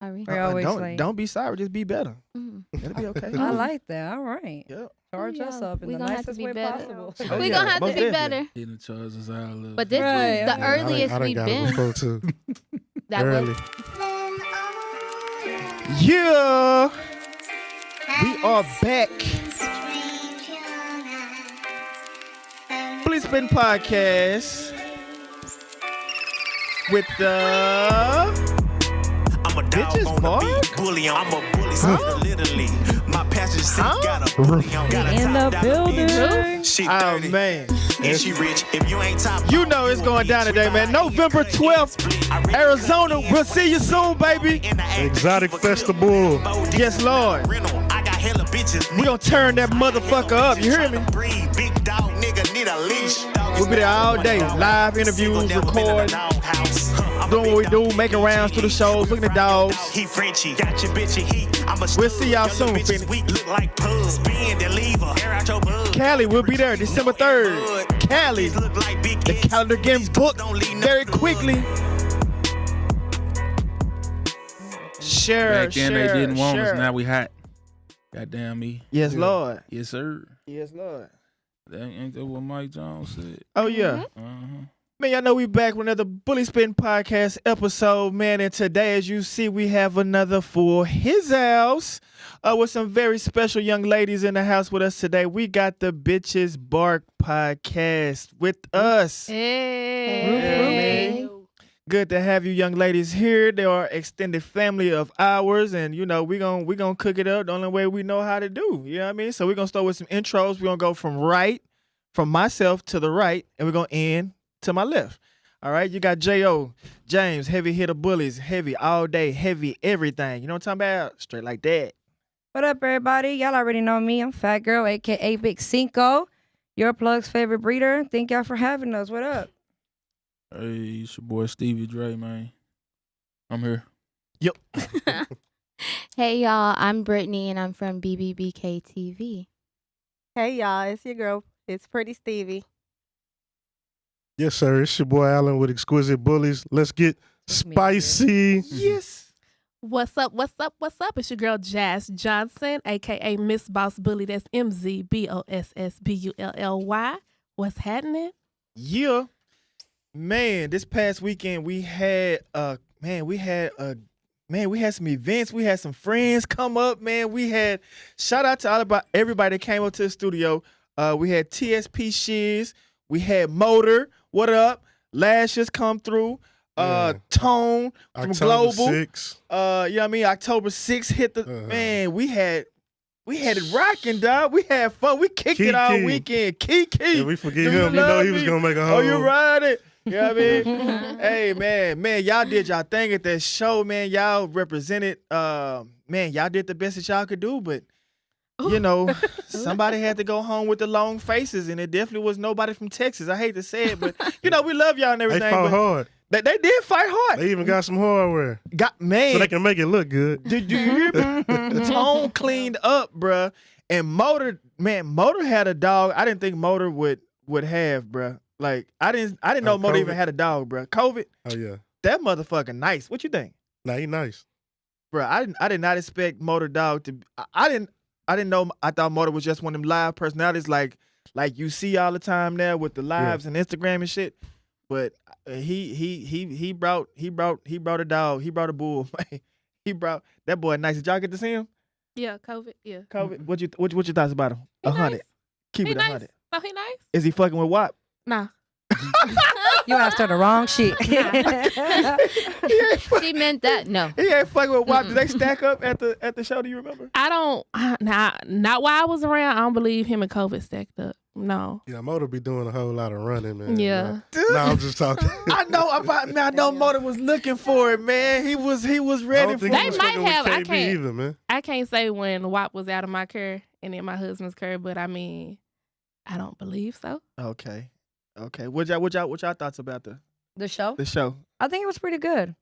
sorry. We're always don't late. don't be sorry. Just be better. Mhm. It'll be okay. I like that. All right. Yep. Charge us up in We the gonna have to nicest be way better. possible. Oh, We yeah, gonna have to most be definitely. better. He done charge us out a little. But this Right, was the right. earliest I done we've got it been. before too. That Early. was Yeah. We are back. Bully Spin Podcast with the I'm a dog Bitches on the bark? beat, bully on. I'm a bully, so literally. My passenger seat got a bully on. Got a In the top dollar bitch. building. She oh 30, man. and she rich. If you ain't top, You know it's going down today, man. November 12th, Arizona. We'll see you soon, baby. Exotic Festival. Yes, Lord. I got hella bitches. We gonna turn that motherfucker up. You hear me? Big dog nigga need a leash. We'll be there all day. Live interviews, record, doing what we do, making rounds through the shows, looking at dogs. He Frenchy, got your bitch in heat. We'll see y'all soon, Phoenix. We look like pugs. Spin the lever, air out your bug. Cali, we'll be there December 3rd. Cali. Look like big The calendar getting booked very quickly. Share, Back then share, they didn't want share. us. Now we hot. Goddamn me. Yes, Yeah. Lord. Yes, sir. Yes, Lord. That ain't that what Mike Jones said. Oh, yeah. Uh-huh. Man, y'all know we back with another Bully Spin Podcast episode, man. And today, as you see, we have another for his house with some very special young ladies in the house with us today. We got the Bitches Bark Podcast with us. Hey. Good to have you young ladies here. They are extended family of ours, and you know, we gonna cook it up the only way we know how to do. You know what I mean? So we're gonna start with some intros. We're gonna go from myself to the right, and we're gonna end to my left. All right, you got J.O. James, heavy hitter bullies, heavy all day, heavy everything. You know what I'm talking about? Straight like that. What up, everybody? Y'all already know me. I'm Fat Girl, a.k.a. Big Cinco. Your plug's favorite breeder. Thank y'all for having us. What up? Hey, it's your boy Stevie Dre, man. I'm here. Hey y'all, I'm Brittany and I'm from BBBK TV. Hey y'all, it's your girl. It's Pretty Stevie. Yes, sir. It's your boy Alan with Exquisite Bullies. Let's get spicy. Yes. What's up? What's up? What's up? It's your girl Jazz Johnson, aka Miss Boss Bully. That's MZBOSSBULLY. What's happening? Yeah. Man, this past weekend we had some events. We had some friends come up, man. We had shout out to everybody that came up to the studio. We had TSP Shiz, we had Motor, what up? Lashes come through. Tone from October Global. 6th. You know what I mean? October 6th hit the man, we had it rocking, dog. We had fun. We kicked it all Kiki. weekend. Kiki. Yeah, we forget Do you him. We know love he was me? gonna make a Oh, whole. you ride it. You know what I mean? Hey, man, y'all did y'all thing at that show, man. Y'all represented, man, y'all did the best that y'all could do, but, you know, somebody had to go home with the long faces, and it definitely was nobody from Texas. I hate to say it, but, you know, we love y'all and They everything. fought but hard. They did fight hard. They even got some hardware Man. so they can make it look good. Did you hear me? The Tone cleaned up, bruh. And Motor had a dog I didn't think Motor would have, bruh. Like, I didn't know Motor COVID? even had a dog, bruh. COVID, Oh yeah. that motherfucker nice. What you think? Nah, he nice. Bruh, I did not expect Motor dog to I didn't know. I thought Motor was just one of them live personalities like you see all the time now with the lives and Instagram and shit. But he brought a dog. He brought a bull. He brought that boy nice. Did y'all get to see him? Yeah, COVID. Yeah. COVID. What your thoughts about him? He 100. nice. Keep He it nice. 100. Oh, he nice? Is he fucking with WAP? Nah. You asked her the wrong shit. She meant that. No. He ain't fucking with WAP. Did they stack up at the show? Do you remember? I don't, not while I was around, I don't believe him and COVID stacked up. No. Yeah, Motor be doing a whole lot of running, man. Yeah. Dude. No, I'm just talking. I know Motor was looking for it, man. He was I ready don't for think They he was it. might fucking with have- I KB can't- either, man. I can't say when WAP was out of my care and in my husband's care, but I mean, I don't believe so. Okay. What y'all thoughts about The show? the show? I think it was pretty good.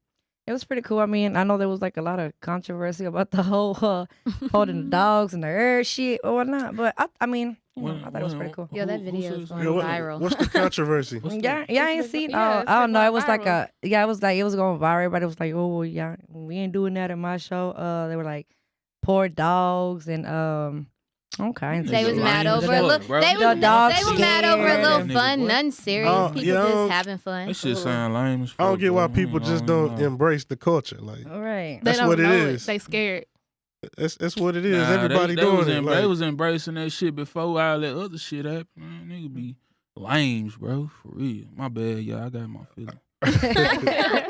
It was pretty cool. I mean, I know there was like a lot of controversy about the whole holding the dogs and the air shit or whatnot, but I mean, I thought it was pretty cool. Yo, that video is going viral. What's the controversy? Yeah, I ain't seen. Yeah, it's I don't been know. It going was like viral. it was going viral. Everybody was like, oh yeah, we ain't doing that in my show. They were like, poor dogs and okay. They was Nigga mad lame over as a fuck, little. bro. They The was dog's they were mad over a scared. little Nigga, fun, what? nothing serious. Oh, People yeah. just having fun. That shit sound lame as fuck. I don't get why bro. people just don't embrace the culture. Like All right. They That's don't what it know is. They scared. that's what it is. Nah, Everybody they doing was it. They Like, was embracing that shit before all that other shit happened. Man, nigga be lames, bro. For real. My bad, y'all. I got my feelings.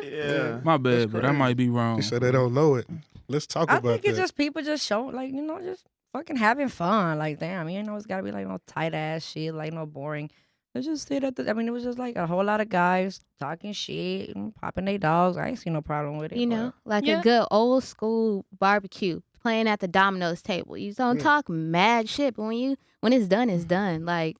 Yeah. My bad, but I crazy. might be wrong. they said they don't know it. Let's talk I about think it's that. just people just show like just fucking having fun. Like damn, you ain't always gotta be like no tight ass shit, like no boring. Let's just sit at the. I mean, it was just like a whole lot of guys talking shit and popping their dogs. I ain't see no problem with it. You know, like Yeah. a good old school barbecue, playing at the Domino's table. You don't talk mad shit, but when it's done, it's done. Like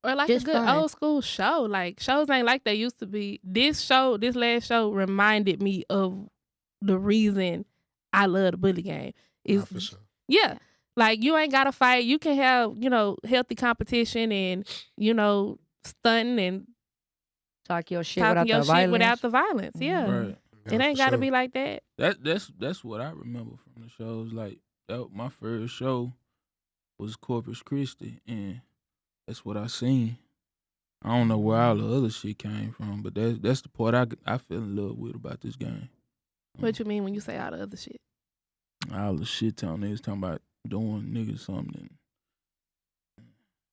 Or like Just a good fun. old school show. Like shows ain't like they used to be. This last show reminded me of the reason I love the bully game. Nah, Is for sure. yeah. Like you ain't gotta fight. You can have, healthy competition and, stunting and talk your shit talking without your the shit violence. without the violence. Yeah. Right. It ain't gotta be like that. That's what I remember from the shows. Like my first show was Corpus Christi, and that's what I seen. I don't know where all the other shit came from, but that's the part I fell in love with about this game. What you mean when you say all the other shit? All the shit talking niggas talking about doing niggas something.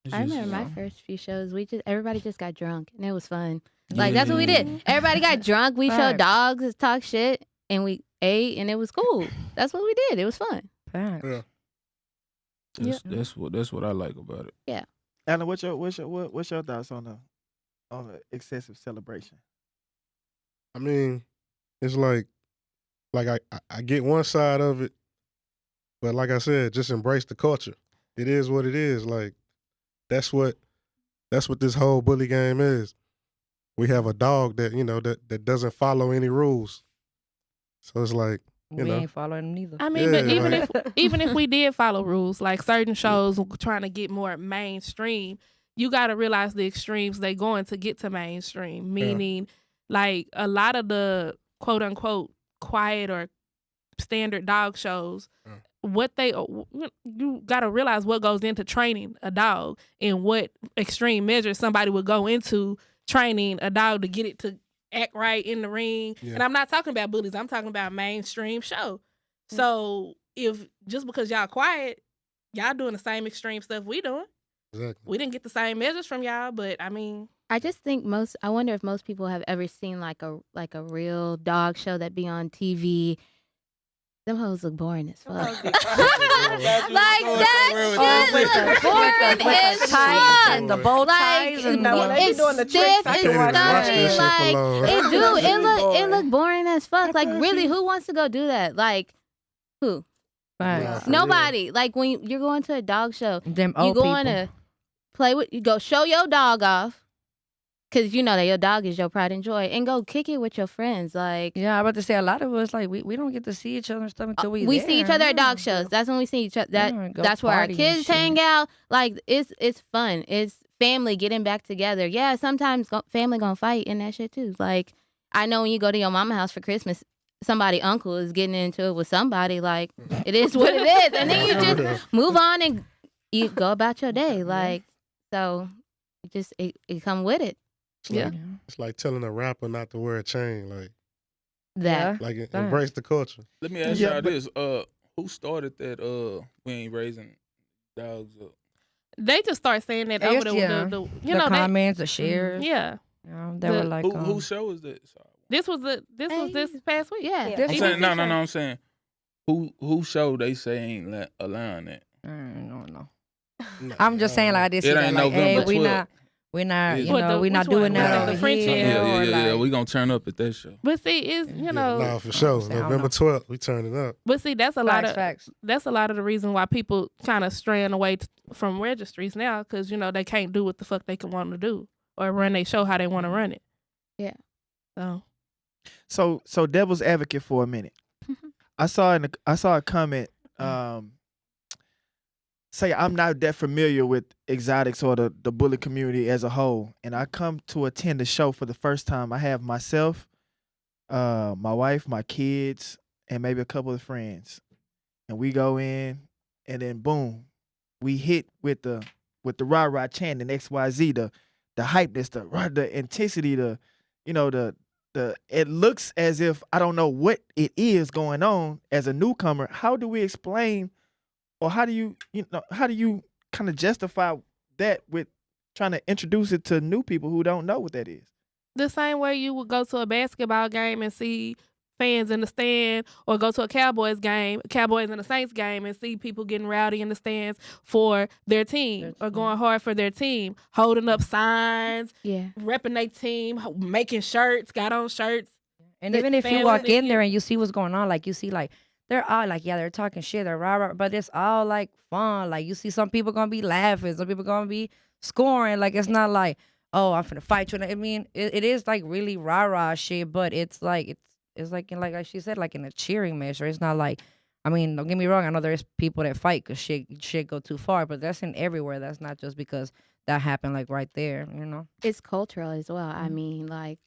It's I just- remember my first few shows. Everybody just got drunk and it was fun. Like that's what we did. Everybody got drunk. We showed Facts. dogs and talk shit, and we ate, and it was cool. That's what we did. It was fun. Facts. Yeah. That's what I like about it. Alan, what's your thoughts on the excessive celebration? I mean, it's like I get one side of it, but like I said, just embrace the culture. It is what it is. Like that's what this whole bully game is. We have a dog that that doesn't follow any rules, so it's like We know. ain't following them neither. I mean, Yeah, but even like- if we did follow rules, like certain shows trying to get more mainstream, you got to realize the extremes they going to get to mainstream. Meaning, like a lot of the quote unquote quiet or standard dog shows, you got to realize what goes into training a dog and what extreme measures somebody would go into training a dog to get it to act right in the ring. Yeah. And I'm not talking about bullies. I'm talking about mainstream show. So if just because y'all quiet, y'all doing the same extreme stuff we doing. exactly. We didn't get the same measures from y'all, but I mean, I just think I wonder if most people have ever seen like a real dog show that be on TV. Them hoes look boring as fuck. Like that shit look boring as fuck. and the bow ties Like and no, they be it's doing the tricks. stiff, I it's can't watch that shit for stuffy. Like long. it look boring as fuck. Like really, who wants to go do that? Like who? Facts. For Nobody. Like when you're going to a dog show, Them you old going people. to play with, you go show your dog off, cause you know that your dog is your pride and joy, and go kick it with your friends. Like Yeah, I'm about to say a lot of us like we don't get to see each other and stuff until we see each there. other at dog Yeah. shows. That's when we see each other. Yeah, go That's where our party and kids shit. hang out. Like it's fun. It's family getting back together. Yeah, sometimes family gonna fight and that shit too. Like I know when you go to your mama house for Christmas, somebody uncle is getting into it with somebody. Like it is what it is, and then you just move on and you go about your day. Like so, it come with it. yeah. It's like telling a rapper not to wear a chain. Like That embrace the culture. Let me ask Yeah, y'all but- this: who started that? We ain't raising dogs up. They just start saying that I over guess, the, yeah. the The they, comments, the shares. yeah. They The- were like, Who show is that? Sorry. This was this past week. yeah. Yeah. This I'm was saying the no. I'm saying who show they say ain't allowing that. I don't know. Nah, I'm just saying like I did see It that ain't like, hey, November 12th. we're not, Yeah. What, we're not which one? doing that Nah. over The French here. one? or Yeah. like- We gonna turn up at that show. But see, it's Nah, for sure. I don't November know. 12th, we turn it up. but see, that's a lot of Facts. that's a lot of the reason why people kind of straying away from registries now, because they can't do what the fuck they can want to do or run their show how they want to run it. Yeah. So So devil's advocate for a minute. I saw a comment say I'm not that familiar with exotics or the bully community as a whole, and I come to attend the show for the first time. I have myself, my wife, my kids, and maybe a couple of friends, and we go in, and then boom, we hit with the rah-rah chanting, XYZ, the hypeness, the intensity, the it looks as if I don't know what it is going on as a newcomer. How do we explain, or how do you kind of justify that with trying to introduce it to new people who don't know what that is? The same way you would go to a basketball game and see fans in the stand, or go to a Cowboys and the Saints game, and see people getting rowdy in the stands for their team, or going hard for their team, holding up signs, repping their team, making shirts, got on shirts. And even if you walk in there and you see what's going on, like you see like they're all like, they're talking shit, they're rah-rah, but it's all like fun. Like you see some people gonna be laughing, some people gonna be scoring. Like it's not like, oh, I'm finna fight you. I mean, it is like really rah-rah shit, but it's like it's like in like she said, like in a cheering measure. It's not like, I mean, don't get me wrong. I know there's people that fight because shit go too far, but that's in everywhere. That's not just because that happened like right there. It's cultural as well. I mean, like,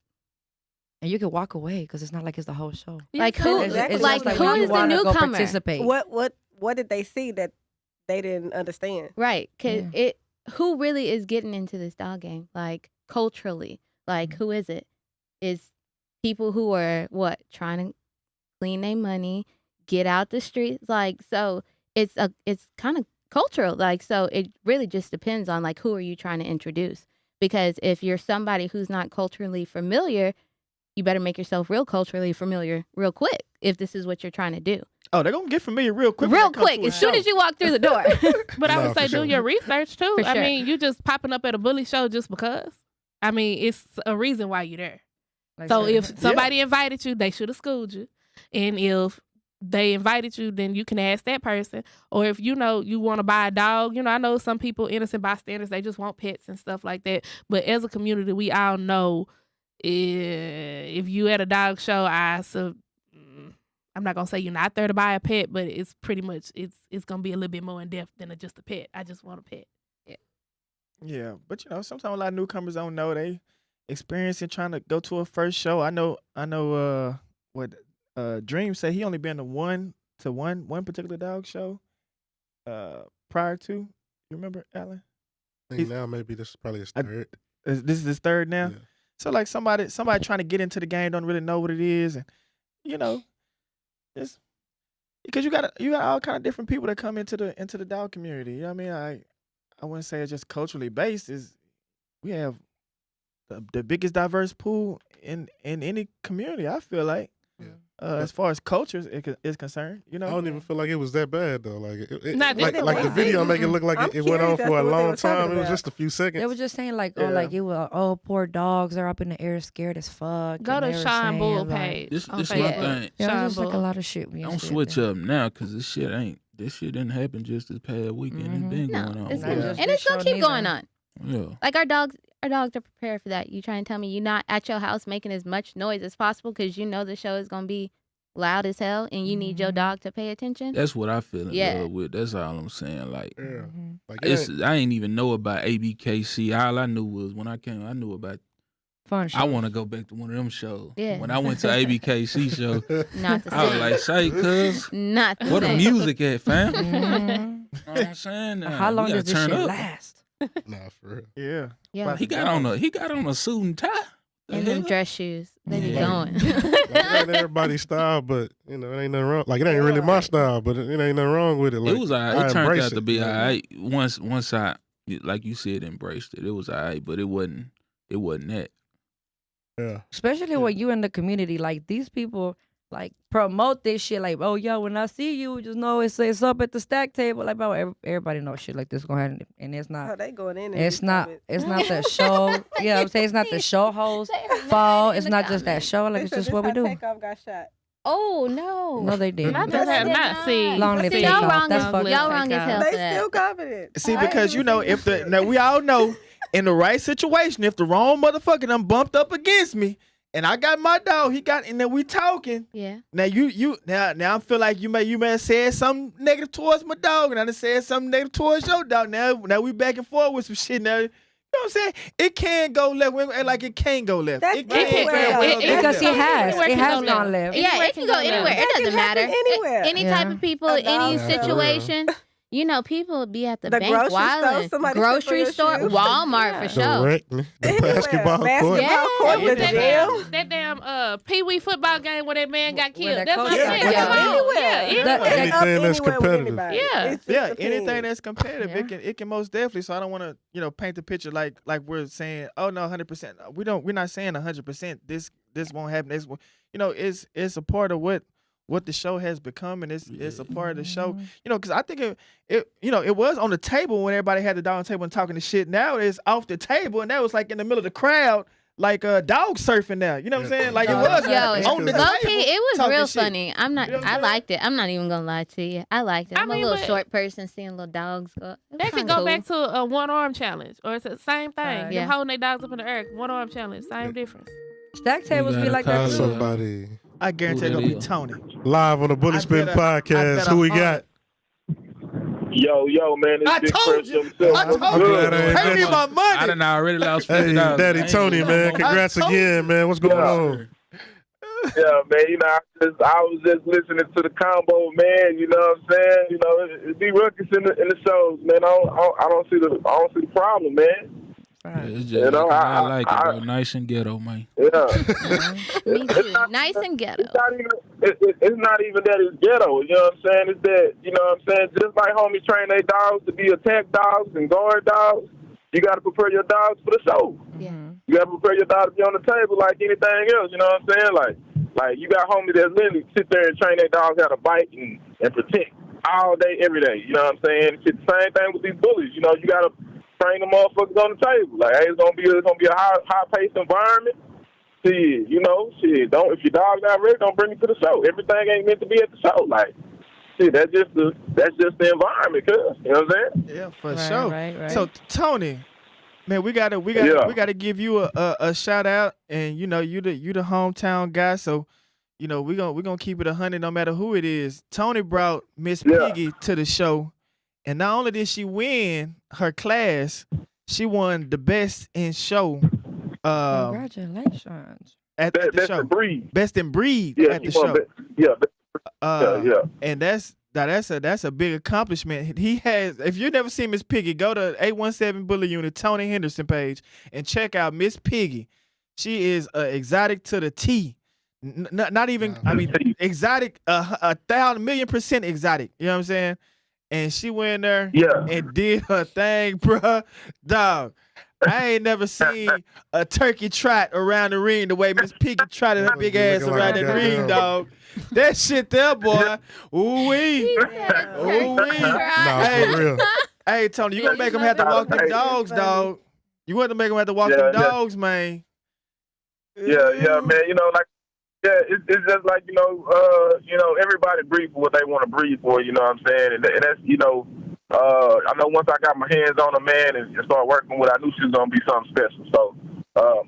and you can walk away because it's not like it's the whole show. Like who? It's Like just who when you is the wanna go newcomer? participate. What did they see that they didn't understand? Right, because who really is getting into this dog game? Like culturally, like who is it? Is people who are trying to clean their money, get out the streets. Like, so it's kind of cultural. Like, so it really just depends on like who are you trying to introduce? Because if you're somebody who's not culturally familiar, you better make yourself real culturally familiar real quick if this is what you're trying to do. Oh, they're gonna get familiar real quick. Real quick, as soon as you walk through the door. But I would say do your research too. For I sure. mean, you just popping up at a bully show just because. I mean, it's a reason why you're there. Like So if somebody invited you, they should have schooled you. And if they invited you, then you can ask that person. Or if you want to buy a dog, I know some people, innocent bystanders, they just want pets and stuff like that. But as a community, we all know if you at a dog show, I'm not gonna say you're not there to buy a pet, but it's pretty much it's gonna be a little bit more in depth than just a pet. I just want a pet. Yeah, but sometimes a lot of newcomers don't know they experiencing trying to go to a first show. I know what Dream said he only been to one particular dog show prior to. You remember, Alan? I think now maybe this is probably his third. This is his third now. Yeah. So like somebody trying to get into the game don't really know what it is, and just because you got all kind of different people that come into the dog community. You know what I mean? I wouldn't say it's just culturally based. We have the biggest diverse pool in any community, I feel like. As far as culture is concerned, I don't even feel like it was that bad though. Like Not the video make it look like it went on for a long time. It was about. just a few seconds. They were just saying like, like it was, poor dogs are up in the air, scared as fuck. Go and to they were Sean saying, Bull like, page. This on my Facebook. thing. Yeah, Sean it was just like a Bull. lot of shit. Don't switch up now because this shit didn't happen just this past weekend. It's been going on. It's Not not. just And this it's gonna show keep going on. Yeah. Like our dogs are prepared for that. You trying to tell me you're not at your house making as much noise as possible because you know the show is gonna be loud as hell and you need your dog to pay attention? That's what I feel in Yeah. love with. That's all I'm saying. Like, Yeah. Like I ain't even know about ABKC. All I knew was when I came, I knew about. Fun shit. I want to go back to one of them shows. Yeah. When I went to ABKC show, Not the I was same. like, "Say, cuz, Not the where the same. music at, fam?" You Mhm. know what I'm saying? How long we does gotta this turn shit up. last? nah, for real. Yeah. Yeah. He got on a suit and tie. The And them hell? dress shoes. They be Yeah. going. Like, it ain't everybody's style, but it ain't nothing wrong. Like it ain't really my style, but it ain't nothing wrong with it. Like, It was alright. I It turned embrace out to be you know? alright. Once I, like you said, embraced it. It was alright, but it wasn't that. Yeah. Especially when you in the community, like these people like promote this shit. Like, oh yo, when I see you, just know it's up at the stack table. Like, bro, everybody knows shit like this going on, and it's Oh, not. they going in. And It's you not. comment. It's not the show. Yeah, I'm saying it's not the show host fault. It's not just that show. Like They it's said just this what we how do. Takeoff got shot. Oh no. No, they didn't. Not Yes, that they not did see. Long live See, Takeoff. y'all wrong. That's as- fucked y'all up. wrong as hell They for that. still confident. See, I ain't because even if seen now we all know in the right situation, if the wrong motherfucker done bumped up against me, and I got my dog. He got, and then we talking. Yeah. Now now I feel like you may have said something negative towards my dog, and I done said something negative towards your dog. Now we back and forth with some shit now. You know what I'm saying? It can go left. We ain't gonna act like it can't go left. That's It can't anywhere go though. left. Because it has gone left. Yeah, it can go anywhere. It That can doesn't matter. happen anywhere. Any Yeah. type of people, A any dog situation. You know, people be at the The bank grocery store, wilding. somebody Grocery steal your store, shoes. Walmart Yeah. for sure. Correct me. The Anywhere. basketball court. Basketball court, Yeah. the gym. That damn Pee Wee football game where that man got killed. that That's what I'm coach saying. got Come killed. on. Anywhere. Yeah, It anywhere. can up Anything that's anywhere with competitive. anybody. Yeah. It's just Yeah, a anything thing. that's competitive, Yeah. it can most definitely. So I don't want to paint the picture like we're saying, oh no, 100%. We're not saying 100%. This won't happen. This won't, it's a part of what the show has become, and it's a part of the show. Because I think it was on the table when everybody had the dog on the table and talking the shit. Now it's off the table, and that was like in the middle of the crowd, like dog surfing now. You know what I'm saying? Like it was on the low table. key, it was talking real shit. funny. I'm not. You know what I'm I saying? liked it. I'm not even gonna lie to you. I liked it. I I'm a mean, little but- short person, seeing little dogs go. They could go back to a one arm challenge, or it's the same thing. Right. Them Yeah. holding their dogs up in the air, one arm challenge, same difference. Stack tables be gotta like call that too. Somebody I guarantee it's Who gonna that be is? Tony. live on the Bully I Spin bet I podcast. bet Who we I'm got? Yo, man, it's I Big told Fresh you. himself. I What's told good, you. man? Pay me my I money. done already lost Hey, $50. Daddy I ain't Tony, doing man. no more. Congrats I told again, man. What's going Yeah. on? Yeah, man, I was just listening to the combo, man. You know what I'm saying? It be ruckus in the shows, man. I don't see the problem, man. It's just You know, like I- I like it, I- bro. Nice and ghetto, man. Yeah. Me too. Nice and ghetto. It's not even. It's not even that it's ghetto. You know what I'm saying? It's that, you know what I'm saying. Just like homies train their dogs to be attack dogs and guard dogs, you got to prepare your dogs for the show. Yeah. You got to prepare your dog to be on the table like anything else. You know what I'm saying? Like you got homies that literally sit there and train their dogs how to bite and protect all day, every day. You know what I'm saying? It's the same thing with these bullies. You know, you got to train the motherfuckers on the table. Like, hey, it's gonna be a high paced environment. Shit. Don't, if your dog's not ready, don't bring it to the show. Everything ain't meant to be at the show. Like, shit, that's just the environment, cuz. You know what I'm saying? Yeah, for Right, sure. right. So Tony, man, we gotta give you a shout out, and you the hometown guy, so we gonna keep it 100 no matter who it is. Tony brought Miss Piggy to the show, and not only did she win her class, she won the best in show. Congratulations. At the That's show, the breed. best in breed Yeah, at the he won show. yeah. And that's a big accomplishment. He has. If you never seen Miss Piggy, go to 817 Bully Unit Tony Henderson page and check out Miss Piggy. She is exotic to the T. Not even. I mean, exotic. 1,000,000,000% exotic. You know what I'm saying? And she went there and did her thing, bruh. Dog. I ain't never seen a turkey trot around the ring the way Miss Piggy trotted her big ass looking around like that a ring, goddamn- dog. That shit there, boy. Ooh-wee. Ooh-wee. Nah, Hey. for real. Hey, Tony, you gonna make them have to walk them dogs, dog. You want to make them have to walk them dogs, man. Yeah, man. It's just like, everybody breathe for what they want to breathe for, you know what I'm saying? And that's, I know once I got my hands on her, man, and started working with her, I knew she was going to be something special. So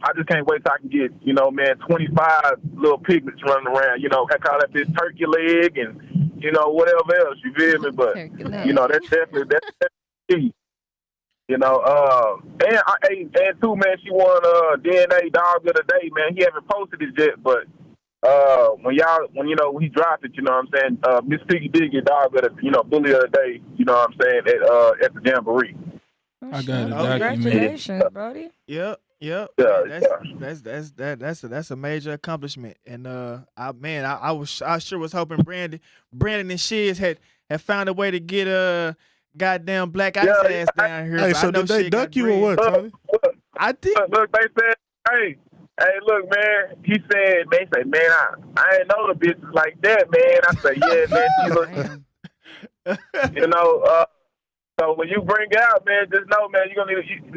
I just can't wait till I can get, 25 little piglets running around, I call that bitch turkey leg and, whatever else, you feel me? But, that's definitely key. And too, man, she won DNA Dog of the Day, man. He haven't posted it yet, but when he dropped it, you know what I'm saying, Miss Piggy did get Dog of the, Bully of the Day, you know what I'm saying, at the Jamboree. I got it Congratulations, Brody. Yep. Yeah, That's a major accomplishment. And I sure was hoping Brandon and Shiz had found a way to get goddamn Black Ice ass down here. Hey, but I so know did they shit got duck you or what, Brandon. Tony? I think. Look, they said, hey, look, man. He said, they say, man, I ain't know the bitches like that, man. I say, yeah, man. She look, so when you bring out, man, just know, man, you're gonna need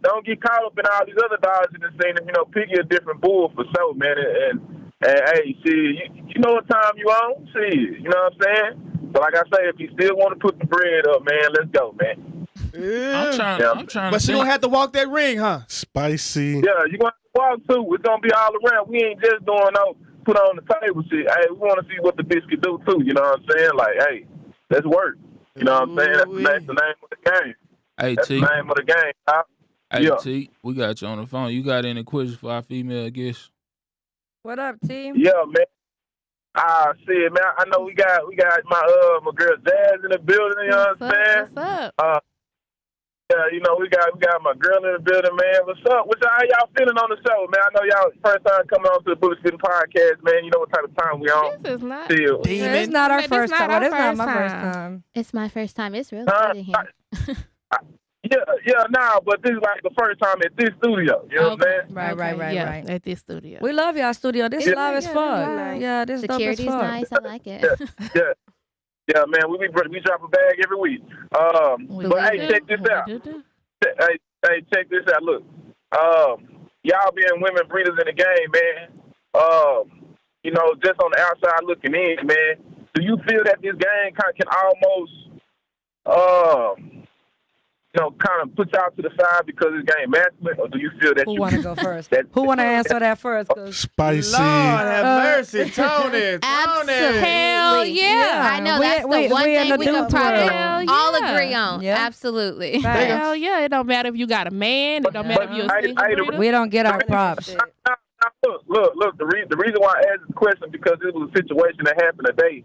don't get caught up in all these other dogs in the scene. Piggy a different bull for sure, man. And hey, see, you know what time you on? See, you know what I'm saying? But like I say, if you still want to put the bread up, man, let's go, man. Yeah. I'm trying But to she gonna have to walk that ring, huh? Spicy. Yeah, you want to walk too. It's gonna be all around. We ain't just doing no put on the table shit. Hey, we want to see what the bitch can do too. You know what I'm saying? Like, hey, let's work. You know what I'm saying? That's the name of the game. Hey, That's T. the name of the game. Huh? Hey, Yeah. T. We got you on the phone. You got any questions for our female guests? What up, T? Yeah, man. Shit, man. I know we got my girl Jazz in the building. You know what I'm saying? What's up? Yeah, you know, we got my girl in the building, man. What's up? How y'all feeling on the show, man? I know y'all first time coming on to the Bullet Spitting Podcast, man. You know what type of time we on. This is not. Still. Yeah, it's not our first time. Well, it's not my first time. time. It's my first time. It's really good in here. But this is like the first time at this studio. You know what I'm saying? Right. At this studio. We love y'all studio. This Yeah. live as Yeah, fuck. nice. Yeah, this dope as Security's fuck. nice. I like it. Yeah, man. We drop a bag every week. But hey, check this out. Hey, check this out. Look, y'all being women breeders in the game, man. You know, just on the outside looking in, man. Do you feel that this game can almost, kind of put y'all to the side because this game masculine, or do you feel that Who you want to go first? Who want to answer that first? Spicy. Lord have mercy, Tony. Absolutely. Hell yeah. I know that's the one thing we can probably all agree on. Yeah. Absolutely. Hell yeah. It don't matter if you got a man. It don't matter if you're a single breeder. We don't get our props. Look. The reason why I asked the question because it was a situation that happened today.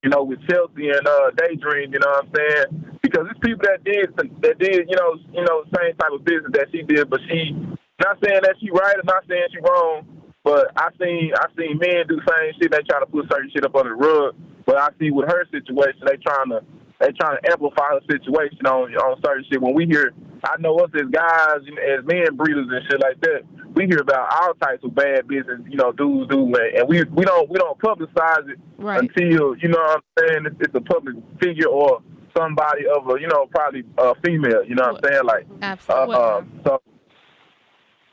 With Chelsea and Daydream. You know what I'm saying? Because it's people that did same type of business that she did, but she not saying that she right or not saying she wrong. But I seen men do the same shit. They try to put certain shit up under the rug. But I see with her situation, they trying to amplify her situation on certain shit. When we hear, I know us as guys, as men breeders and shit like that, we hear about all types of bad business, dudes do, and we don't publicize it until, you know what I'm saying, it's a public figure or somebody of a, probably a female, you know what I'm saying, like, absolutely.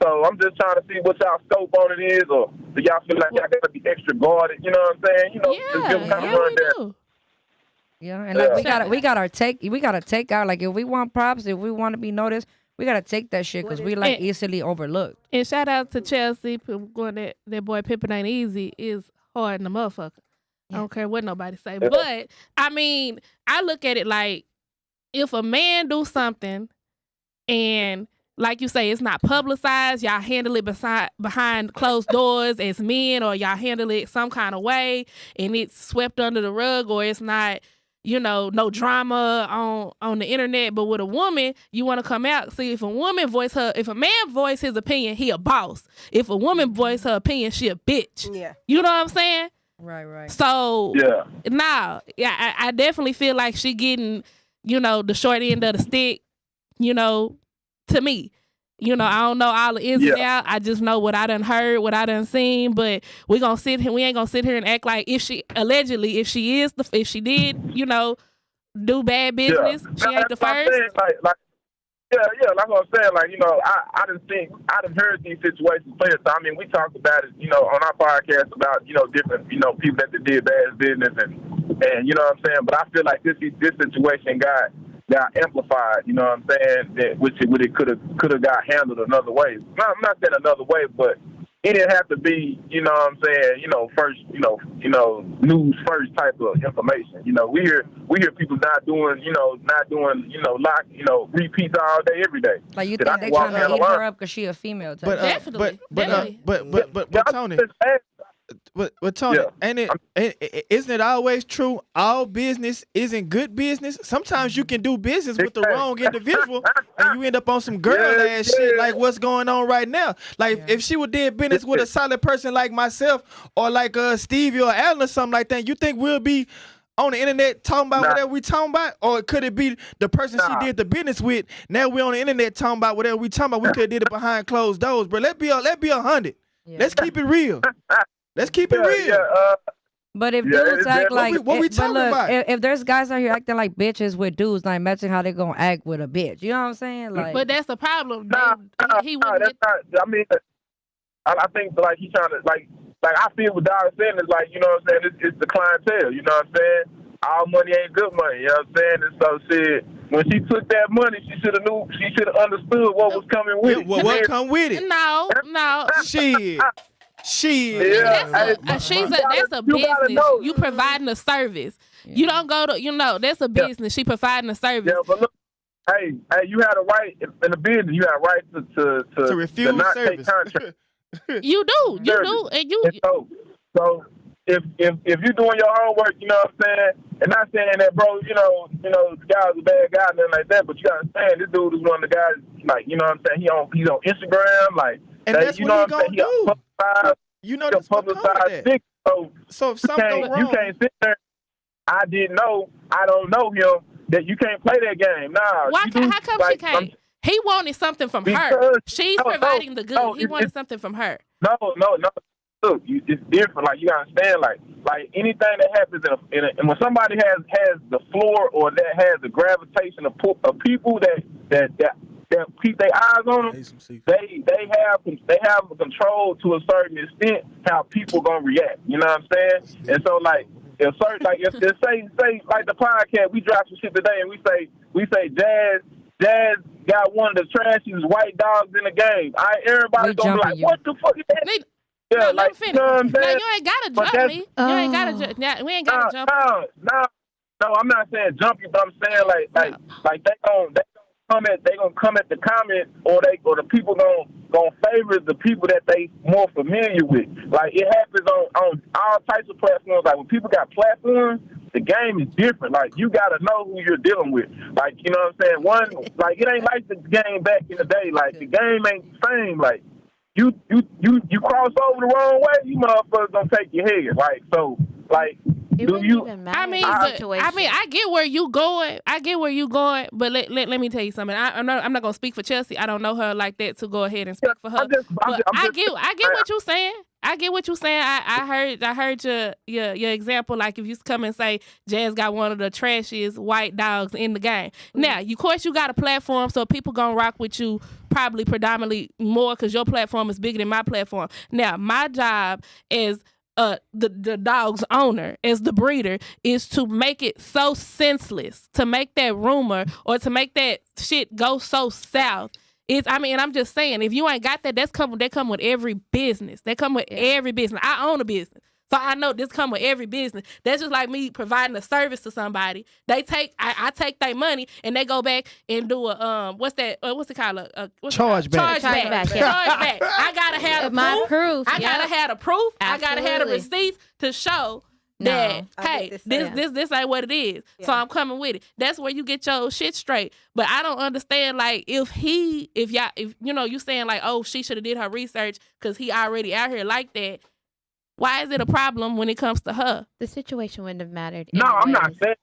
So I'm just trying to see what y'all scope on it is, or do y'all feel like y'all gotta be extra guarded, you know what I'm saying? Just give them kind of run there. Yeah, and like we gotta take our, like, if we want props, if we want to be noticed, we gotta take that shit because we like easily overlooked. And shout out to Chelsea, going that boy Pippin ain't easy is hard in the motherfucker. I don't care what nobody say, but I mean, I look at it like if a man do something and, like you say, it's not publicized, y'all handle it behind closed doors as men, or y'all handle it some kind of way and it's swept under the rug, or it's not, no drama on the internet. But with a woman, you want to come out. See, if a man voice his opinion, he a boss. If a woman voice her opinion, she a bitch. Yeah. You know what I'm saying? Right. So, I definitely feel like she getting, the short end of the stick, to me. I don't know all the ins and outs. I just know what I done heard, what I done seen. But we ain't gonna sit here and act like if she did, do bad business, she ain't the first. Like that's what I'm saying. Like, I done heard these situations plenty of times. I mean, we talked about it, on our podcast about, different, people that did bad business and you know what I'm saying. But I feel like this situation got amplified, you know what I'm saying, that which it could have got handled another way. I'm not saying another way, but it didn't have to be, you know what I'm saying, first, news first type of information. We hear people not doing repeats all day, every day. Like, you think they trying to eat her up because she a female type? Definitely. But Tony. But Tony, isn't it always true? All business isn't good business. Sometimes you can do business with the wrong individual, and you end up on some girl ass shit like what's going on right now. Like if she would did business with a solid person like myself, or like Stevie or Alan or something like that, you think we'll be on the internet talking about whatever we talking about, or could it be the person she did the business with? Now we on the internet talking about whatever we talking about. We could have did it behind closed doors, bro. Let's be 100. Yeah. Let's keep it real. Let's keep it real. But if dudes act like, what we talking about? If there's guys out here acting like bitches with dudes, like, imagine how they gonna act with a bitch. You know what I'm saying? Like, but that's the problem. He wouldn't. That's not. I mean, I think like he's trying to like I feel what Dog is saying is like, you know what I'm saying. It's the clientele. You know what I'm saying. all money ain't good money. You know what I'm saying? And so shit, when she took that money, she should have understood what was coming with it. What come with it? No. Shit. Yeah, That's a business. You providing a service. You don't go to, that's a business. She providing a service. Yeah, but look, hey, you had a right in the business. You had a right to refuse not service. take contract. You do, and you. So if you're doing your homework, you know what I'm saying, and not saying that, bro, the guy's a bad guy, nothing like that, but you gotta understand this dude is one of the guys, like, you know what I'm saying, he's on Instagram, like, and that's what he gonna do. You know that's publicized thing. So if something go wrong, you can't sit there. I didn't know. I don't know him. That you can't play that game. Nah. How come she can't? He wanted something from her. She's providing the good. He wanted something from her. No. Look, it's different. Like, you gotta understand. Like anything that happens and when somebody has the floor or that has the gravitation of people that keep their eyes on them, they have control to a certain extent how people gonna react. You know what I'm saying? And so if say like the podcast, we dropped some shit today and we say Jazz got one of the trashiest white dogs in the game. Everybody gonna be like, what the fuck is that? Yeah, let me finish. You know what I'm saying? No, you ain't gotta jump me. You ain't gotta jump. We ain't gotta jump. No, I'm not saying jump you, but I'm saying like they gonna come at the comment, or the people gonna favor the people that they more familiar with. Like, it happens on all types of platforms. Like, when people got platforms, the game is different. Like, you gotta know who you're dealing with. Like, you know what I'm saying? It ain't like the game back in the day. Like, the game ain't the same. Like, you cross over the wrong way, you motherfuckers gonna take your head. Like, so, like, I get where you going. But let me tell you something. I'm not gonna speak for Chelsea. I don't know her like that to go ahead and speak for her. I get what you're saying. I get what you're saying. I heard your example. Like, if you come and say Jazz got one of the trashiest white dogs in the game. Now, of course, you got a platform, so people gonna rock with you probably predominantly more because your platform is bigger than my platform. Now, my job is the dog's owner, as the breeder, is to make it so senseless, to make that rumor or to make that shit go so south. I'm just saying, if you ain't got that, they come with every business. They come with every business. I own a business, so I know this come with every business. That's just like me providing a service to somebody. I take their money and they go back and do a what's it called? Charge back. Charge back. I gotta have my proof. I gotta have the proof. Absolutely. I gotta have the receipts to show that, hey, this ain't what it is. Yeah. So I'm coming with it. That's where you get your shit straight. But I don't understand, like, if you saying like, oh, she should have did her research because he already out here like that. Why is it a problem when it comes to her? The situation wouldn't have mattered. No, I'm not saying.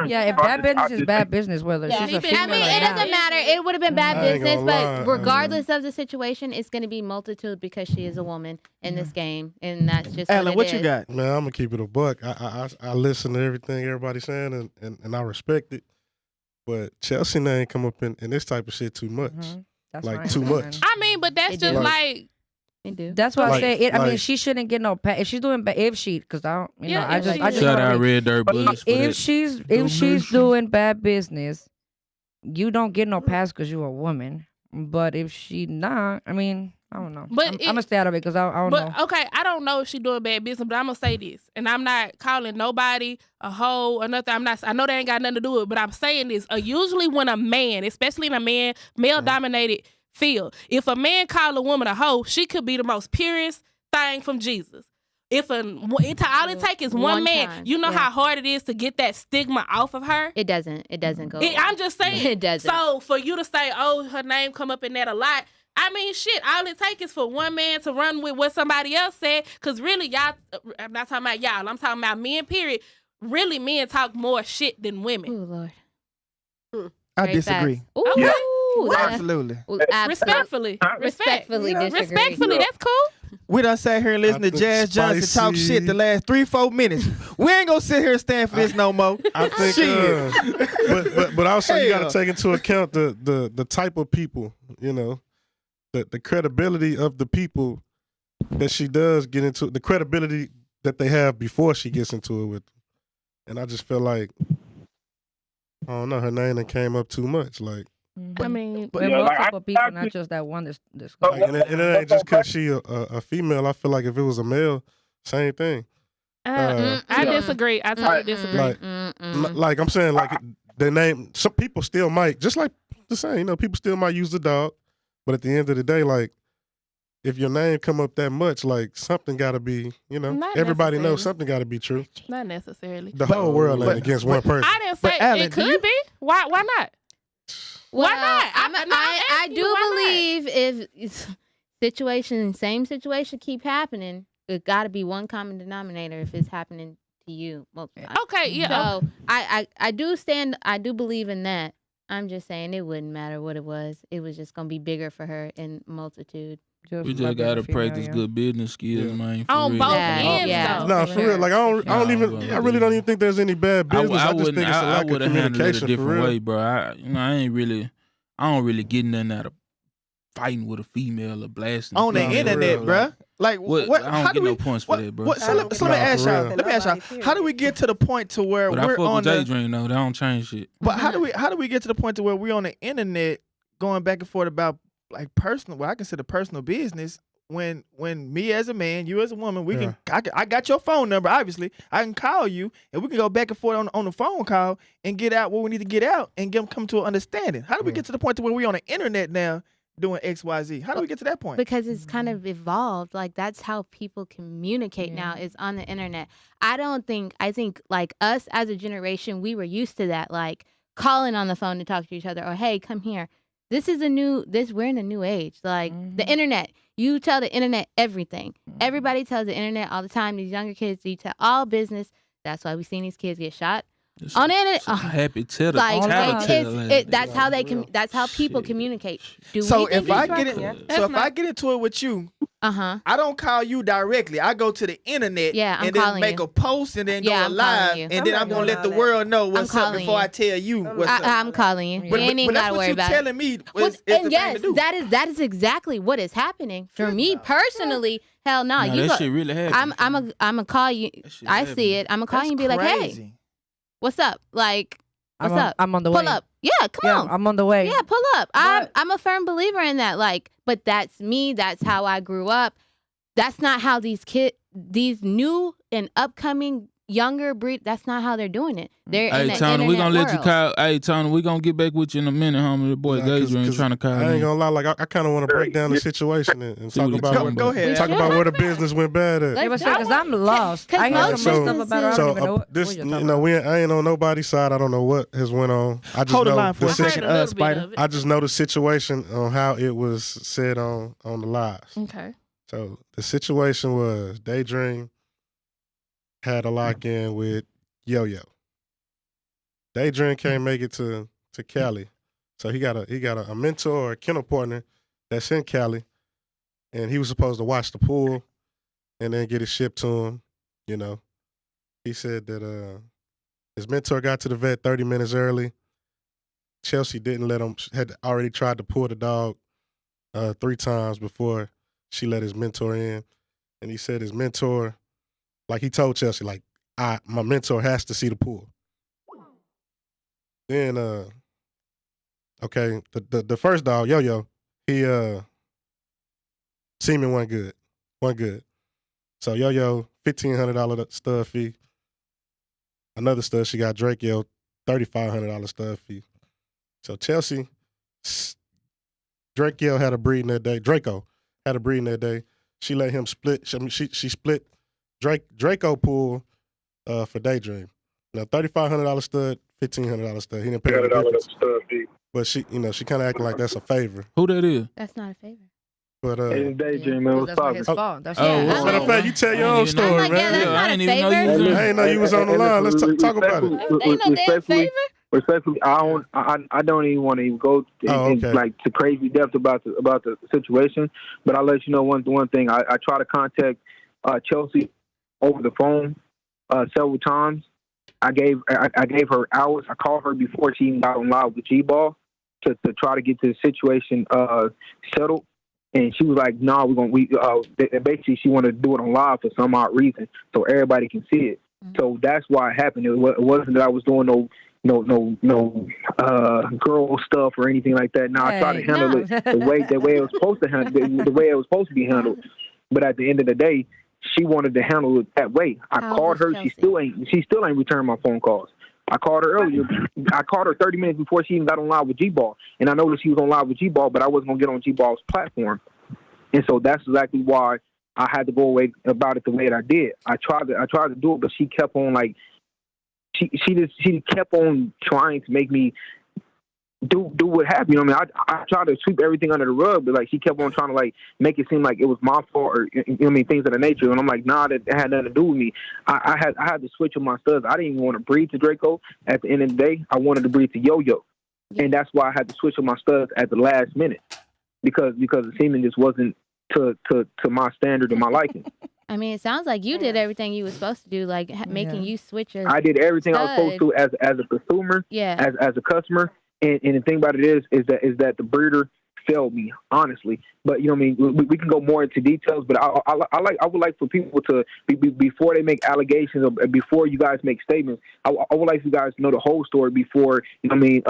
Yeah, if bad business is bad business, whether she's a female. it doesn't matter. It would have been bad business, but regardless of the situation, it's going to be multitude because she is a woman in this game, and that's just Alan, what you is. got? Man, I'm gonna keep it a buck. I listen to everything everybody's saying, and I respect it. But Chelsea ain't come up in this type of shit too much. That's like right. too much. But that's just like. That's why I say she shouldn't get no if she's doing because I don't I just shout out Red Dirt Bullets. If she's doing bad business, you don't get no pass because you're a woman. But if she not, I don't know. But I'm gonna stay out of it because I don't know. Okay, I don't know if she's doing bad business, but I'm gonna say this, and I'm not calling nobody a hoe or nothing. I know they ain't got nothing to do with it, but I'm saying this. Usually when a man, especially in a male dominated field, if a man call a woman a hoe, she could be the most purest thing from Jesus. All it takes is one man. Time. You know how hard it is to get that stigma off of her? It doesn't go. I'm just saying. It doesn't. So for you to say, oh, her name come up in that a lot, shit, all it takes is for one man to run with what somebody else said. Because really, y'all, I'm not talking about y'all, I'm talking about men, period. Really, men talk more shit than women. Oh, Lord. I disagree. Okay. Absolutely. Respectfully, disagree. That's cool. We done sat here and listened to Jazz Johnson talk shit the last 3-4 minutes. We ain't gonna sit here and stand for this no more. I think, but also you gotta take into account the type of people, the credibility of the people that she does get into, the credibility that they have before she gets into it with them. And I just feel like, I don't know, her name that came up too much. Like, I mean, With multiple people, not just that one. This like and it ain't just because she a female. I feel like if it was a male, same thing. I disagree. I totally disagree. Like I'm saying, like the name. Some people still might, just like the same. You know, people still might use the dog, but at the end of the day, like if your name come up that much, like something got to be. You know, Not everybody knows necessarily. something got to be true. Not necessarily. The whole world ain't against one person. I didn't say Alan, it do could you- be. Why not? Well, Why not? I asking do you, why not? believe if same situation keep happening, it got to be one common denominator if it's happening to you. Most of the time. Okay, yeah. So I do believe in that. I'm just saying it wouldn't matter what it was. It was just gonna be bigger for her in multitude. We just gotta practice good business skills, man. For On real. both Yeah. ends, Yeah. though. No, for real. Like I really don't even think there's any bad business. I just think it's a lack of would have handled it a communication for different real. way, bro. I don't really get nothing out of fighting with a female or blasting On the female, internet, bro. bruh. Like What? what? I How don't do get we? no points for that, bro. So let me Nah, ask for y'all. real. Let me ask y'all. How do we get to the point to where But I we're fuck on with the? Daydream though. They don't change shit. But how do we get to the point to where we're on the internet going back and forth about like personal? What I consider personal business. When me as a man, you as a woman, we can. I got your phone number. Obviously, I can call you and we can go back and forth on the phone call and get out what we need to get out and come to an understanding. How do we get to the point to where we're on the internet now doing X, Y, Z? How do we get to that point? Because it's kind of evolved. Like that's how people communicate now is on the internet. I think like us as a generation, we were used to that, like calling on the phone to talk to each other or hey, come here. We're in a new age. Like the internet, you tell the internet everything. Everybody tells the internet all the time. These younger kids, you tell all business. That's why we've seen these kids get shot. On the internet, happy tell like that's how they can. that's how people communicate. So we think if I it's get right? it, if I get into it with you, I don't call you directly. I go to the internet I'm and then calling make you. a post and then Yeah, go I'm live calling you. and then I'm gonna let the world know what's up calling before you. I tell you what's up. I'm calling you. But You ain't even that's gotta what worry you're about telling it. me. Is And the thing yes, to do. that is exactly what is happening. For me personally, hell no. Nah, You that go, shit really happened. I'm gonna call you. shit I happened. see it. I'm gonna call That's you and be like, hey, crazy. what's up? Like, what's up? I'm on the way. Pull up. Yeah, come on. I'm on the way. Yeah, pull up. I'm a firm believer in that. Like, but that's me. That's how I grew up. That's not how these new and upcoming younger breed. That's not how they're doing it. They're in Hey, the Tony, we gonna internet let you world. call. Hey, Tony, we gonna get back with you in a minute, homie. The boy Nah, 'cause- Daydream 'cause trying to call I ain't me. gonna lie, like I kind of want to break down the situation and See talk what he about talking where, Go ahead. talk about where the business went bad at. Let's Because I'm lost. 'Cause I hear most so much stuff about her. I don't even know what this, you're you talking know, about. I ain't on nobody's side. I don't know what has went on. I just Hold the know line for a the I second, heard a little bit Spider. of it. I just know the situation on how it was said on the lives. Okay. So the situation was Daydream had a lock in with Yo-Yo. Daydream can't make it to Cali, so he got a mentor or a kennel partner that's in Cali, and he was supposed to watch the pool and then get it shipped to him. You know, he said that his mentor got to the vet 30 minutes early. Chelsea didn't let him. Had already tried to pull the dog 3 times before she let his mentor in, and he said his mentor, like he told Chelsea, like my mentor has to see the pool. Then okay, the first dog, Yo-Yo, he Semen wasn't good. So Yo-Yo, $1,500 stud fee. Another stud, she got Draco, $3,500 stud fee. So Chelsea, Draco had a breeding that day. She let him split. She split Draco pool for Daydream. Now $3,500 stud, $1,500 stud. He didn't pay the difference. But she kind of acting like that's a favor. Who that is? That's not a favor. But It's Daydream, man. What's That's not poppin'? his fault. That's Oh, Yeah, well, matter of fact, you tell your I own ain't even know story, I'm like, yeah, man. that's not I a ain't even know you favor. was in. I ain't know you was on the line. Let's talk about it. Ain't no damn favor. Respectfully, I don't even want to even go okay. like to crazy depth about the situation. But I'll let you know one thing. I try to contact Chelsea over the phone several times. I gave her hours. I called her before she even got on live with G-Ball to try to get the situation settled. And she was like, "No, basically she wanted to do it on live for some odd reason, so everybody can see it." So that's why it happened. It wasn't that I was doing no girl stuff or anything like that. No, I tried to handle it the way it was supposed to handle the way it was supposed to be handled. But at the end of the day, she wanted to handle it that way. I called her. She still ain't returned my phone calls. I called her earlier. I called her 30 minutes before she even got on live with G-Ball. And I know that she was on live with G-Ball, but I wasn't going to get on G-Ball's platform. And so that's exactly why I had to go away about it the way that I did. I tried to do it, but she kept on like, she kept on trying to make me do what happened. You know what I mean? I tried to sweep everything under the rug, but like she kept on trying to like make it seem like it was my fault or you know what I mean, things of that nature. And I'm like, nah, that had nothing to do with me. I had to switch with my studs. I didn't even want to breed to Draco. At the end of the day, I wanted to breed to Yo-Yo, and that's why I had to switch with my studs at the last minute because the semen just wasn't to my standard and my liking. I mean, it sounds like you did everything you were supposed to do, like making you switch. I did everything I was supposed to as a consumer, as a customer. And the thing about it is that the breeder failed me, honestly. But you know what I mean, we can go more into details. But I would like for people to before they make allegations or before you guys make statements. I would like you guys to know the whole story before you know what I mean.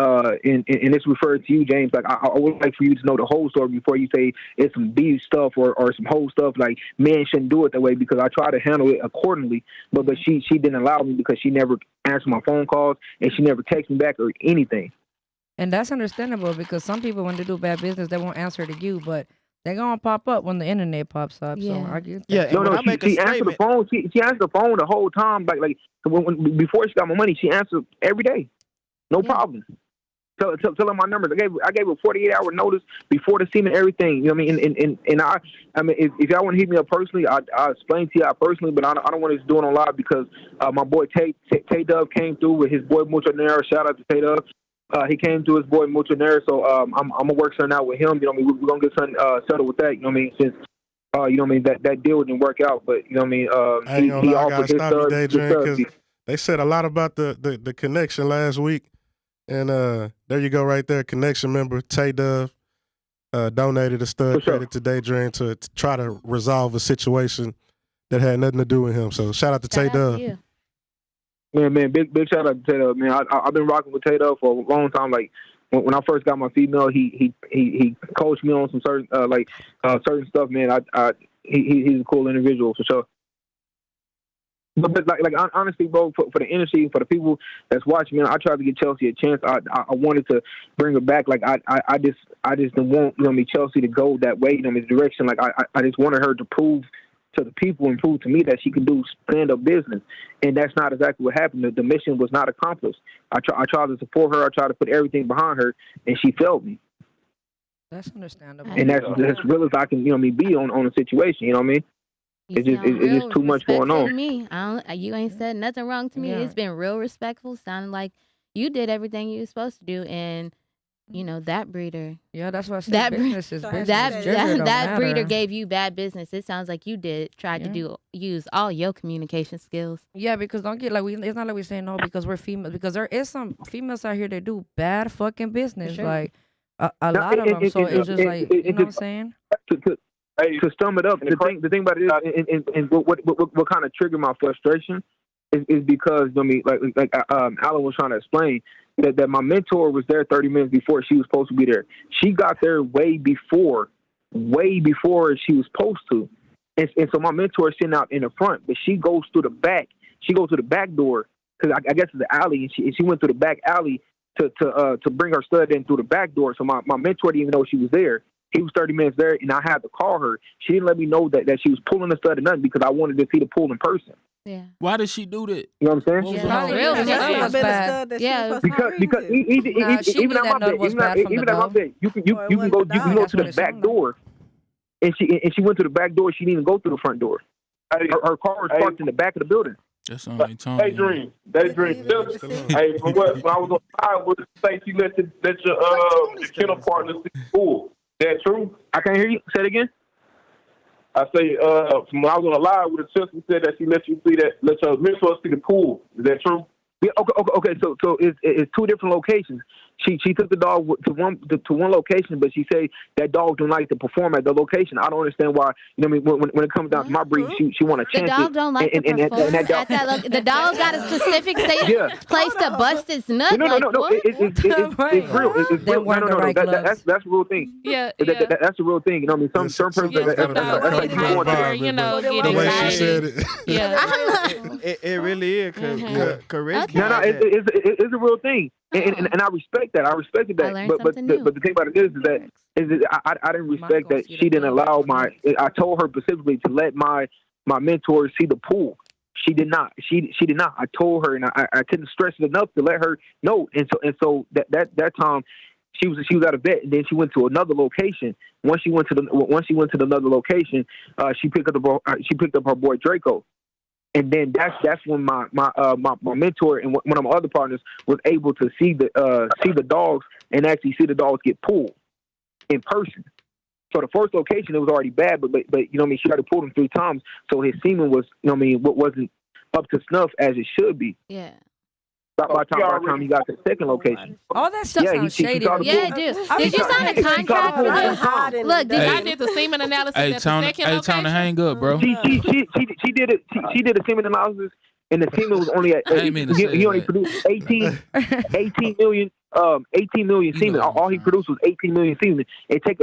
And it's referred to you, James. Like I would like for you to know the whole story before you say it's some B stuff or some whole stuff. Like men shouldn't do it that way because I try to handle it accordingly. But she didn't allow me because she never answered my phone calls and she never texted me back or anything. And that's understandable because some people, when they do bad business, they won't answer to you, but they're going to pop up when the internet pops up. So I get that. Yeah, she answered the phone. She answered the phone the whole time. Like before she got my money, she answered every day. No problem. Tell her my numbers. I gave her 48-hour notice before the semen, everything. You know what I mean? And I mean, if y'all want to hit me up personally, I'll explain to y'all personally, but I don't want to do it on live because my boy Tay Dove came through with his boy Mucho Nero. Shout out to Tay Dove. He came to his boy Mucho Nero, so I'm gonna work something out with him. You know what I mean? We're gonna get something settled with that. You know what I mean? Since you know what I mean, that deal didn't work out, but you know what I mean. I ain't gonna lie, I gotta stop you, Daydream, because they said a lot about the connection last week, and there you go, right there, connection member Tay Dove donated a stud credit to Daydream to try to resolve a situation that had nothing to do with him. So shout out to Tay Dove. Man, big shout out to Tay Dove, man. I've been rocking with Tay Dove for a long time. Like when I first got my female, he coached me on some certain certain stuff, man. He's a cool individual for sure. But like honestly, bro, for the industry, for the people that's watching, man, I tried to get Chelsea a chance. I wanted to bring her back. Like I just didn't want Chelsea to go that way, the direction. Like I just wanted her to prove to the people and prove to me that she can do stand-up business, and that's not exactly what happened. The mission was not accomplished. I tried to support her. I tried to put everything behind her, and she failed me. That's understandable. And that's as real as I can, be on a situation. You know what I mean? It's just too much going on. To me, you ain't said nothing wrong to me. It's been real respectful. Sounding like you did everything you were supposed to do, and that breeder. Yeah, that's what I said. Business is business. That breeder gave you bad business. It sounds like you tried to use all your communication skills. Yeah, because don't get it's not like we're saying no because we're females. Because there is some females out here that do bad fucking business, sure. Like a lot of them. So it's just like you know what I'm saying. To sum it up, the thing about it is, and what kind of triggered my frustration is because like Alan was trying to explain that my mentor was there 30 minutes before she was supposed to be there. She got there way before she was supposed to, and so my mentor is sitting out in the front, but she goes through the back. She goes to the back door because I guess it's the alley, and she went through the back alley to bring her stud in through the back door. So my mentor didn't even know she was there. He was 30 minutes there, and I had to call her. She didn't let me know that she was pulling the stud or nothing because I wanted to see the pull in person. Yeah. Why did she do that? You know what I'm saying? Because even at my bed, you can go to the back door, and she went to the back door. She didn't even go through the front door. Her car was parked in the back of the building. That's only Tony. Daydream. Hey, from when I was on fire, would say she let your kennel partner see the pool. That true? I can't hear you. Say it again. I say, when I was on a live with a sister, said that she let your mentor see the pool. Is that true? Yeah. Okay. So it's two different locations. She took the dog to one location, but she said that dog don't like to perform at the location. I don't understand why. You know what I mean? When it comes down to my breed, she want to chance The dog it. don't like to perform at that the dog got a specific place to bust its nut. No. It's real. It's real. No. That's the real thing. Yeah. That's the real thing. You know what I mean? Some person you know, get the way she excited. said it. Yeah. It really is. Correct. It's a real thing. And I respect that. I respected that. But the thing about it is that I didn't respect that she didn't allow I told her specifically to let my mentor see the pool. She did not. She did not. I told her, and I couldn't stress it enough to let her know. And so that time she was at a vet, and then she went to another location. Once she went to another location, she picked up her boy Draco. And then that's when my mentor and one of my other partners was able to see the dogs and actually see the dogs get pulled in person. So the first location it was already bad, but you know what I mean, she already pulled him 3 times, so his semen was, you know what I mean, wasn't up to snuff as it should be. Yeah. By the time he got to the second location. All that stuff sounds shady. Yeah, dude. Did you sign a contract for this? Look, I did the semen analysis at the second location. Time to hang up, bro. She did it. She did a semen analysis, and the semen was only at. He only produced 18 million semen. All he produced was 18 million semen. It take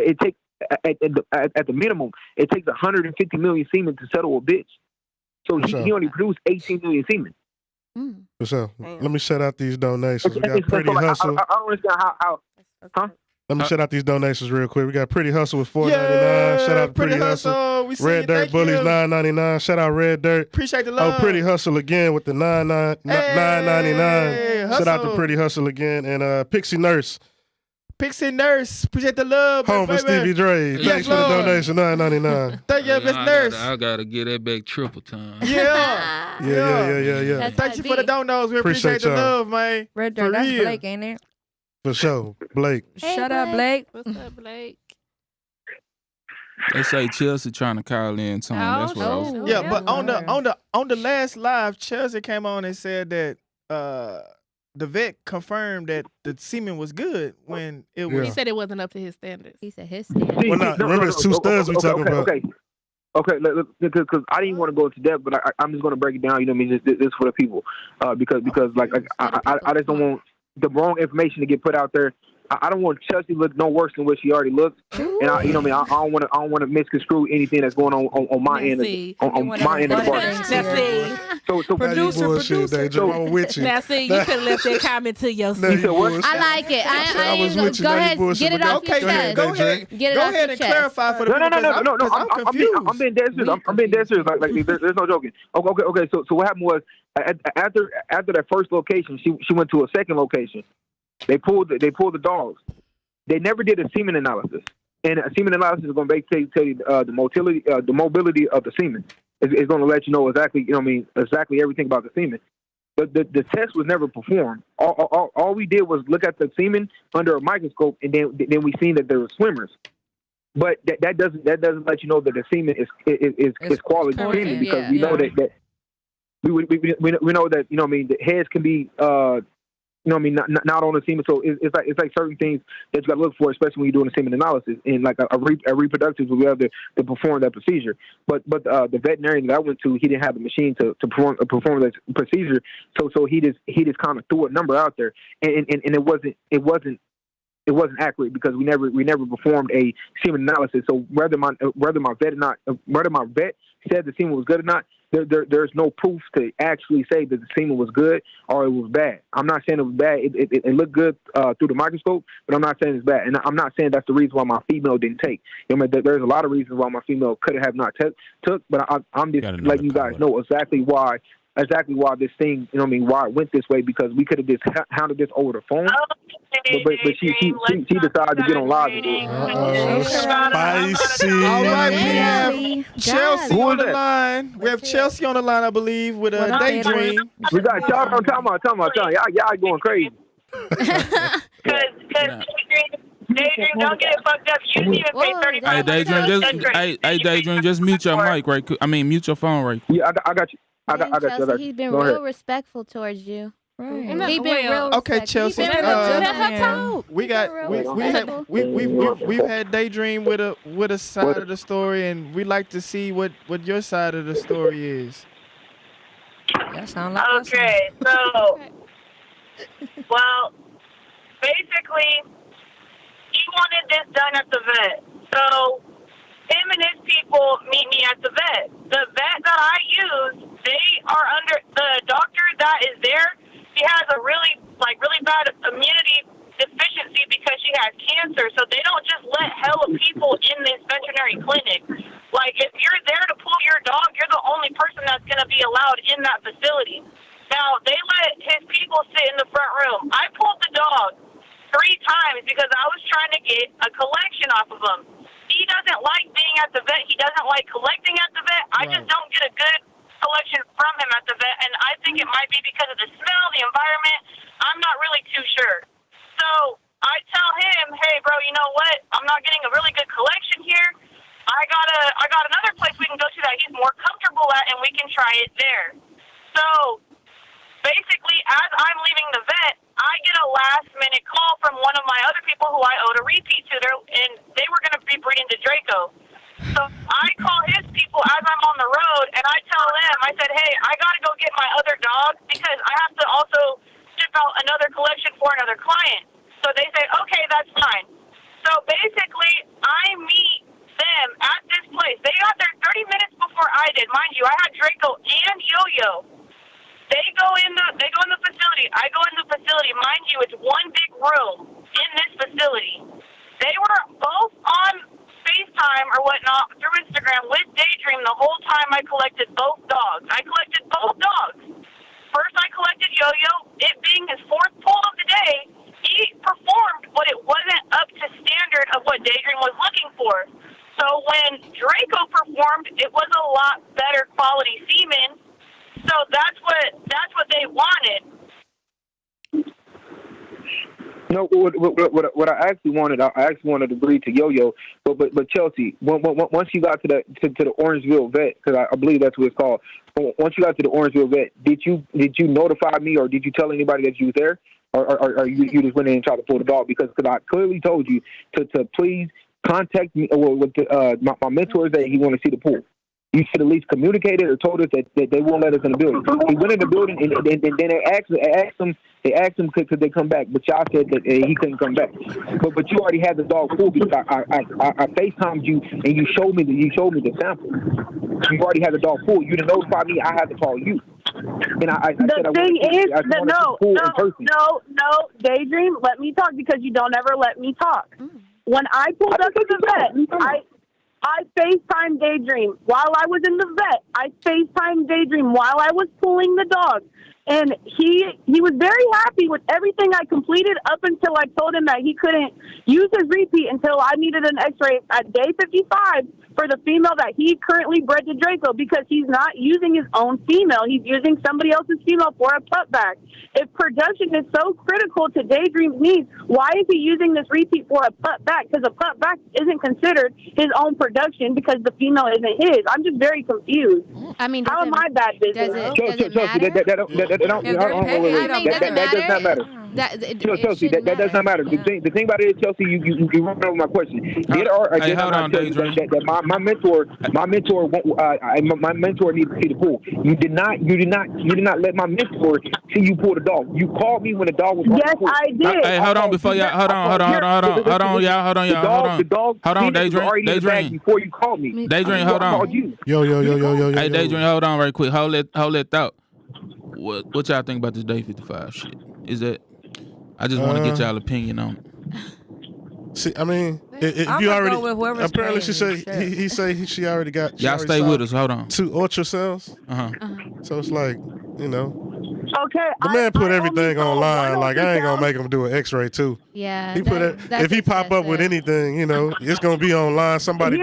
at the minimum, it takes 150 million semen to settle a bitch. So he only produced 18 million semen. For sure. Let me shout out these donations. We got Pretty Hustle. I don't understand how. Huh? Let me shout out these donations real quick. We got Pretty Hustle with $4.99. Shout out to Pretty Hustle. Red Dirt Bullies $9.99. Shout out Red Dirt. Appreciate the love. Oh, Pretty Hustle again with the $9.99. Shout out to Pretty Hustle again. And Pixie Nurse. Appreciate the love. Home for Stevie Dre. Thanks for the donation. $9.99. Thank you, Miss Nurse. I gotta get that back triple time. Yeah. Thank you for the donos. We appreciate the love, man. Red Dirt, that's Blake, ain't it? For sure, Blake. Shut up, Blake. What's up, Blake? They say Chelsea trying to call in, Tony. That's what I was. Yeah, but on the last live, Chelsea came on and said that the vet confirmed that the semen was good when it was. He said it wasn't up to his standards. He said his standards. Remember, it's 2 studs we talking about. Okay, because I didn't want to go into depth, but I'm just going to break it down. You know what I mean? This for the people, because like I just don't want the wrong information to get put out there. I don't want Chelsea to look no worse than what she already looks, and I don't want to misconstrue anything that's going on my end on my end of the bargain. So producer. I'm with you. Now see, you could have left that comment to yourself. I like it. I was with you. Go ahead, get it off your chest. Go ahead and clarify for the people. No. I'm confused. I'm being dead serious. I'm being dead serious. Like there's no joking. Okay. So what happened was after that first location, she went to a second location. They pulled the dogs. They never did a semen analysis, and a semen analysis is going to tell you the mobility of the semen. It's going to let you know exactly, you know what I mean, exactly everything about the semen. But the test was never performed. All we did was look at the semen under a microscope, and then we seen that there were swimmers. But that doesn't let you know that the semen is quality semen, because we know that we know that, you know what I mean, the heads can be you know what I mean, not on the semen. So it's like certain things that you got to look for, especially when you're doing a semen analysis. And like a reproductive will be able to perform that procedure. But the veterinarian that I went to, he didn't have the machine to perform that procedure. So he just kind of threw a number out there, and it wasn't accurate, because we never performed a semen analysis. So whether my vet said the semen was good or not, there's no proof to actually say that the semen was good or it was bad. I'm not saying it was bad. It looked good through the microscope, but I'm not saying it's bad. And I'm not saying that's the reason why my female didn't take. You know, there's a lot of reasons why my female could have not took, but I'm just letting you guys know exactly why this thing, you know what I mean, why it went this way, because we could have just handled this over the phone. But she decided to get on live and do it. Spicy. All right, we have Chelsea on the line. We have Chelsea on the line, I believe, with a Daydream. We got y'all talking about y'all going crazy. Because Daydream, don't get it fucked up. You didn't even pay $35. Hey, Daydream, just mute your mic right quick. I mean, mute your phone right quick. Yeah, I got you. I got Chelsea, you. he's been real respectful towards you. Right. He been real. Okay, respectful. Chelsea. He been real Let her gentleman. talk. We He got been real respectful. we've had Daydream with a side of the story, and we like to see what your side of the story is. That sound like Okay, so, well, basically, he wanted this done at the vet. So, him and his people meet me at the vet. The vet that I use, they are under, the doctor that is there, she has a really bad immunity deficiency because she has cancer. So they don't just let hella people in this veterinary clinic. Like, if you're there to pull your dog, you're the only person that's going to be allowed in that facility. Now, they let his people sit in the front room. I pulled the dog 3 times because I was trying to get a collection off of him. He doesn't like being at the vet. He doesn't like collecting at the vet. I just don't get a good collection from him at the vet, and I think it might be because of the smell, the environment. I'm not really too sure. So I tell him, hey, bro, you know what? I'm not getting a really good collection here. I got another place we can go to that he's more comfortable at, and we can try it there. So basically, as I'm leaving the vet, I get a last-minute call from one of my other people who I owed a repeat to, and they were going to be breeding to Draco. So I call his people as I'm on the road, and I tell them, I said, hey, I got to go get my other dog because I have to also ship out another collection for another client. So they say, okay, that's fine. So basically, I meet them at this place. They got there 30 minutes before I did. Mind you, I had Draco and Yo-Yo. They go in the facility. I go in the facility. Mind you, it's one big room in this facility. They were both on FaceTime or whatnot through Instagram with Daydream the whole time I collected both dogs. I collected both dogs. First I collected Yo-Yo. It being his 4th pull of the day, he performed, but it wasn't up to standard of what Daydream was looking for. So when Draco performed, it was a lot better quality semen. So that's what they wanted. No, what I actually wanted to breed to Yo-Yo, but Chelsea, once you got to the Orangeville vet, because I believe that's what it's called. Once you got to the Orangeville vet, did you notify me or did you tell anybody that you was there, or you just went in and tried to pull the dog? Because I clearly told you to please contact me with my mentor that he want to see the pool. You should at least communicated or told us that they won't let us in the building. He went in the building and then they asked him could they come back, but y'all said that he couldn't come back. But you already had the dog full because I FaceTimed you and you showed me the sample. You already had the dog full. You didn't notify me. I had to call you. And Daydream, let me talk because you don't ever let me talk. When I pulled up to the vet, I FaceTimed Daydream while I was in the vet. I FaceTimed Daydream while I was pulling the dog. And he was very happy with everything I completed up until I told him that he couldn't use his repeat until I needed an x-ray at day 55 for the female that he currently bred to Draco because he's not using his own female. He's using somebody else's female for a putback. If production is so critical to Daydream's needs, why is he using this repeat for a putback? Because a putback isn't considered his own production because the female isn't his. I'm just very confused. I mean, how am I bad business? Does it matter? That does not matter. Chelsea, that does not matter. The thing about it is, Chelsea, you run over my question. Did hold on, Daydream. That my mentor needs to see the pool. You did not let my mentor see you pull the dog. You called me when the dog was. Yes, I did. Hey, hold on before y'all. Hold on, Daydream. Before you called me. Daydream, hold on. Yo. Hey, Daydream, hold on right quick. Hold that thought. What y'all think about this day 55 shit? Is that? I just want to get y'all opinion on it. See, I mean, if you already apparently she said she already got. Y'all stay with us. Hold on. 2 ultrasounds. So it's like, Okay. The man put everything online. Like I ain't gonna make him do an X-ray too. Yeah. He put it. If he pop up with anything, it's gonna be online. Somebody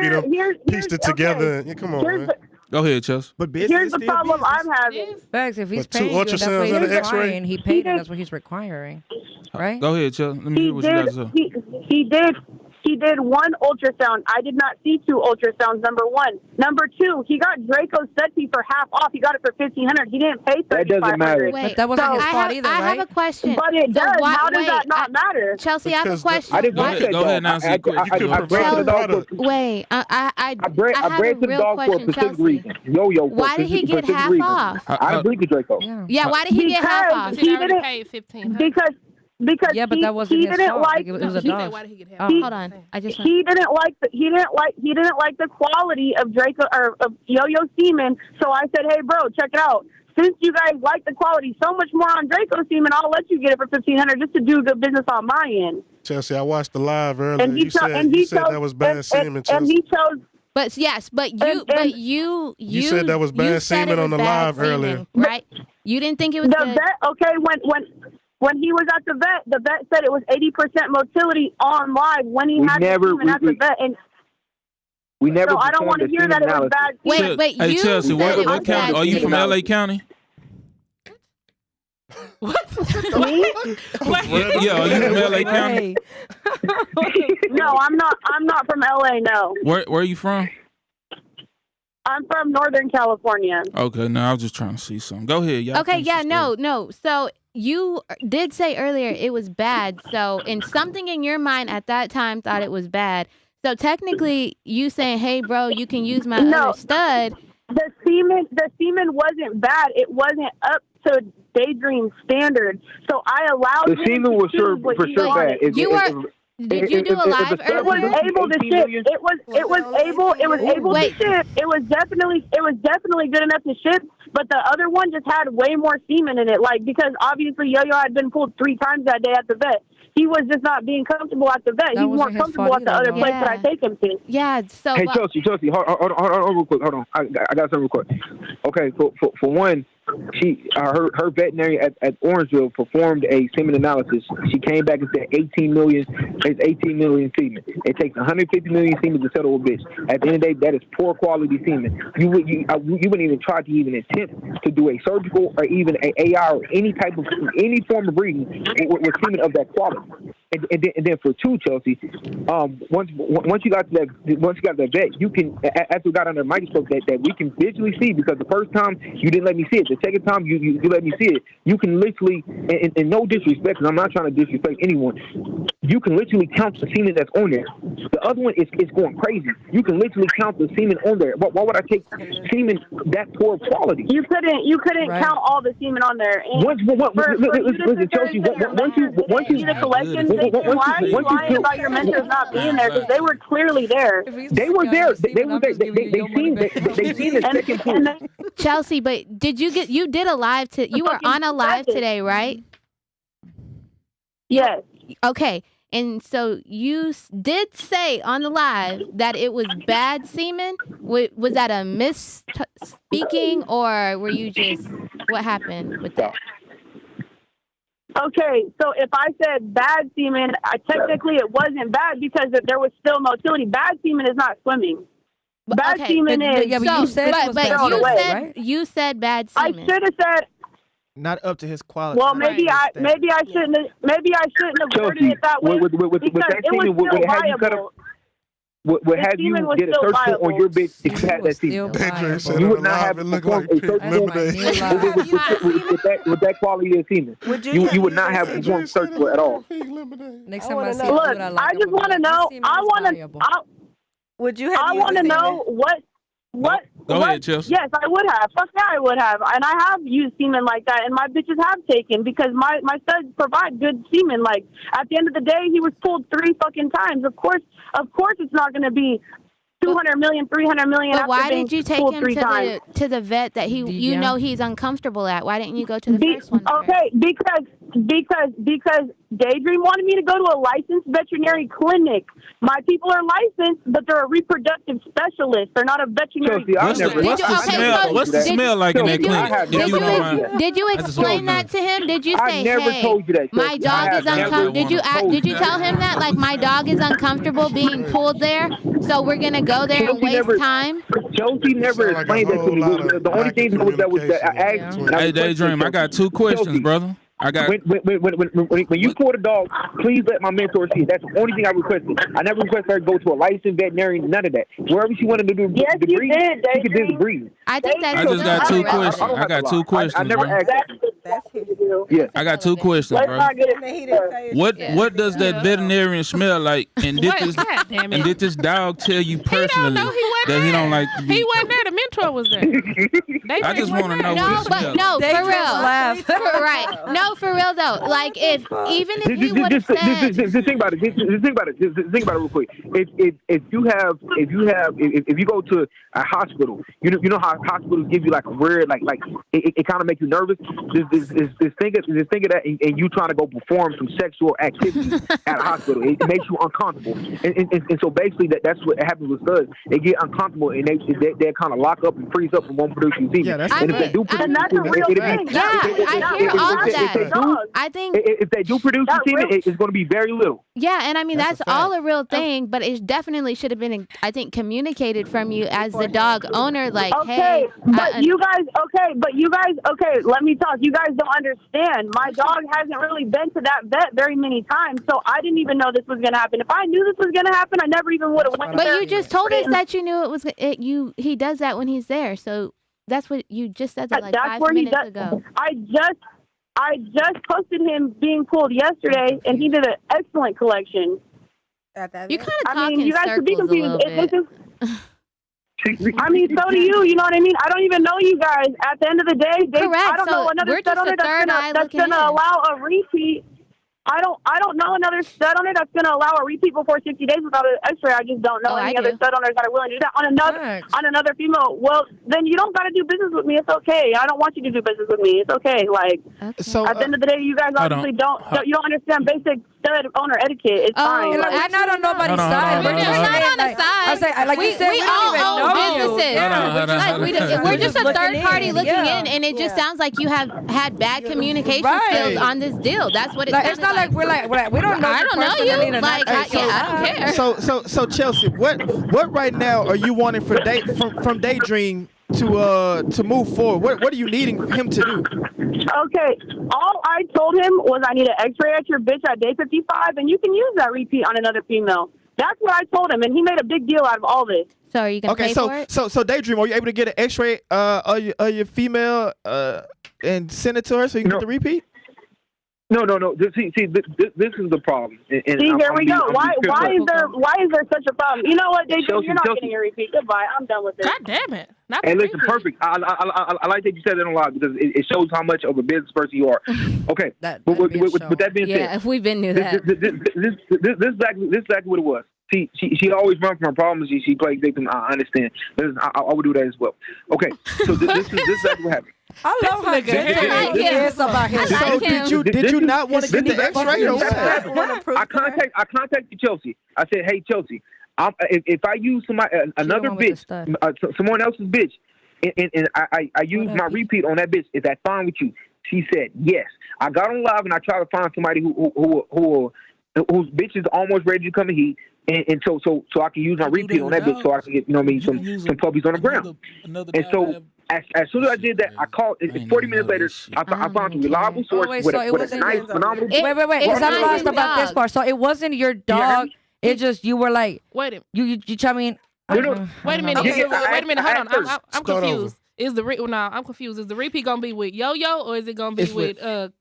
pieced it together. And, come on, man. Go ahead, Chelsea. But here's the problem I'm having. Facts, if he's But 2 paying you, that's what ultrasounds he's and an X-ray? requiring. He paid, and that's what he's requiring, right? Go ahead, Chelsea. Let me hear what you got to say. He He did 1 ultrasound. I did not see 2 ultrasounds, number 1. Number 2, he got Draco's set fee for half off. He got it for $1,500. He didn't pay $3,500. That doesn't matter. But that wasn't his fault either, right? I have a question. But it does. How does that not matter? Chelsea, I have a question. I didn't Why- want that Go ahead, dog. Nancy, quick. You could I bred the dog for Wait, I I have bred a the real dog for a question, specific Chelsea. reason. Yo, Why did he get half off? I didn't bleed the Draco. Yeah, why did he get half off? He already didn't paid $1,500. because Yeah, but that wasn't he his didn't fault. like It was a He said, dog. why did he get Oh. half? Hold on, I just he didn't like the quality of Draco or of Yo-Yo semen. So I said, hey, bro, check it out. Since you guys like the quality so much more on Draco semen, I'll let you get it for $1,500 just to do good business on my end. Chelsea, I watched the live earlier. And he You said that was bad semen, and Chelsea. he chose. But yes, but you said that was bad said semen it on was the bad live semen, earlier. right? You didn't think it was The good. vet, okay, when he was at the vet said it was 80% motility on live when he had the semen at the vet, and we never. so I don't want to hear that it was bad semen. Wait, Hey, you Chelsea, said what it was county? bad Are you from semen. LA County? Me? Yeah, are you from LA County? No, I'm not. I'm not from LA. No, Where are you from? I'm from Northern California. Okay, no, I was just trying to see something. Go ahead, y'all. Okay, finish yeah, your story. no. So you did say earlier it was bad. So, and something in your mind at that time thought it was bad. So technically, you saying, "Hey, bro, you can use my other stud." The semen wasn't bad. It wasn't up to Daydream standard. So I allowed The him semen to was choose what for he sure wanted. bad. Did you do a live It was earlier? able to ship. It was able to ship. It was definitely good enough to ship. But the other one just had way more semen in it. Like, because obviously Yo-Yo had been pulled 3 times that day at the vet. He was just not being comfortable at the vet. He's more comfortable at the other place that I take him to. Yeah. So. Hey, Chelsea, hold on real quick. Hold on. I got something real quick. Okay, for one, her veterinary at Orangeville performed a semen analysis. She came back and said 18 million semen. It takes 150 million semen to settle a bitch. At the end of the day, that is poor quality semen. You wouldn't even try to even attempt to do a surgical or even an AI or any form of breeding with semen of that quality. And then for 2, Chelsea, once you got to that vet, you can, after we got under the microscope, that we can visually see, because the first time you didn't let me see it, the second time you let me see it, you can literally, and no disrespect, because I'm not trying to disrespect anyone, you can literally count the semen that's on there. The other one is going crazy. You can literally count the semen on there. Why would I take semen that poor quality? You couldn't count all the semen on there. Listen, Chelsea, once you the collection, why are you lying about your mentors not being there? Because they were clearly there. They were there. They seen the second pool. Chelsea, but you did a live you were on a live today, right? Yes. Okay. And so you did say on the live that it was bad semen. Was that a misspeaking, or were you just, what happened with that? Okay, so if I said bad semen, technically it wasn't bad because there was still motility. Bad semen is not swimming. Bad semen is. Yeah, but you said it was bad, you said bad semen. I should have said. Not up to his quality. Well, maybe I shouldn't have worded it that way with that semen, would have you cut up? Would have you did a search on your bitch if you had that semen? You would not have performed a search with that quality of semen. You would not have performed search for it at all. Next time I see look, I just want to know. Would you have? I want to know what. Go ahead, Chelsea. Yes, I would have. Fuck yeah, I would have. And I have used semen like that, and my bitches have taken, because my studs provide good semen. Like, at the end of the day, he was pulled 3 fucking times. Of course, it's not going to be 200 million, 300 million. But why did you take him times. to the vet that you know he's uncomfortable at? Why didn't you go to the first one? Okay, because Daydream wanted me to go to a licensed veterinary clinic. My people are licensed, but they're a reproductive specialist. They're not a veterinary. What's the smell like in that clinic? Did you explain that to him? Did you say, told you that, my dog is uncomfortable? Did you tell him that, like, my dog is uncomfortable being pulled there, so we're gonna go there and waste time? Chelsea never explained that to me. The only thing that was that I asked. Hey, Daydream, I got 2 questions, brother. I got. When you pull the dog, please let my mentor see it. That's the only thing I requested. I never requested her to go to a licensed veterinarian. None of that. Wherever she wanted to do the breed, she could do the breed. I think that's. I just got two questions. I got two questions. I never asked. That's his. Yeah. I got two questions, bro. What does that veterinarian smell like? And did this dog tell you personally that he don't like? He wasn't there. The mentor was there. I just want to know. No, what but smell. no, They for just real. laugh. Right. No, for real though. Like if even if he would have said. Just think about it. Just think about it. Just think about it real quick. If you go to a hospital, you know how hospitals give you like a weird like it kind of makes you nervous. Just think of that, and you trying to go perform some sexual activity at a hospital. It makes you uncomfortable, and so basically that's what happens with studs. They get uncomfortable and they kind of lock up and freeze up and won't produce semen. Yeah, that's and if they do produce that's a real thing. Yeah, I hear all of that. I think if they do produce semen, it's going to be very little. yeah, and I mean that's all a real thing, but it definitely should have been, I think, communicated from you as the dog owner. Like, hey, but you guys, let me talk. You guys don't understand. My dog hasn't really been to that vet very many times, so I didn't even know this was going to happen. If I knew this was going to happen, I never even would have went But there. you just told us that you knew it was he does that when he's there. So that's what you just said that like That's 5 where he minutes does. ago. I just posted him being pulled yesterday, and he did an excellent collection. You kind of I mean, you guys could be circles a little confused. bit. I mean, so do you. You know what I mean? I don't even know you guys. At the end of the day, Correct. I don't So know another we're stud just a owner third eye that's looking gonna in. allow a repeat. I don't know another stud owner that's gonna allow a repeat before 60 days without an X-ray. I just don't know any other stud owners that are willing to do that on another female. Well, then you don't gotta do business with me. It's okay. I don't want you to do business with me. It's okay. Like So at the end of the day, you guys obviously don't understand basic stud owner etiquette. It's fine. Like, we're not on nobody's side. We're not on the side. I say, like you said, we we all don't even own know businesses. We're just a third party looking in, and it just sounds like you have had bad communication skills on this deal. That's what it sounds like. It's not like we don't know. I don't know you. Like, I don't care. So Chelsea, what right now are you wanting from Daydream to move forward? What are you needing him to do? Okay, all I told him was I need an X-ray at your bitch at day 55, and you can use that repeat on another female. That's what I told him, and he made a big deal out of all this. So are you gonna pay for it? So Daydream, are you able to get an X-ray of your female and send it to her so you can get the repeat? No. This is the problem. And See, here we go. Why is there such a problem? You know what, Daydream, you're not getting a repeat. Goodbye. I'm done with this. God damn it. Hey, listen, perfect. I like that you said that on live because it shows how much of a business person you are. Okay. With that being said, yeah, if we've been knew that. This is exactly what it was. See, she always runs from her problems. She plays victim. I understand. Listen, I would do that as well. Okay, so this is exactly what happened. I love how gentle he is about his. So did you not want to get the X-ray or what? I contacted Chelsea. I said, hey Chelsea, if I use another bitch, someone else's bitch, and I use my repeat on that bitch, is that fine with you? She said yes. I got on live and I tried to find somebody whose bitch is almost ready to come in heat. And so I can use my repeat on that bitch so I can get, some puppies on the ground. And so as soon as I did that, I called. 40 minutes later, I found a reliable source with a nice, phenomenal. Wait, because I'm lost about this part. So it wasn't your dog. It's just you were like, wait a minute. You tell me. Wait a minute. Wait a minute. Hold on. I'm confused. I'm confused. Is the repeat gonna be with Yo-Yo or is it gonna be with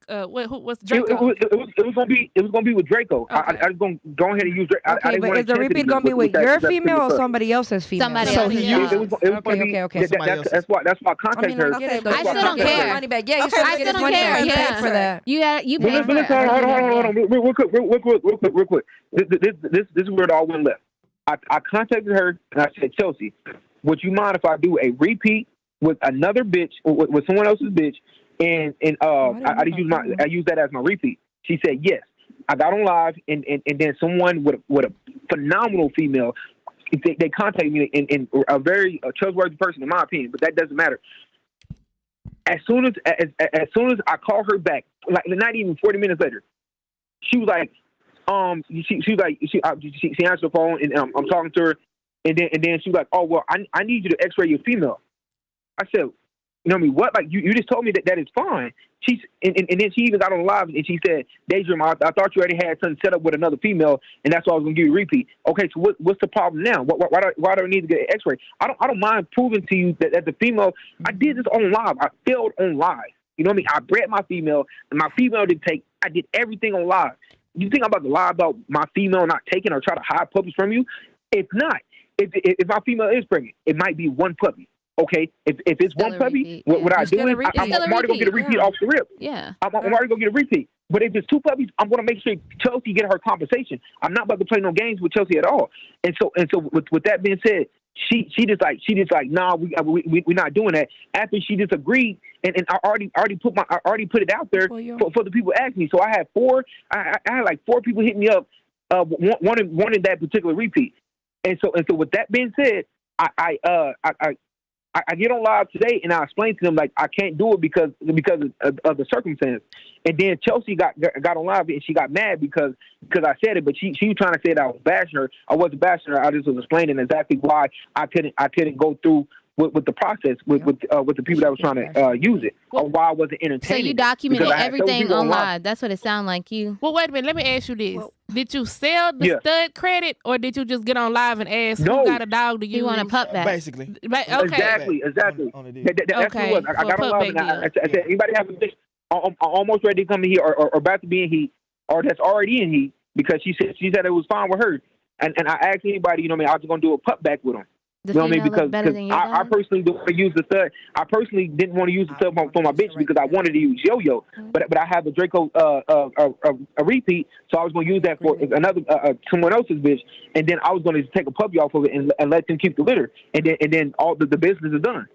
what's Draco? It was gonna be with Draco. Okay. I was gonna go ahead and use Draco. Okay, but is the repeat gonna be with your female or somebody else's female? Somebody So else. he used. Okay. That's why I contacted her. I still don't care. Money back. Yeah, I still don't care. Yeah, for that. You paid for it. Hold on, real quick. This is where it all went left. I contacted her and I said, Chelsea, would you mind if I do a repeat with another bitch, with someone else's bitch, and I use that as my repeat? She said yes. I got on live, and then someone with a phenomenal female, they contacted me, and a very trustworthy person in my opinion, but that doesn't matter. As soon as I call her back, like not even 40 minutes later, she was like, she answered the phone, and I'm talking to her, and then she was like, oh well, I need you to X-ray your female. I said, You know what I mean? What? Like, you just told me that is fine. And then she even got on live and she said, Daydream, I thought you already had something set up with another female, and that's why I was going to give you a repeat. Okay, so what's the problem now? Why do I need to get an x-ray? I don't mind proving to you that the female, I did this on live. I failed on live. You know what I mean? I bred my female, and my female didn't take. I did everything on live. You think I'm about to lie about my female not taking or try to hide puppies from you? It's not. If my female is pregnant, it might be one puppy. Okay, if it's Still one a puppy, repeat, what I do is It's I'm already gonna get a repeat off the rip. Yeah. I'm already gonna get a repeat. But if it's two puppies, I'm gonna make sure Chelsea get her compensation. I'm not about to play no games with Chelsea at all. And so with that being said, she just like nah, we're not doing that. After she disagreed, and I already put it out there for the people asking me. So I had I had like 4 people hit me up, wanting that particular repeat. And so with that being said, I get on live today and I explain to them like I can't do it because of the circumstance. And then Chelsea got on live and she got mad because I said it, but she was trying to say that I was bashing her. I wasn't bashing her. I just was explaining exactly why I couldn't go through with the process with the people that was trying to use it, or why I wasn't entertaining. So you documented everything on live. That's what it sounded like you. Well, wait a minute. Let me ask you this. Did you sell the stud credit, or did you just get on live and ask who got a dog to use? You want a pup back. Basically. Okay. Exactly. That's what it was. I got on live and I said, anybody have a bitch almost ready to come in here or about to be in heat, or that's already in heat, because she said it was fine with her. And I asked anybody, you know what I mean, I was going to do a pup back with them. The you know what I mean? female Because I personally don't want to use the stud. I personally didn't want to use the stud for my bitch because I wanted to use Yo-Yo. But I have a Draco a repeat, so I was going to use that for another someone else's bitch, and then I was going to take a puppy off of it and let them keep the litter, and then all the business is done.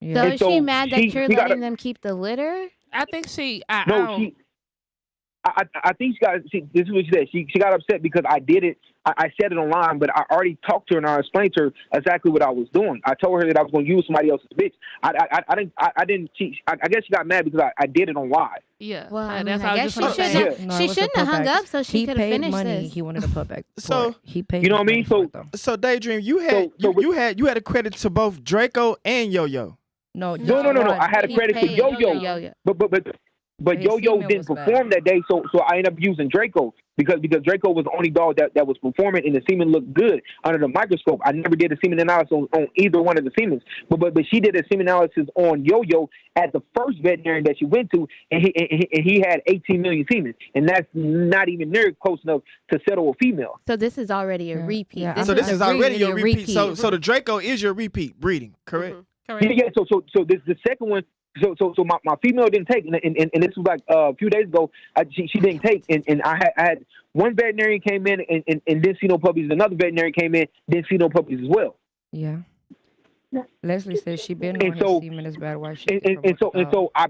Yeah. So is she mad that you're letting them keep the litter? I think she. I think this is what she said. She got upset because I did it. I said it online, but I already talked to her and I explained to her exactly what I was doing. I told her that I was going to use somebody else's bitch. I didn't cheat. I guess she got mad because I did it on live. Yeah. Well, that's I guess she shouldn't have hung up, so she could have finished money. this. He wanted a pup back. So he paid. You know what I mean? So Daydream, you had a credit to both Draco and Yo-Yo. No. I had a credit to Yo-Yo. But Yo-Yo didn't perform that day, so I ended up using Draco because Draco was the only dog that was performing, and the semen looked good under the microscope. I never did a semen analysis on either one of the semens, but she did a semen analysis on Yo-Yo at the first veterinarian that she went to, and he had 18 million semen, and that's not even near close enough to settle a female. So this is already a repeat. Yeah. So this is already your repeat. So the Draco is your repeat breeding, correct? Mm-hmm. Correct. Yeah. So this the second one. So my female didn't take, and this was like a few days ago. She didn't take, and I had one veterinarian came in and didn't see no puppies. Another veterinarian came in, didn't see no puppies as well. Yeah. Leslie says she been on his semen is bad. Why she? And so I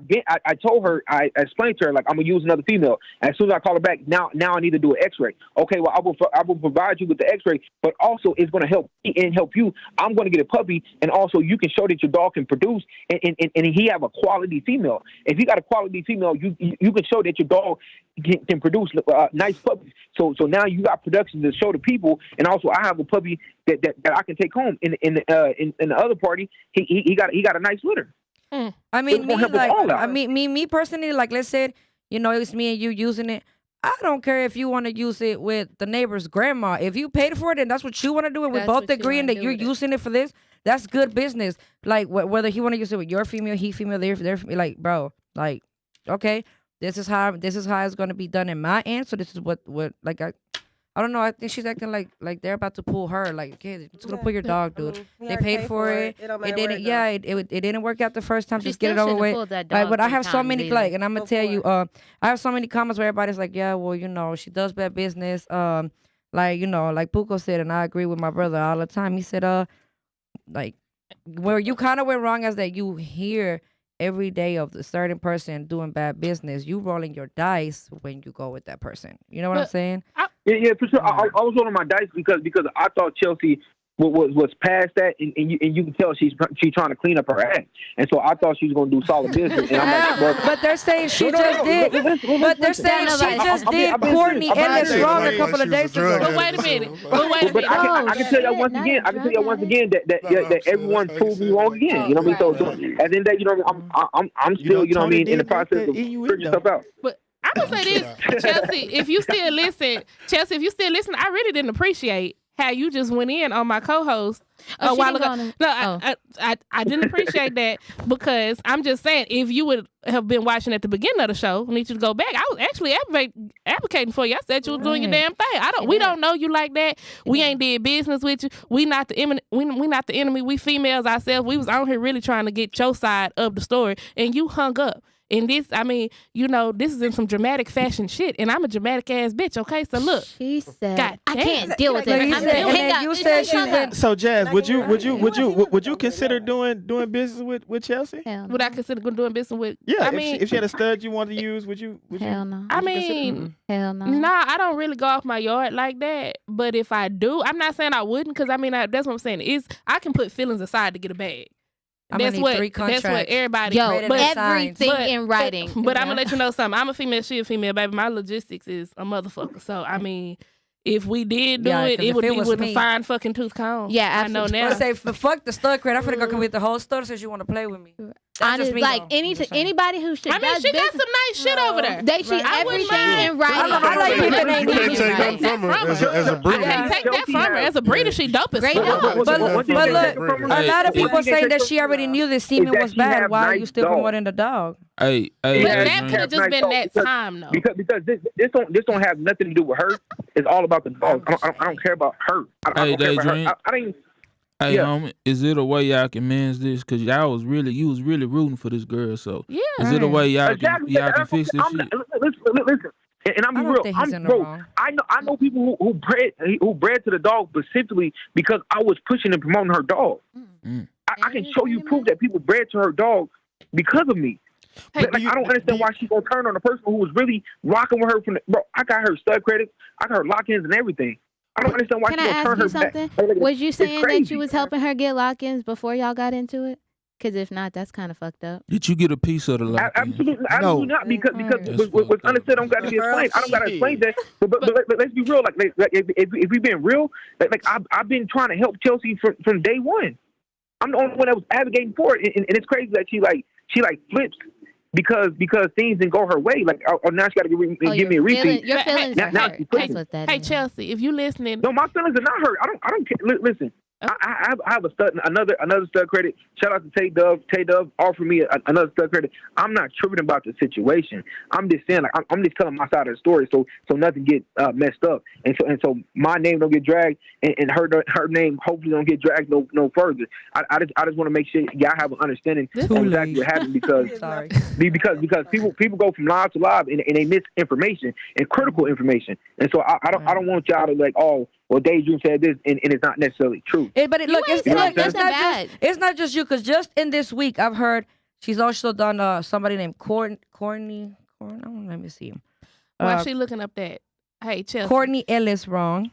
told her, I explained to her like I'm gonna use another female. As soon as I call her back, now I need to do an X-ray. Okay, well I will provide you with the X-ray, but also it's gonna help me and help you. I'm gonna get a puppy, and also you can show that your dog can produce, and he have a quality female. If you got a quality female, you can show that your dog can produce nice puppies. So now you got production to show the people, and also I have a puppy that I can take home. In the other party, he got a nice litter. I mean, me personally, like let's say, it's me and you using it. I don't care if you want to use it with the neighbor's grandma. If you paid for it and that's what you want to do, and we both agreeing that you're using it for this, that's good business. Like whether he want to use it with your female, he female, their like bro, like okay, this is how it's gonna be done in my end. So this is what like I don't know. I think she's acting like they're about to pull her. Like, okay, it's gonna pull your dog, dude. They paid for it. It didn't. Yeah, it didn't work out the first time. Just get it over with. But I have so many and I'm gonna tell you. I have so many comments where everybody's like, yeah, well, she does bad business. Like Puko said, and I agree with my brother all the time. He said, like, where you kind of went wrong is that you hear every day of the certain person doing bad business. You rolling your dice when you go with that person. You know what I'm saying? Yeah, for sure. I was rolling my dice because I thought Chelsea was past that, and you can tell she's trying to clean up her act. And so I thought she was gonna do solid business. And I'm like, but they're saying she just did. But they're saying she just did Courtney Ellis wrong a couple of days ago. But wait a minute. I can tell y'all once again. I can tell y'all once again that everyone proved me wrong again. You know what I mean? So at the end of the day, you know, I'm still, you know what I mean, in the process of figuring stuff out. But I'm gonna say this, Chelsea, if you still listen, I really didn't appreciate how you just went in on my co-host a while ago. No, I didn't appreciate that, because I'm just saying, if you would have been watching at the beginning of the show, I need you to go back. I was actually advocating for you. I said you was doing your damn thing. We don't know you like that. We ain't did business with you. We not the enemy. We females ourselves. We was out here really trying to get your side of the story, and you hung up. And this, I mean, you know, this is in some dramatic fashion shit, and I'm a dramatic ass bitch. Okay, so look, she said, God, I can't deal with it. You said she went. So Jazz, would you consider doing business with Chelsea? Hell no. Would I consider doing business with? Yeah, I mean, if she had a stud you wanted to use, would you? Hell no. I mean, hell no. Nah, I don't really go off my yard like that. But if I do, I'm not saying I wouldn't, because I mean, that's what I'm saying. Is I can put feelings aside to get a bag. That's what everybody. Everything in writing. But I'm gonna let you know something. I'm a female. She a female, baby. My logistics is a motherfucker. So I mean, if we did do it would be with a fine fucking tooth comb. Yeah, I know now. I say fuck the stud crate. I'm finna go come with the whole store since you want to play with me. Honestly, like anybody who should. I mean, she got some nice shit over there. They see everything in writing. I like people that ain't You can't take that from her as a breeder. I can't take that from her as a breeder. She dope as fuck. But look, a lot of people saying that she already knew that semen was bad. Why are you still promoting the dog? But that could have just been that time, though. Because this don't have nothing to do with her. It's all about the dog. I don't care about her. I don't care about her. I didn't. Hey, homie, is it a way y'all can manage this? Cause you was really rooting for this girl. So is it a way y'all can fix this shit? Listen, and I'm real. I know people who bred to the dog specifically because I was pushing and promoting her dog. I can show you proof that people bred to her dog because of me. Hey, I don't understand why she's gonna turn on a person who was really rocking with her from the bro. I got her stud credits, I got her lock-ins and everything. I don't understand why she's gonna turn her back. Can I ask you something? Was you saying that you was helping her get lock-ins before y'all got into it? Because if not, that's kind of fucked up. Did you get a piece of the lock? Absolutely not. Because what's understood don't got to be explained. I don't got to explain that. But let's be real. Like if we been real, like I've been trying to help Chelsea from day one. I'm the only one that was advocating for it, and it's crazy that she flips. Because things didn't go her way, like now she got to give me a repeat. Your feelings are hurt. That's what that is. Hey Chelsea, if you listening, no, my feelings are not hurt. I don't care. Listen, I have a stud, another stud credit. Shout out to Tay Dove. Tay Dove offered me another stud credit. I'm not tripping about the situation. I'm just saying, like I'm just telling my side of the story, so nothing get messed up, and so my name don't get dragged, and her name hopefully don't get dragged no further. I just want to make sure y'all have an understanding of exactly what happened because people go from live to live and they miss information and critical information, and so I don't want y'all to like well, Daydream said this, and it's not necessarily true. But it's not just you, because just in this week, I've heard she's also done somebody named Courtney. Let me see him. Why she looking up that? Hey, Chelsea. Courtney Ellis wrong,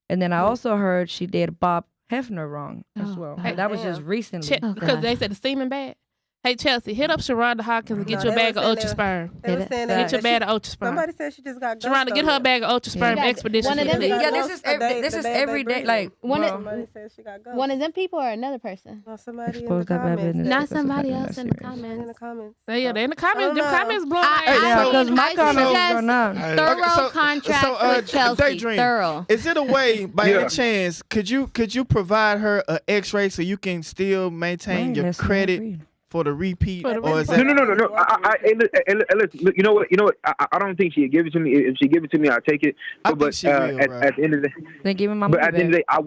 and then I also heard she did Bob Hefner wrong as well. Hey, that was just recently. Because they said the semen bad. Hey, Chelsea, hit up Sharonda Hawkins and get your bag of ultra sperm. Get your bag of ultra sperm. Somebody said she just got Sharonda, get her bag of ultra sperm expedition. This is every day. Like somebody said she got ghost. One of them people or another person? No, somebody in the comments. Not somebody else in the comments. Yeah, they're in the comments. Them comments blowing. Because my comments going on. Thorough contract with Chelsea. Daydream, thorough. Is it a way, by any chance, could you provide her an X-ray so you can still maintain your credit for the repeat? Or is that... No. Listen, you know what? I don't think she'd give it to me. If she give it to me, I'll take it. But at the end of the day, then give me my money. But at the end of the day, I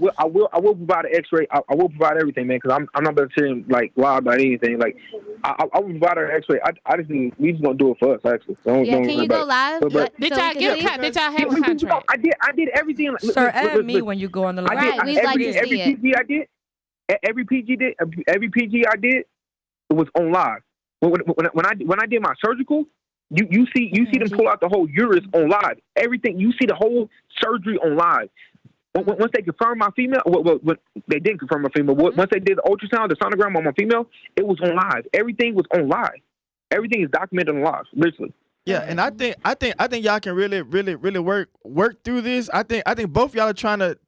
will provide an X-ray. I will provide everything, man. Because I'm not going to sit like lie about anything. Like I will provide her an X-ray. I just need. We just gonna do it for us, actually. Can you go live? Did y'all have a contract? I did everything. Sir, add me when you go on the live. Every PG I did. It was on live. When I did my surgical, you see them pull out the whole uterus on live. Everything, you see the whole surgery on live. once they confirmed my female, they didn't confirm my female. Once they did the ultrasound, the sonogram on my female, it was on live. Everything was on live. Everything is documented on live, literally. Yeah, and I think y'all can really work through this. I think both of y'all are trying to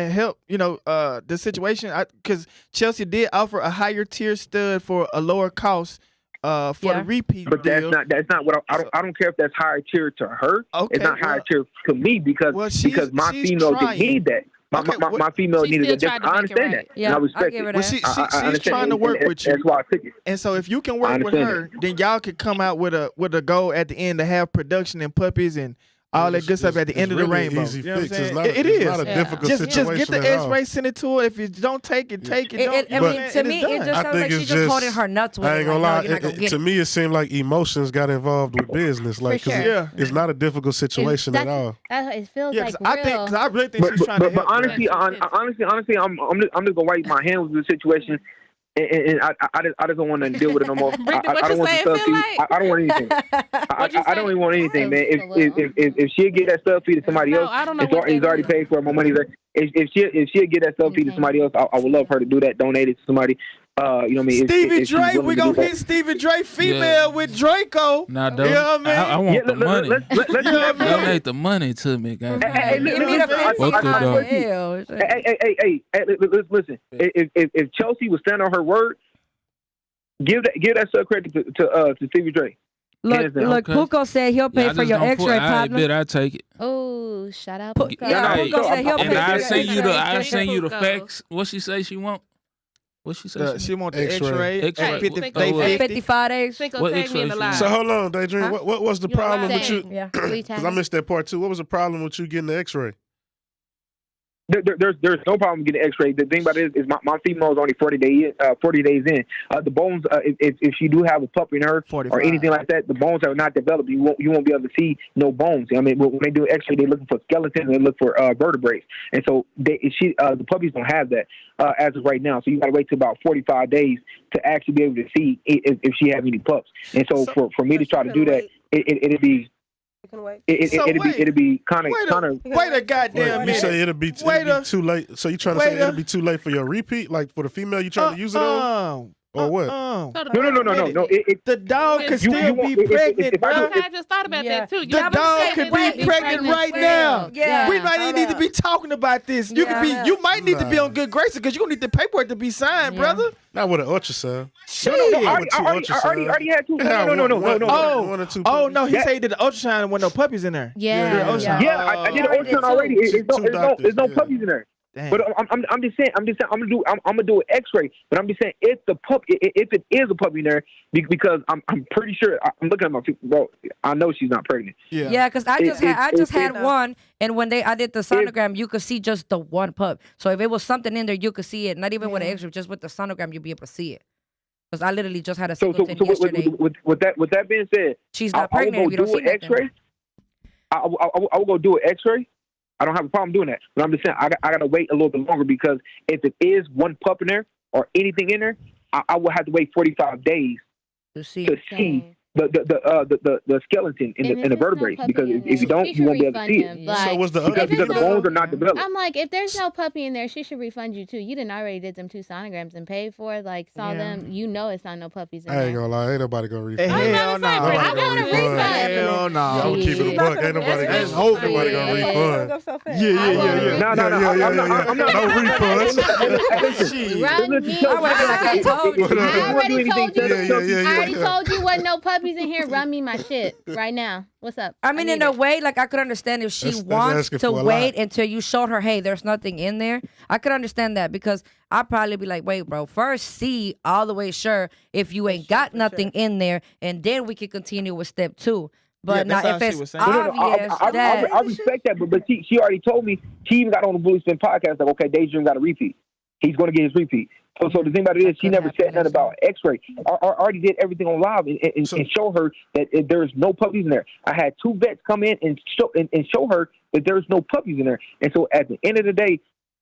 help, the situation. Because Chelsea did offer a higher tier stud for a lower cost for the repeat but deal. that's not what I don't care if that's higher tier to her. Okay, it's not higher tier to me because my female didn't need that. My female needed a different. I understand that. Yeah, and I respect it. But she's trying to work with you. That's why I took it. And so if you can work with her, then y'all could come out with a goal at the end to have production and puppies and all that good stuff at the end of the rainbow. Easy You know what I'm fix. saying? It's It not is. a difficult Just situation get the at all. X-ray, send it to her. If you don't take it, take it. I mean, to me, it just I sounds think like it's she's just holding her nuts with I it. ain't gonna like, lie. no, you're not gonna get To it. me, it seemed like emotions got involved with business. Like, For 'cause sure. it's not a difficult situation at all. It feels like I real. think, because I really think she's trying to help. But honestly, I'm just gonna wipe my hands with the situation. And I just don't want to deal with it no more. I don't want the stuff feed. I don't want anything. I don't even want anything, man. If she'll get that stuff feed to somebody else, it's already paid for. My money's there. If she'll get that stuff feed to somebody else, I would love her to do that. Donate it to somebody. You know what I mean? Stevie Dre, we gonna hit Stevie Dre female with Draco. Now, you know what I mean? I want the money. Let's donate the money to me, guys. Hey, listen. If Chelsea was standing on her word, give that sub credit to Stevie Dre. Look, Puko said he'll pay for your X-ray, partner. I bet I take it. Oh, shout out. Puko said he'll pay and I for send your you the X-ray. I send you the facts. What she say she want? What she say? She want the X-ray. X-ray. 55 days. What X-ray? So hold on, Daydream. What was the problem with you? Yeah. Because I missed that part too. What was the problem with you getting the X-ray? There's no problem getting X-ray. The thing about it is my female is only 40 days in. The bones, if she do have a puppy in her 45. or anything like that, the bones are not developed. You won't be able to see no bones. I mean, when they do X-ray, they're looking for skeletons and they look for vertebrae. And so the puppies don't have that as of right now. So you got to wait till about 45 days to actually be able to see if she have any pups. And so for me to try to do that, it'd be. It'd be kind of. Wait a goddamn minute. You say it'll be too late. So you trying to say it'll be too late for your repeat, like for the female you trying to use it on, or what? No. The dog could still be pregnant, bro. I just thought about that too. The dog could be pregnant right now. Yeah. We might even need to be talking about this. You could be. You might need to be on good graces because you're gonna need the paperwork to be signed, brother. Not with an ultrasound. I already had two. No. One or two. Oh no, he said he did the ultrasound with no puppies in there. Yeah. I did an ultrasound already. There's no puppies in there. Damn. But I'm just saying I'm gonna do an X-ray. But I'm just saying if it is a puppy in there, because I'm pretty sure I'm looking at my bro. I know she's not pregnant. Yeah, because I just had one, and when I did the sonogram, you could see just the one pup. So if it was something in there, you could see it. Not even with an X-ray, just with the sonogram, you'll be able to see it. Because I literally just had a singleton yesterday. With that being said, she's not pregnant. If you don't see nothing. X-ray. I will go do an X-ray. I don't have a problem doing that. But I'm just saying, I got to wait a little bit longer because if it is one pup in there or anything in there, I will have to wait 45 days to see the skeleton in the vertebrae. Because if you don't, you won't be able to see it. So was the other because the bones are not developed. I'm like, if there's no puppy in there, she should refund you too. You didn't already did them 2 sonograms and paid for it, saw them. You know it's not no puppies in there. I ain't gonna lie, ain't nobody gonna refund. Hell no. I want a refund. Hell no. I'm keeping it a buck. Ain't nobody gonna refund. Yeah. No. I'm not. No refunds. Run me. I already told you wasn't no puppies in here. Run me my shit right now. What's up? I mean, in a way, I could understand if she wants to wait until you showed her, hey, there's nothing in there. I could understand that because I'd probably be like, wait, bro, first see all the way sure if you ain't got nothing in there, and then we can continue with step 2. But now if it's obvious that... I respect that, but she already told me, she even got on the Bully Spin podcast, like, okay, Daydream got a repeat. He's going to get his repeat. So the thing about it is, she never said nothing about X-ray. I already did everything on live and show her that there's no puppies in there. I had 2 vets come in and show her that there's no puppies in there. And so at the end of the day,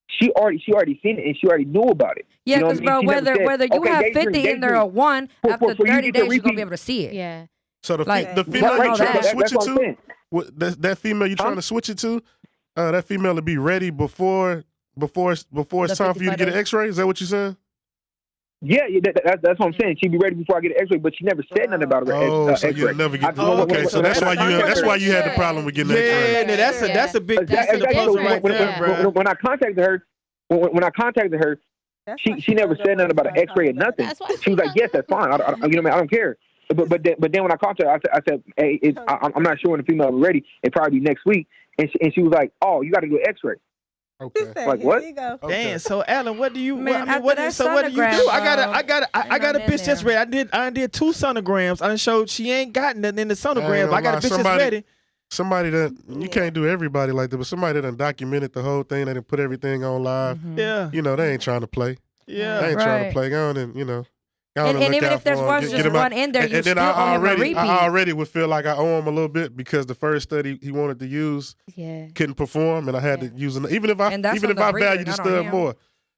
she already seen it and she already knew about it. Yeah, because bro, whether you have 50 in there or 1, after 30 days, you're gonna be able to see it. Yeah. So the female you trying to switch it to, that female you trying to switch it to, that female to be ready before it's time for you to get an X-ray? Is that what you're saying? Yeah, that's what I'm saying. She'd be ready before I get an X-ray, but she never said nothing about her so X-ray. you'll never get. Okay, so that's why you had the problem with getting an X-ray. Yeah, that's a big piece of the puzzle right there, bro. When I contacted her, she never said nothing about an X-ray or nothing. She was like, "Yes, that's fine. I don't care." But then when I called her, I said, "Hey, I'm not sure when the female will be ready. It probably be next week." And she was like, "Oh, you got to do an X-ray." Okay. Like what? Damn. So Alan, what do you? Man, what do you do? I got a bitch just there. ready. I did 2 sonograms. I showed she ain't got nothing in the sonogram. I got a bitch just ready. Somebody that you can't do everybody like that, but somebody that done documented the whole thing, they done put everything on live. Yeah. You know, they ain't trying to play. Yeah. They ain't trying to play. Go on and, you know. And even if there's one in there, you still owe him a repeat. I already would feel like I owe him a little bit because the first study he wanted to use couldn't perform, and I had to use it. Even if I valued the stud more,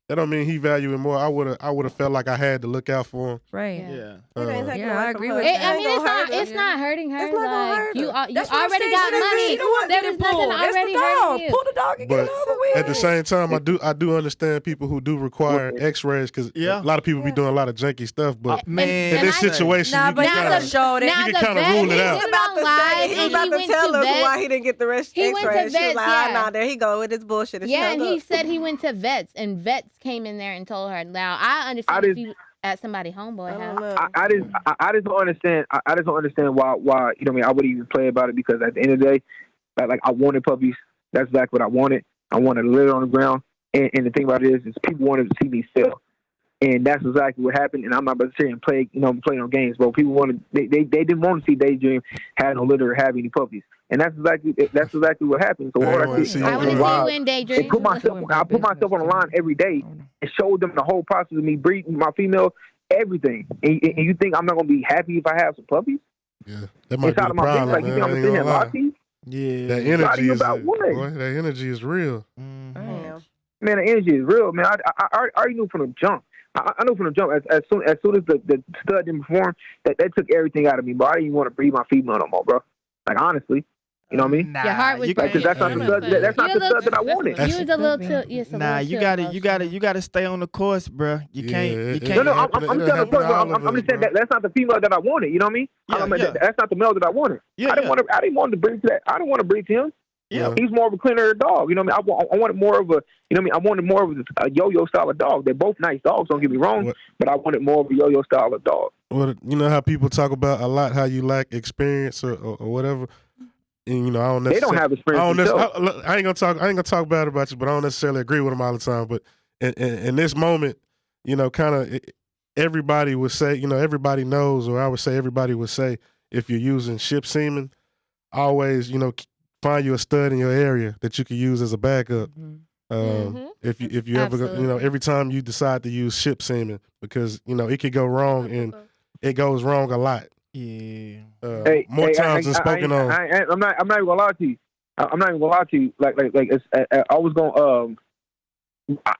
that don't mean he valued it more. I would have felt like I had to look out for him. Right. Yeah. I agree with that. I mean, it's not hurting her. It's not gonna hurt her. You already That's got what I'm saying. money. There was nothing already hurting you. Pull the dog and get it over with. At the same time, I do understand people who do require X-rays because a lot of people be doing a lot of janky stuff. But in this situation, you can kind of rule it out. He was about to tell us why he didn't get the rest He went X-ray. to She was vets, like, nah, there he go with his bullshit. Yeah, and he said he went to vets, and vets came in there and told her. Now I understand if you at somebody homeboy house. I just don't understand. I just don't understand why you know what I mean. I wouldn't even play about it because at the end of the day, like I wanted puppies. That's exactly what I wanted. I wanted to live on the ground. And the thing about it is people wanted to see me fail. And that's exactly what happened. And I'm not about to sit here and play no games, bro. People wanted they didn't want to see Daydream have no litter or have any puppies. And that's exactly what happened. So I want to see you win, Daydream. I put myself on the line every day and showed them the whole process of me breeding my female, everything. And you think I'm not gonna be happy if I have some puppies? Yeah, that might be the problem. Like you think I'm gonna sit here and lie to you? Yeah, that energy is that energy is real. Man, the energy is real, man. I already knew from the jump. I knew from the jump. As soon as the stud didn't perform, that took everything out of me. But I didn't even want to breed my female no more, bro. Like honestly, you know what I mean? Your heart was because that's not the stud. That's not the stud that I wanted. You was a little too. Yes, you gotta stay on the course, bro. You can't. No, I'm telling you, I'm just saying that's not the female that I wanted. You know what I mean? That's not the male that I wanted. I didn't want to breed to that. I didn't want to breed to him. Yeah, he's more of a cleaner dog. You know what I mean? I wanted more of a. You know what I mean? I wanted more of a yo-yo style of dog. They're both nice dogs. Don't get me wrong, but I wanted more of a yo-yo style of dog. Well, you know how people talk about a lot how you lack experience or whatever. And, you know, I don't necessarily. They don't have experience. I ain't gonna talk bad about you, but I don't necessarily agree with them all the time. But in this moment, you know, kind of everybody would say, you know, everybody knows, or I would say everybody would say, if you're using ship semen, always, you know, find you a stud in your area that you can use as a backup. If you ever, you know, every time you decide to use ship semen, because you know it could go wrong, and it goes wrong a lot. Yeah. More times than spoken on. I'm not even gonna lie to you. I'm not even gonna lie to you. Like I was gonna.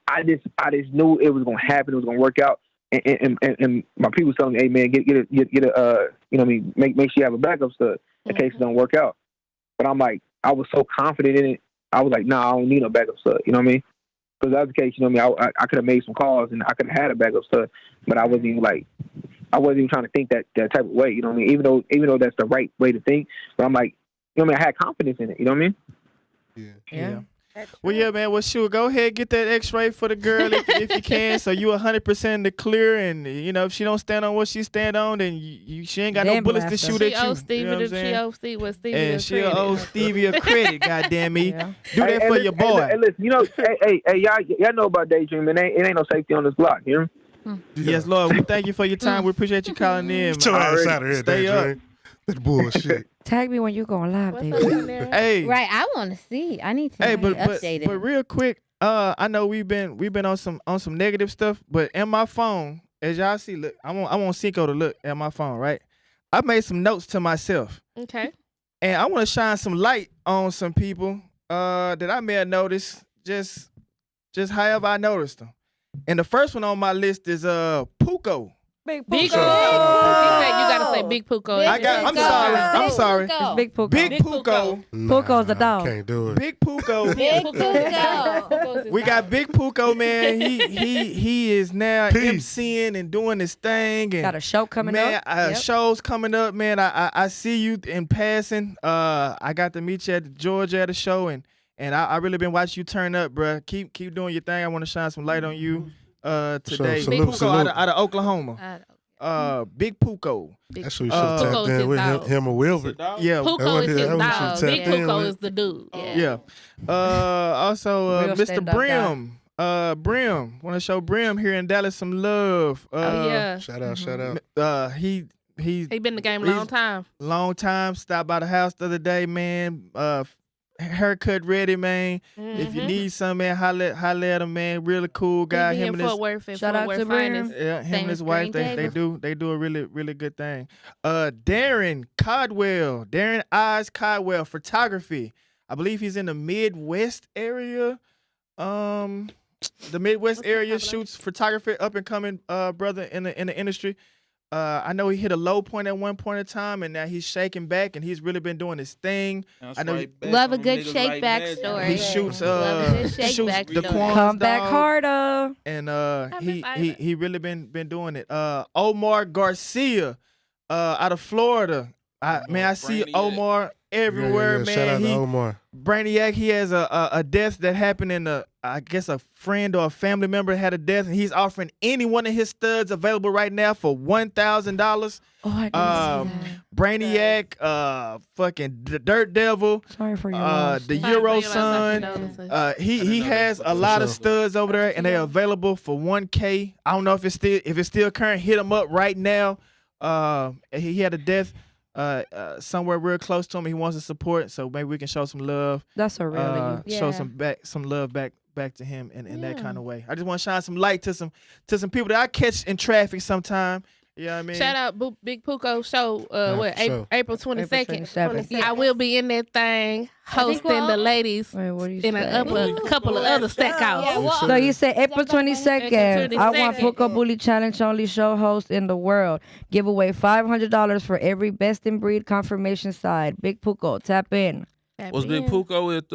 I just knew it was gonna happen. It was gonna work out. And my people was telling me, "Hey man, get a you know what I mean, make sure you have a backup stud in case it don't work out." But I'm like, I was so confident in it. I was like, nah, I don't need no backup stud. You know what I mean? Because that was the case. You know what I mean? I could have made some calls and I could have had a backup stud, but I wasn't even trying to think that type of way. You know what I mean? Even though that's the right way to think, but I'm like, you know what I mean? I had confidence in it. You know what I mean? Yeah. Well, yeah, man. Well, sure. Go ahead, get that X-ray for the girl if you can, so you 100% in the clear. And you know, if she don't stand on what she stand on, then she ain't got no bullets to shoot at you. She owe Stevie a credit. Goddamn me, do that for your boy. Hey, listen, you know, hey, y'all know about Daydream, and it ain't no safety on this block. You know? Yes, Lord. We thank you for your time. We appreciate you calling in. Get your ass out of here, Stay Daydream. That bullshit. Tag me when you going live, baby. Hey, right. I want to see. I need to be updated. But real quick, I know we've been on some negative stuff, but in my phone, as y'all see, look, I want Cinco to look at my phone, right? I made some notes to myself. Okay. And I want to shine some light on some people that I may have noticed, just however I noticed them. And the first one on my list is Puko. Big Big Puko. Puko. He said you gotta say Big Puko. I'm sorry. It's Big Puko. Big Puko. Puko's the dog. Can't do it. Big Puko. Big Puko. We got Big Puko, man. He is now Peace. MCing and doing his thing. And Got a show coming man, up. Yep. shows coming up, man. I see you in passing. I got to meet you at Georgia at a show, and I really been watching you turn up, bruh. Keep doing your thing. I want to shine some light on you today. So, Big salute, Puko salute. out of Oklahoma. Big Puko. That's who you should have Puko's tapped in with his dog. him or Wilbur. Yeah. Puko is his That one dog. should've Big tapped in Puko with. is the dude. Yeah. Also, Real Mr. stand-up Brim. Brim. Want to show Brim here in Dallas some love. Oh yeah. Shout out. He He been in the game a long time. long time. Stopped by the house the other day, man. Haircut ready, man. If you need some, man, holla at him, man. Really cool guy. He be Him in and his Fort Worth and Shout Fort out Worth to Brim. finest. him and Famous his wife, green they do a really good thing. Darren Codwell, Darren Eyes Codwell, photography. I believe he's in the Midwest area. The Midwest area shoots photography, up and coming brother in the industry. I know he hit a low point at one point in time, and now he's shaking back, and he's really been doing his thing. That's I know right back Love a on good niggas shake like back that. story. He shoots Love a good shake shoots back the story. Quans Come back dog, harder. and been fighting he really been doing it. Omar Garcia, out of Florida. I see Brainiac. Omar everywhere, man. Shout out to Omar. Brainiac, he has a death that happened in I guess a friend or a family member had a death, and he's offering any one of his studs available right now for $1,000. Oh, I didn't see Brainiac, fucking Dirt Devil, that. Sorry for your loss. the Sorry Euro for your loss, Son. I didn't know this. He has a lot of studs over there, and they're available for $1K. I don't know if it's still current. Hit him up right now. He had a death somewhere real close to him. He wants to support, so maybe we can show some love. That's a real Show Yeah. some love back to him in that kind of way. I just want to shine some light to some people that I catch in traffic sometime. You know what I mean? Shout out Big Puko show. show. April 22nd. 27th. I will be in that thing hosting the ladies Wait, what do you in say? a couple of other stack outs. So you said April 22nd. I want 22nd. Puko Bully Challenge only show host in the world. Give away $500 for every best in breed confirmation side. Big Puko, tap in. Was Big Puko at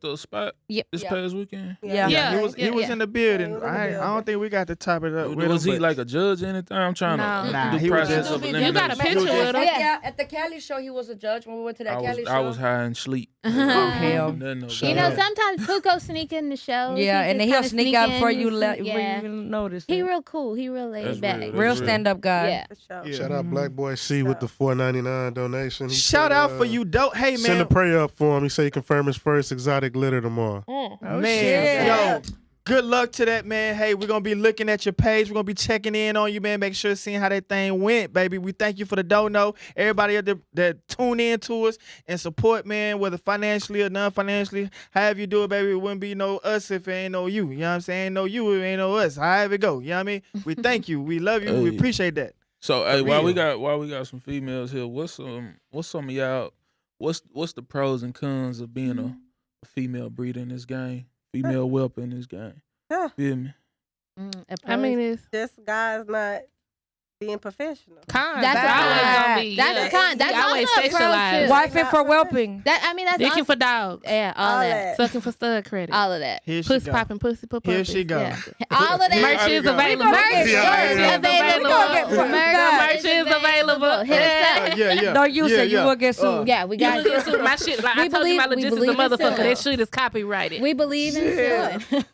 the spot this past weekend? Yeah. He was in the building. I don't think we got to top it up. with Was him, he but- like a judge or anything? I'm trying No. to Nah, do he was process just- of You got a elimination. picture with him. Yeah, at the Cali show, he was a judge when we went to that Cali show. I was high and sleep. Oh, hell. You know, sometimes Puko sneak in the show. Yeah, and then he'll sneak out before you Yeah. even notice. He it. real cool. He real laid That's back. real. Real stand-up guy. Yeah. Yeah. Shout out Black Boy C with the $4.99 donation. He Shout said, out for you, dope. Hey, Send a man. prayer up for him. He said he confirmed his first exotic litter tomorrow. Oh, Man, shit. yo, good luck to that, man. Hey, we're going to be looking at your page. We're going to be checking in on you, man. Make sure seeing how that thing went, baby. We thank you for the dono. Everybody out there that tune in to us and support, man, whether financially or non-financially. However you do it, baby, it wouldn't be no us if it ain't no you. You know what I'm saying? Ain't no you, it ain't no us. However it go. You know what I mean? We thank you. We love you. We Hey. appreciate that. So hey, while we real. got some females here, what's some of y'all? What's the pros and cons of being a female breeder in this game? Female whelper in this game. Yeah. Feel me? I mean, it's Just guys not being professional. cons. That's That's always a gonna be. That's a con. That's always also a pro, sexualized. too. Wife it for whelping. That I mean, that's Dicking also, for dogs. yeah, all that, Sucking for stud credit. all of that, Here she Pussy go. popping, pussy for Here puppies. she go. Yeah. all of that. Merch is go. available. Merch Yeah, is available. Merch is available. Hit us up. Yeah. Don't use it. You will get sued. Yeah, we got You listen to my shit. Like We I told you, my believe- we logistics a believe in motherfucker. suing. That shit is copyrighted. We believe in suing.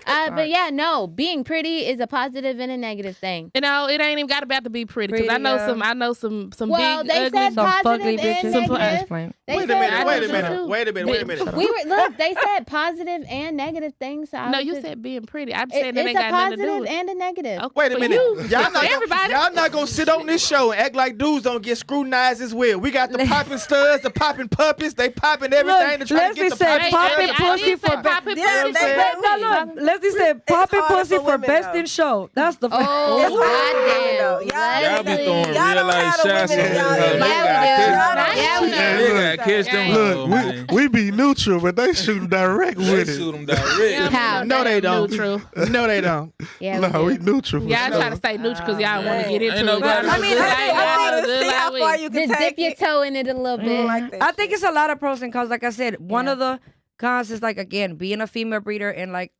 But yeah, no, being pretty is a positive and a negative thing. You know, it ain't even got about to be pretty. Because I Pretty, know yeah. some Well, big they ugly. said Some positive fugly and bitches. negative. Explain. They Wait a said- minute. I Wait know a minute. too. Wait a minute. We were look. They said positive and negative things. So I No, was you just- said being pretty. I'm saying that it's ain't a got nothing to do positive with it. and a negative. Okay, Wait a for minute. you. Y'all Everybody. not gonna sit on this show and act like dudes don't get scrutinized as well. We got the popping studs, the popping puppies. They popping everything to try to Leslie get the said popping popping studs. pussy for popping Yeah, pussy. they- Now look, Leslie said popping harder pussy for for women, best though. in show. That's the Oh, It's hard goddamn. though. Y'all be throwing Y'all real don't life have the shots women on in y'all her. ear. They Yeah, gotta we do. catch- Yeah, we do. They gotta catch them. Look, hoes, man. we be neutral, but they shoot direct They with it. shoot them direct. How? No, they don't. Neutral. No, they don't. Yeah, No, we do. neutral. For Y'all sure. try to stay neutral because y'all want to get into Ain't it. nobody- But I mean, good I like think y'all, I good see like how we. far you can Just dip take your it. toe in it a little bit. Like that I think shit. it's a lot of pros and cons. Like I said, one Yeah. of the cons is like again being a female breeder in like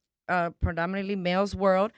predominantly males world,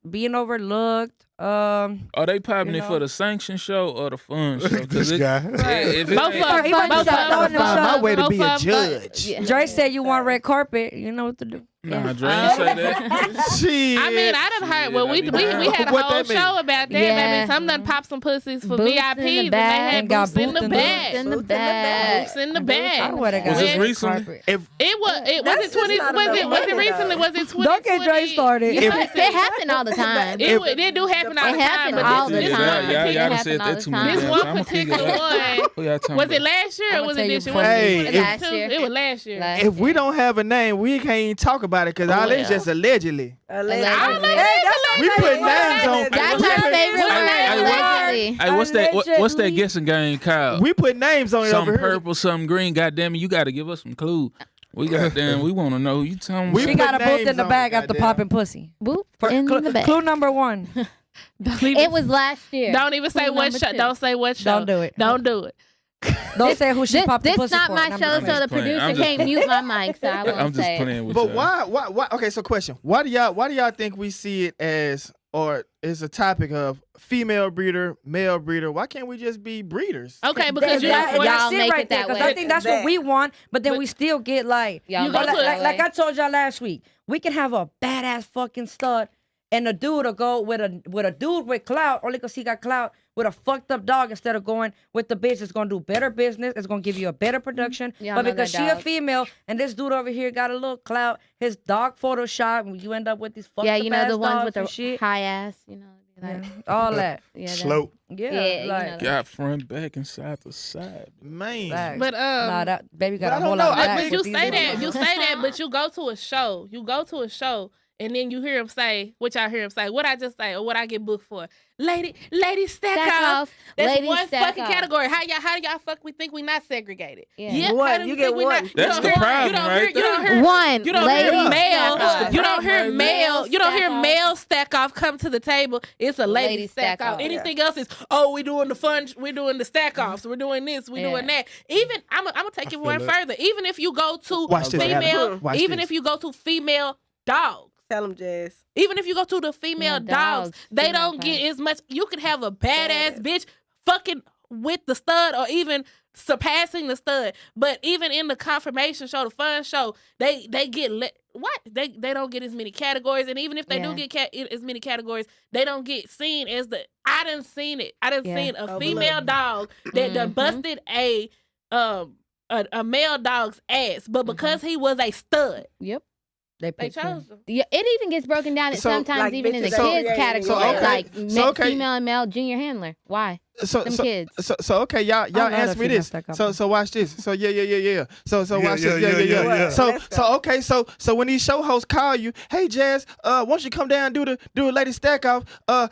being overlooked. Are they popping You it for know? the sanction show or the fun show? This guy. If it Both ain't- of them. He might Both just of throw them. it in the Find my show. way to be a Both of them. judge. Yeah. Dre said you want red carpet. You know what to do. Nah, Dre ain't say that. Shit. I mean, I done heard. Well, we had a What whole that mean? show about that. Yeah. Baby. Some done popped some pussies for Boots in VIPs, the and they back. had And got boots in boots the in the- bag. in the Boots in the bag. Boots in the I bag. would have got Was this red recently? carpet. If It was That's it 20 just not was it enough was it money, recently? though. Was it 20? Don't get Dre started. You It know, happen all the time. it do happen all It the time. happen But all the this Yeah, time. one y'all done It said happen all that the too many time. This times. one I'ma figure particular it out. one. Who y'all talking Was it about? last year or I'ma was tell it you this year? before. Hey, Was it if- last year? It was last year. Last if we year. don't have a name, we can't even talk about it because all this just allegedly. Allegedly. We put names on. That's our favorite word. Hey, Allegedly. Hey, what's that? What's that guessing game called? We put names on it over Something here. purple, something green. Goddamn it, you got to give us some clue. We goddamn, we want to know who you telling We She put got a boot names in the on bag it, after goddamn. popping pussy. Boop For in clue, the bag. clue number one. Don't even, It was last year. don't even say Clue what number show. two. Don't say what show. Don't do it. Don't do it. Don't say who she This popped the this pussy not for. my And I'm show, just so the playing. producer I'm just can't mute my mic, so I won't I'm just say it. playing with But y'all. why? Okay, so question: Why do y'all think we see it as, or is a topic of female breeder, male breeder? Why can't we just be breeders? Okay, because you That- know, that's y'all it make right it there, that 'cause way. I think that's what we want, but then But- we still get like, Y'all You make go it to that like way. I told y'all last week, we can have a badass fucking stud, and a dude will go with a dude with clout only because he got clout with a fucked up dog instead of going with the bitch that's gonna do better business. It's gonna give you a better production. Y'all But know because that she a dog. female and this dude over here got a little clout, his dog Photoshop, and you end up with these fucked Yeah, up you know ass the ones dogs with and the shit. high ass, you know, like, All that. yeah, that- Slope. Yeah, Yeah, you like, know that. Got front, back, and side to side. Man, facts. but Nah, that baby got But I a don't whole know. lot of I back think- But you with these say little- that, you say that, but you go to a show, and then you hear him say, what y'all hear him say, what I just say, or what I get booked for. Lady stack off. That's Lady one stack fucking off. category. How y'all fuck we think we not segregated? Yeah. One, how do you we get think we one. not- you That's don't the hear- problem you don't right hear- you don't there. hear- One. You don't lady hear male. stack off. You don't hear Male male. You don't hear stack off. male stack off come to the table. It's a lady Lady stack stack off. off. Anything else is we doing the fun. We doing the stack offs. We're doing this. We doing that. Even I'm gonna take it one feel that. further. Even if you go to Watch this, Adam. female, Watch even this. if you go to female dogs. Tell them, Jazz. Even if you go to the female Yeah, dogs, dogs, they female don't get dogs. as much. You could have a badass bitch fucking with the stud or even surpassing the stud. But even in the confirmation show, the fun show, they get they don't get as many categories. And even if they do Yeah. get as many categories, they don't get seen as the. I done seen it. I done Yeah. seen a Overlooked. female dog that done Mhm. busted a male dog's ass, but because he was a stud, Yep. They they picked him. chose him. Yeah, it even gets broken down So, sometimes like, even in the bitches that kids created category, So, okay. like So, okay. female and male junior handler. Why? So, Them so, kids. so okay, y'all love answer that me female this. stack up. So watch this. So yeah. So watch Yeah, this. yeah. Yeah. So Let's go. so okay, so when these show hosts call you, hey Jazz, why don't you come down and do a lady stack off?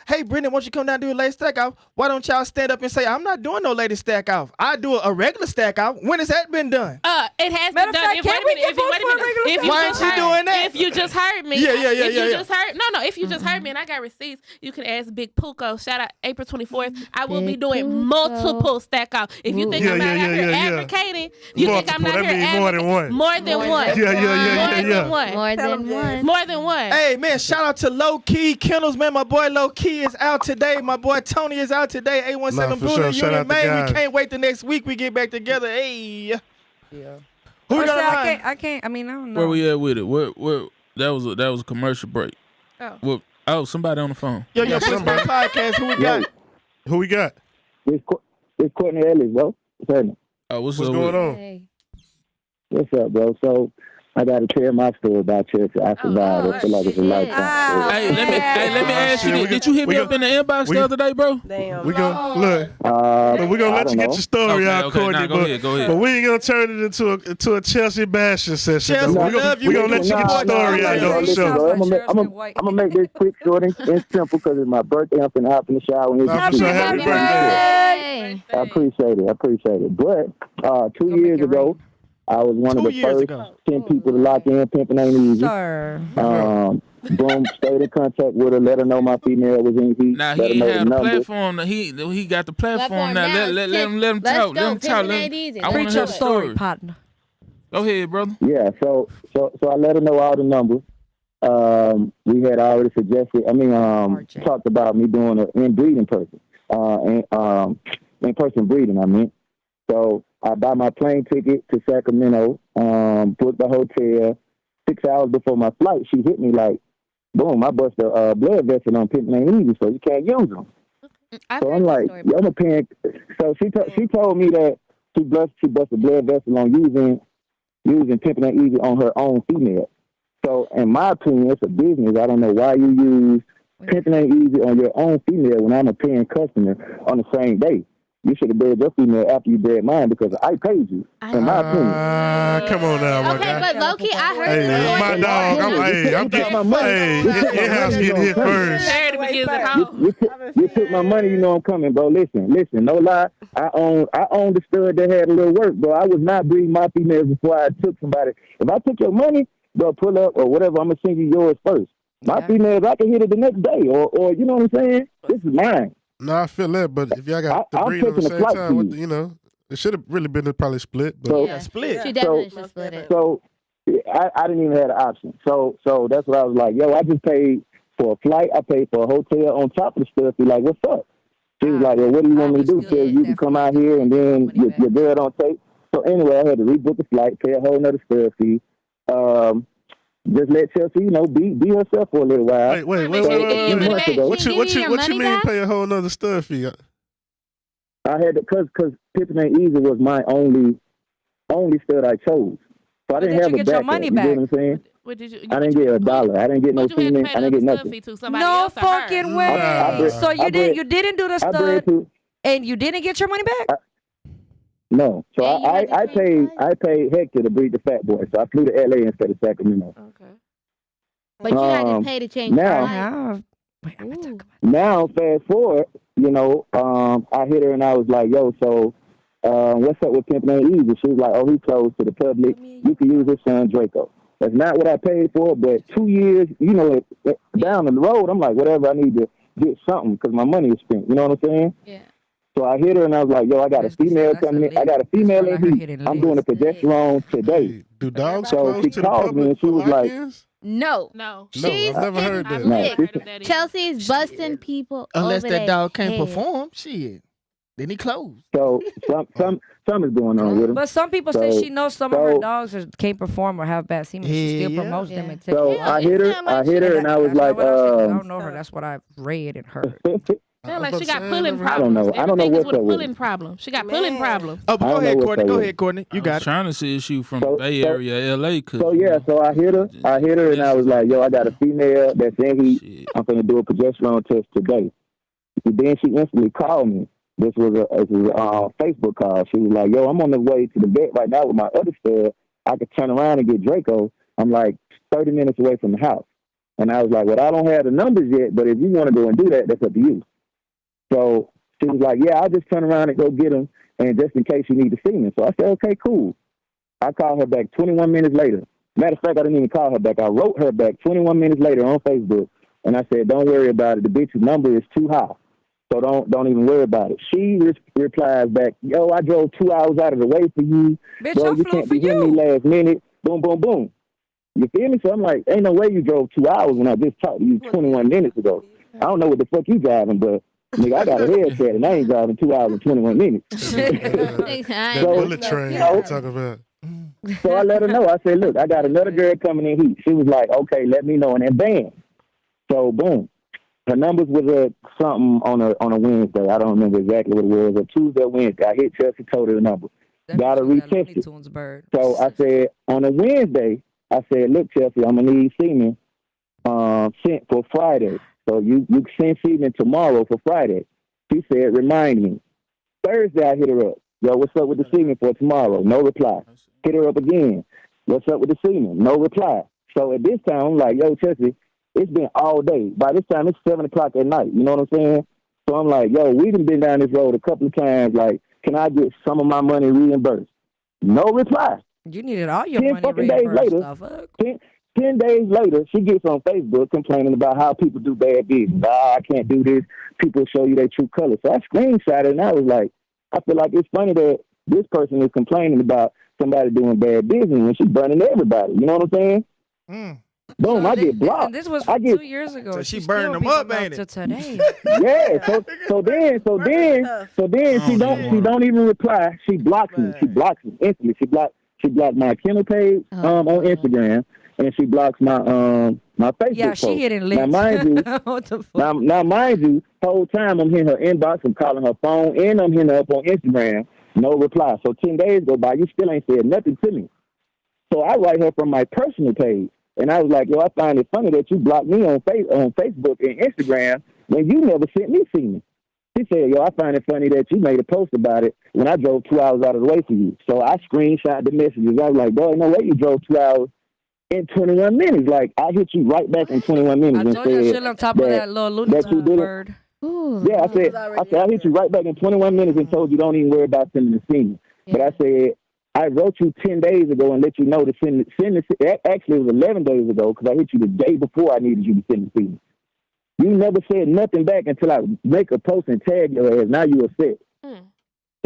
Hey Brendan, why don't you come down and do a lady stack off? Why don't y'all stand up and say, I'm not doing no lady stack off. I do a regular stack off. When has that been done? It has Matter been of done. fact, If, can wait a we minute. get If you votes wait a for a minute. regular If you Why just aren't you heard, doing that? If you just heard me, Yeah. If you just heard, no. If you just heard me and I got receipts, you can ask Big Puko. Shout out April 24th. I will be Big doing Puko. multiple stack off. If you think Yeah, I'm out yeah, here yeah. advocating, you think I'm Multiple. out That here means more than one. More than one. Yeah. More than one. More Tell than 'em, Jazz. one. More than one. Hey man, shout out to Low Key Kennels, man. My boy Low Key is out today. My boy Tony is out today. A17 Nah, for Bruno sure. Shout Union, out to man. guys. We can't wait the next week we get back together. Hey. Yeah. Who we Or got say, on the line? I can't. I mean, I don't know. Where we at with it? Where that was a commercial break. Oh. Somebody on the phone. Yo, Yeah, Push somebody. Back Podcast. Who we got? Who we got? It's Courtney Ellis, bro. What's happening? What's What's up going with it? on? Hey. What's up, bro? So I got to tell my story about Chelsea. I survived. I feel like it's a lifetime story. Hey, let me ask you this. Did you hit me up in the inbox the other day, bro? Damn. We gonna look. We're gonna let you get your story out, Courtney. Go ahead. But we ain't gonna turn it into a Chelsea bashing session. Chelsea, We're gonna let you get your story out though, for sure. I'm gonna make this quick, short, and simple because it's my birthday. I'm finna hop in the shower and Happy birthday. I appreciate it. But 2 years ago, I was one of the first 10 people to lock in. Pimping ain't easy. Sir. Boom, stayed in contact with her, let her know my female was in heat. Now he had a platform. He got the platform now. Let him talk. Let him talk. I want to hear the story, partner. Go ahead, brother. Yeah, so I let her know all the numbers. We had already suggested. Talked about me doing an in-breeding person, in-person breeding. I mean, so I buy my plane ticket to Sacramento. Booked the hotel. 6 hours before my flight, she hit me like, boom, I bust a blood vessel on Pimpin' Ain't Easy, so you can't use them. So I'm like, I'm a parent. So she told me that she bust a blood vessel on using Pimpin' Ain't Easy on her own female. So in my opinion, it's a business. I don't know why you use Pimpin' Ain't Easy on your own female when I'm a paying customer on the same day. You should have bred your female after you bred mine because I paid you, in my opinion. Come on now, my guy. Okay, but low-key, I heard Hey, this it's my dog. I'm getting my money. Hey, in-house getting hit first. You took my money, you know I'm coming, bro. Listen, no lie. I own the stud that had a little work, bro. I was not breeding my females before I took somebody. If I took your money, bro, pull up or whatever, I'm going to send you yours first. My females, I can hit it the next day or you know what I'm saying? This is mine. No, I feel that, but if y'all got the breed at the same time, it should have really been probably split. But split. She definitely should split it. So I didn't even have the option. So that's what I was like, yo, I just paid for a flight. I paid for a hotel on top of the stuff. Be like, what's up? She was like, well, what do you want me to do? Tell you can come out here and then your girl don't take. So anyway, I had to rebook the flight, pay a whole nother stud fee. Just let Chelsea, be herself for a little while. Wait. What you mean pay a whole nother stud fee? I had to, cause Pimpin' Ain't Easy was my only stud I chose. So I didn't have a backup. You know what I'm saying? I didn't get $1. I didn't get no semen. I didn't get nothing. No fucking way. So you didn't do the stud, and you didn't get your money back? No. So I paid Hector to breed the fat boy. So I flew to LA instead of Sacramento. Okay. But you had to pay to change now. Now, fast forward, I hit her and I was like, yo, so what's up with Pimpin' Ain't Easy? She was like, oh, he closed to the public. You can use his son, Draco. That's not what I paid for, but 2 years, down the road, I'm like, whatever, I need to get something because my money is spent. You know what I'm saying? Yeah. So I hit her and I was like, yo, I got a female coming in. I got a female in heat. I'm doing a progesterone today. Do dogs so she called me and she was like, No, I've never heard that. Chelsea's busting people unless over that dog can't head. perform. Shit, then he closed. So some is going on with him. But some people say she knows some of her dogs can't perform or have bad semen. She still promotes them and takes So I hit her and I was like, I don't know her. That's what I've read and heard. Sound like she got pulling problems. I don't know what's with a up pulling problem. She got pulling problems. Oh, go ahead, Courtney. You got it. Trying to see if she from Bay Area, LA. So I hit her and I was like, yo, I got a female that's in heat. I'm gonna do a progesterone test today. And then she instantly called me. This was a Facebook call. She was like, yo, I'm on the way to the vet right now with my other stud. I could turn around and get Draco. I'm like 30 minutes away from the house. And I was like, well, I don't have the numbers yet, but if you want to go and do that, that's up to you. So she was like, yeah, I'll just turn around and go get him, and just in case you need to see me. So I said, okay, cool. I called her back 21 minutes later. Matter of fact, I didn't even call her back. I wrote her back 21 minutes later on Facebook, and I said, don't worry about it. The bitch's number is too high, so don't even worry about it. She replies back, yo, I drove 2 hours out of the way for you. Bitch, bro, you can't be hitting me last minute. Boom, boom, boom. You feel me? So I'm like, ain't no way you drove 2 hours when I just talked to you 21 minutes ago. I don't know what the fuck you driving, but nigga, I got a headset and I ain't driving 2 hours and 21 minutes. The bullet train I'm talking about. So I let her know. I said, look, I got another girl coming in heat. She was like, okay, let me know. And then bam. So boom. Her numbers was something on a Wednesday. I don't remember exactly what it was. A Tuesday or Wednesday. I hit Chelsea, told her the number. Got her retested. So I said, on a Wednesday, I said, look, Chelsea, I'm gonna need semen sent for Friday. So you send semen tomorrow for Friday. She said, remind me. Thursday, I hit her up. Yo, what's up with the semen for tomorrow? No reply. Hit her up again. What's up with the semen? No reply. So at this time, I'm like, yo, Chelsea, it's been all day. By this time, it's 7 o'clock at night. You know what I'm saying? So I'm like, yo, we done been down this road a couple of times. Like, can I get some of my money reimbursed? No reply. You needed all your 10 money fucking days reimbursed. later, 10 days later, she gets on Facebook complaining about how people do bad business. I can't do this. People show you their true colors. So I screenshot it, and I was like, I feel like it's funny that this person is complaining about somebody doing bad business when she's burning everybody. You know what I'm saying? Boom, I get blocked. This was 2 years ago. So she burning them up, ain't it? Today. Yeah. So then she don't even reply. She blocks me. She blocks me instantly. She blocked my kennel page on Instagram, and she blocks my my Facebook Yeah, post. she hitting licks. Now mind you, What the fuck? now mind you, whole time I'm hitting her inbox, I'm calling her phone, and I'm hitting her up on Instagram. No reply. So 10 days go by, you still ain't said nothing to me. So I write her from my personal page. And I was like, yo, I find it funny that you blocked me on Facebook and Instagram when you never sent me semen. She said, yo, I find it funny that you made a post about it when I drove 2 hours out of the way for you. So I screenshot the messages. I was like, boy, no way you drove 2 hours in 21 minutes. Like, I hit you right back in 21 minutes. I and told you said shit on top of that little Looney that you Tunes did bird. Yeah, I said, I hit you right back in 21 minutes and told you don't even worry about sending the semen. Yeah. But I said, I wrote you 10 days ago and let you know to send the actually, it was 11 days ago because I hit you the day before I needed you to send the semen. You never said nothing back until I make a post and tag your ass. Now you upset.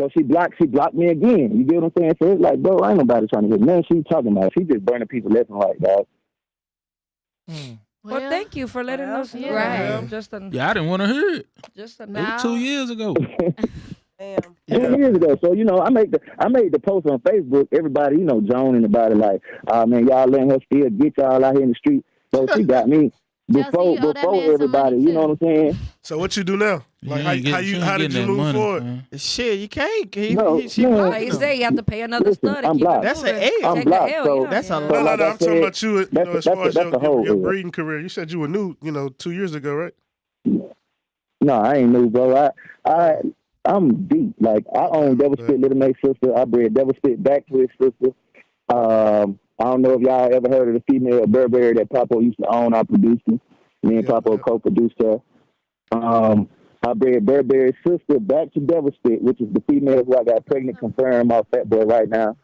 So she blocked me again. You get what I'm saying? So it's like, bro, ain't nobody trying to get nothing she's talking about. She just burning people left and right, dog. Well, thank you for letting us know. Right. Yeah, I didn't want to hear it. Just a It was 2 years ago. 2 years ago. So, you know, I made the post on Facebook. Everybody, you know, joning about it like, man, y'all letting her still get y'all out here in the street. So she got me before everybody. You know what I'm saying? So what you do now? Like how did you move forward? Shit, you can't. He said you have to pay another stud. I'm blocked. That's an L. I'm blocked. So that's a No, I'm talking about you. You know, as far as your whole breeding career. You said you were new, 2 years ago, right? No, I ain't new, bro. I'm deep. Like, I own Devil Spit Little Mate's sister. I bred Devil Spit back to his sister. I don't know if y'all ever heard of the female Burberry that Papo used to own. I produced him. Me and Papo co-produced her. I bred Burberry's sister back to Devil Spit, which is the female who I got pregnant, confirmed off Fat Boy right now.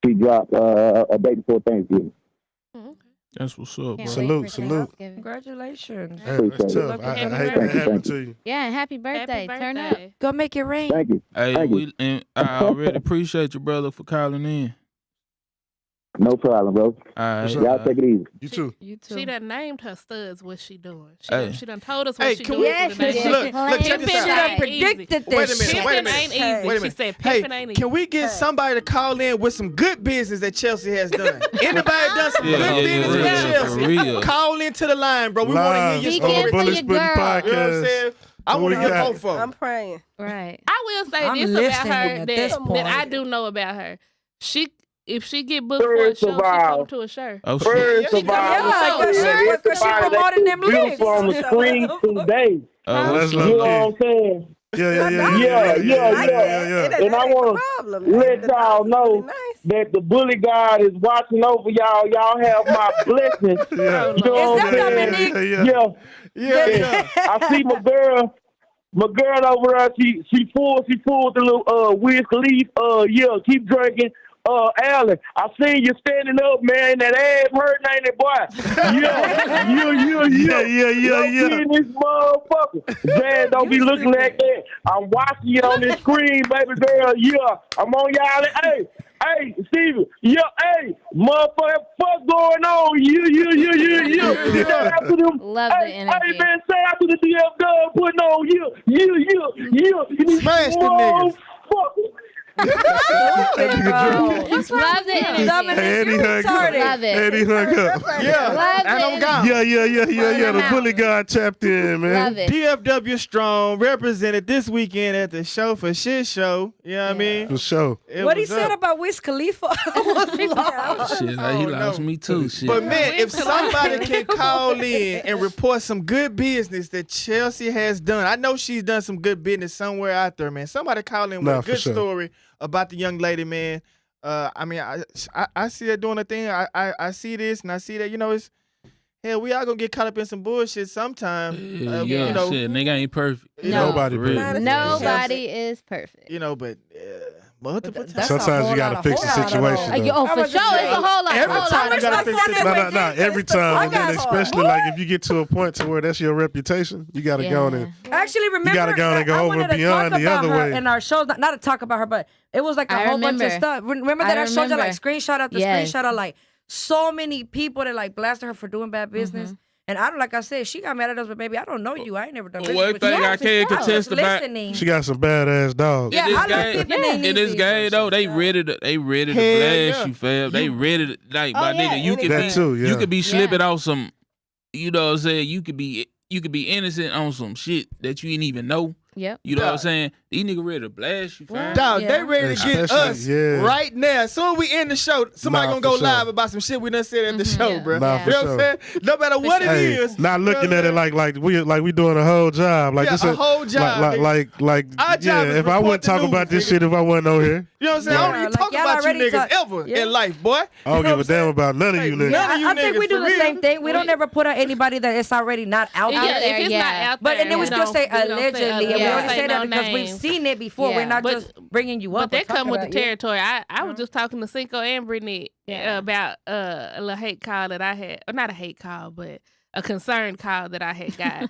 She dropped a day before Thanksgiving. That's what's up, bro. Salute. Congratulations. Hey, that's tough. I hate that happened to you. Yeah, and happy birthday. Turn up. Go make it rain. Thank you. Hey, Thank you. And I already appreciate you, brother, for calling in. No problem, bro. Y'all take it easy. You too. She done named her studs what she doing. She done told us Hey, what she can doing. we- for the next Look, check this Pimpin' out. ain't predicted easy. this. Wait a minute. Pimpin' ain't easy. She said Hey, pimpin' ain't easy. can we get somebody to call in with some good business that Chelsea has done? Anybody done some good business with Chelsea? for real. Call into the line, bro. We want to Live hear your He story. can on for Bullet your Spitting girl. You know what I'm Podcast. saying? I Who want to we hear got? both of them. I'm praying. Right. I will say I'm this about listening her at this that point. I do know about her. If she get booked for a First show, of she all- come to a show. Oh, shit. First of all, Yeah, because she promoting them legs. beautiful on the screen today. Oh, that's You know what I'm saying? Yeah. And I want to let y'all know that the bully God is watching over y'all. Y'all have my blessing. Yeah. You know what I'm saying? Yeah. I see my girl over there. She full with the little Wiz Khalifa. Keep drinking. Alan, I seen you standing up, man. That ass hurting, ain't it, boy? Yeah. This motherfucker. Jazz, don't be looking like that. I'm watching you on this screen, baby girl. Yeah, I'm on y'all. Hey, Steven. Yeah, hey, motherfucker, fuck going on? Yeah. Shout out to them. Love the energy. Hey, man, shout out to the DF Dub putting on. Yeah. Smash the niggas. Love it. And he hung up. Love it. And he hung up. Yeah, Love and I'm it. gone. Yeah. The bully guy tapped in, man. Love it. DFW Strong represented this weekend at the Show for Shit show. You know what I mean? For sure. What he said about Wiz Khalifa was lost. Shit, he lost me too. Shit. But man, if somebody can call in and report some good business that Chelsea has done, I know she's done some good business somewhere out there, man. Somebody call in with a good story about the young lady, man. I mean, I see her doing a thing. I see this and I see that. You know, it's hell. We all gonna get caught up in some bullshit sometime. You know, shit, nigga ain't perfect. No. Nobody perfect. Nobody is perfect. You know, but multiple times. Sometimes you gotta fix the situation. Oh, for sure, it's a whole lot. Every time you gotta fix it. No. Every time, and then especially like if you get to a point to where that's your reputation, you gotta go on and. Actually, remember, you gotta go and go over beyond the other way. In our shows, not to talk about her, but it was like a whole bunch of stuff. Remember that I showed you like screenshot after screenshot of like so many people that like blasted her for doing bad business. And I don't, like I said, she got mad at us, but baby, I don't know you. I ain't never done business One with thing you. I can't contest about, she got some badass dogs. In this game though, they ready to blast you, fam. They ready to my nigga. You could be slipping off some, you know what I'm saying. You could be innocent on some shit that you didn't even know. Yep. You know what I'm saying? These niggas ready to blast you, fam. Dog, they ready to get us right now. Soon we end the show, somebody gonna go live about some shit we done said at the show, bro. You know what I'm saying? No matter what it is. Not looking at it like we doing a whole job. Like this a whole job. Like if I wouldn't talk about this shit if I wasn't over here. You know what I'm saying? I don't even talk about you niggas ever in life, boy. I don't give a damn about none of you niggas. I think we do the same thing. We don't ever put out anybody that it's already not out there. If it's not out there, but then we still say allegedly. We only say that because names. we've seen it before. We're not just bringing you up. But that come with the territory. I was just talking to Cinco and Brittany about a little hate call that I had. Or not a hate call, but a concern call that I had got.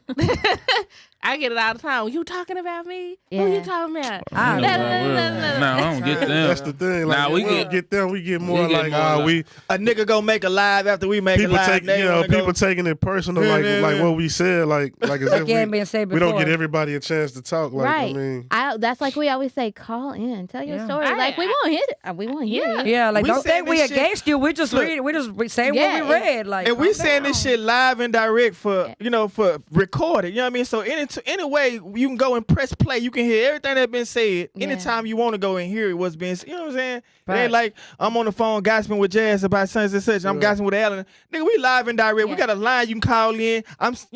I get it all the time. You talking about me? Who you talking about? No, I don't get them. That's the thing. Like, we get them. We get more like a nigga gonna make a live after we make a live. People taking it personal, like what we said, like as if we don't get everybody a chance to talk. Like, right. I mean, that's like we always say, call in, tell your story. Like we won't hit it. We won't hear it. Yeah, like don't think we against you. We just read. We just saying what we read. Like, and we saying this shit live and direct for for recorded. You know what I mean? So anyway, you can go and press play. You can hear everything that's been said anytime you want to go and hear what's being said. You know what I'm saying? Right. It ain't like I'm on the phone gossiping with Jazz about such and such. I'm gossiping with Alan. Nigga, we live and direct. We got a line you can call in. You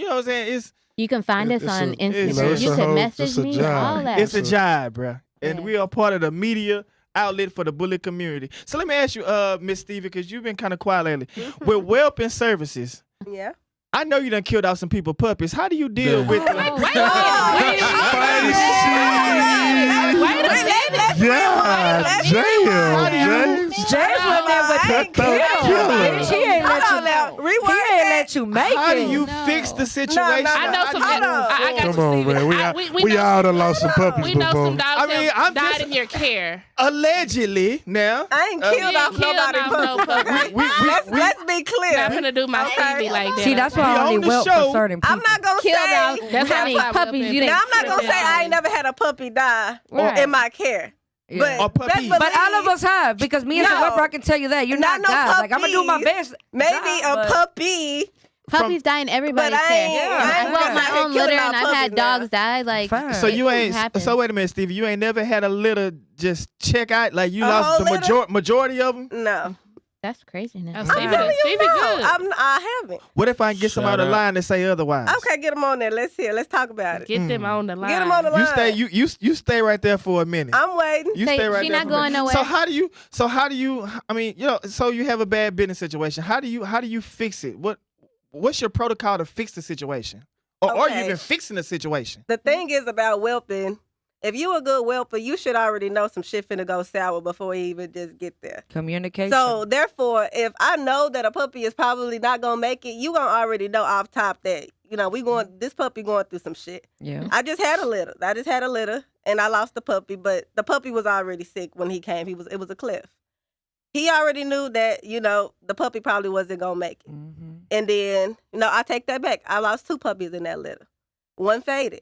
know what I'm saying? You can find us on Instagram. You can message me. All that. It's a job, bro. And we are part of the media outlet for the bully community. So let me ask you, Miss Stevie, because you've been kind of quiet lately. With Whelping Services. Yeah. I know you done killed out some people puppies. How do you deal with them? Yeah, James went there with the kill. She ain't let you make it. How do you fix the situation? I know some. Come on, man. We all done lost some puppies We know before. some dogs that died in your care. Allegedly, now. I ain't killed off nobody. Let's be clear. I'm gonna do my Stevie like that. See, that's why I only whelp for certain people. I'm not gonna say that's how many puppies you didn't. Now I'm not gonna say I ain't never had a puppy die in my care. Yeah. But all of us have, because me as a whelper, I can tell you that you're not no God. puppies. Like I'm gonna do my best. Maybe a puppy. Puppies die in everybody's care. I whelped my own litter, and I've had dogs die. Like, so you ain't. So wait a minute, Stevie. You ain't never had a litter just check out. Like you lost the majority of them. No. That's crazy. Now. Stevie good. I haven't. What if I can get some out of the line and say otherwise? Okay, get them on there. Let's hear. Let's talk about it. Get them on the line. Get them on the line. You stay right there for a minute. I'm waiting. You stay right she there. Not going nowhere. So how do you? I mean, so you have a bad business situation. How do you fix it? What's your protocol to fix the situation? Or are you even fixing the situation? The thing is about whelping. If you a good whelper, you should already know some shit finna go sour before you even just get there. Communication. So therefore, if I know that a puppy is probably not gonna make it, you gonna already know off top that this puppy going through some shit. Yeah. I just had a litter, and I lost the puppy, but the puppy was already sick when he came. It was a cliff. He already knew that the puppy probably wasn't gonna make it. Mm-hmm. And then I take that back. I lost 2 puppies in that litter. One faded.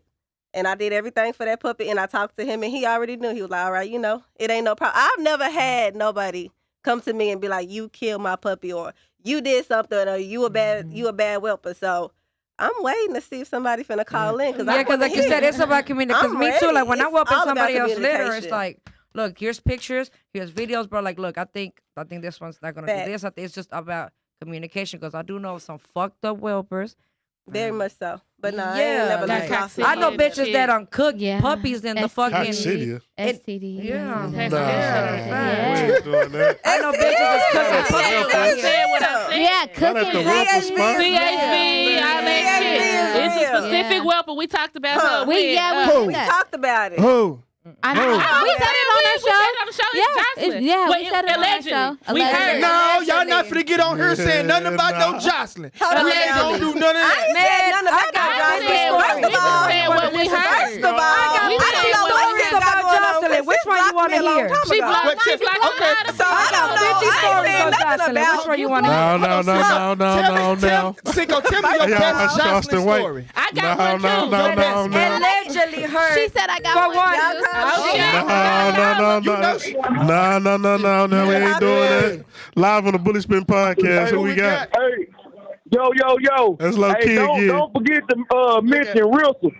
And I did everything for that puppy, and I talked to him, and he already knew. He was like, all right, it ain't no problem. I've never had nobody come to me and be like, you killed my puppy, or you did something, or you a bad whelper. So I'm waiting to see if somebody finna call in. Because like you said, it's about communication. Because me too, like when I'm whelping somebody else's litter, it's communication. like, look, here's pictures, here's videos, bro. Like, look, I think this one's not gonna do this. I think it's just about communication. Because I do know some fucked up whelpers. Very much so. But no, I Yeah, ain't never like, lost I know bitches shit. that uncook puppies in the fucking Toxidia. STD. Yeah. Nah, Yeah. we ain't doing that. I know bitches that's cooking I puppies. said what I said. Yeah, Not at the cooking. Whelper spot. CHV, all that shit. It's a specific whelper. We talked about her. We We talked about it. Who? I know. We said it on our show. Yeah, we said it on our allegedly. show. We heard. No, y'all not finna get on here saying nothing about no Jocelyn. We ain't gonna do none of that. None of that. First of all, said what we heard. First of all, I don't know what we about got going on. Jocelyn. Which one you want to hear? She blocked Okay. So I don't know. 50 stories on Jocelyn. Which one you want to hear? No. Cinco, tell me your Y'all best trust Jocelyn and wait. story. I got one too. No. Allegedly heard. She said I got For one. one. No, we ain't doing that. Live on the Bully Spin podcast. Who we got? Hey, yo. That's low key don't, again. don't forget to mention Wilson.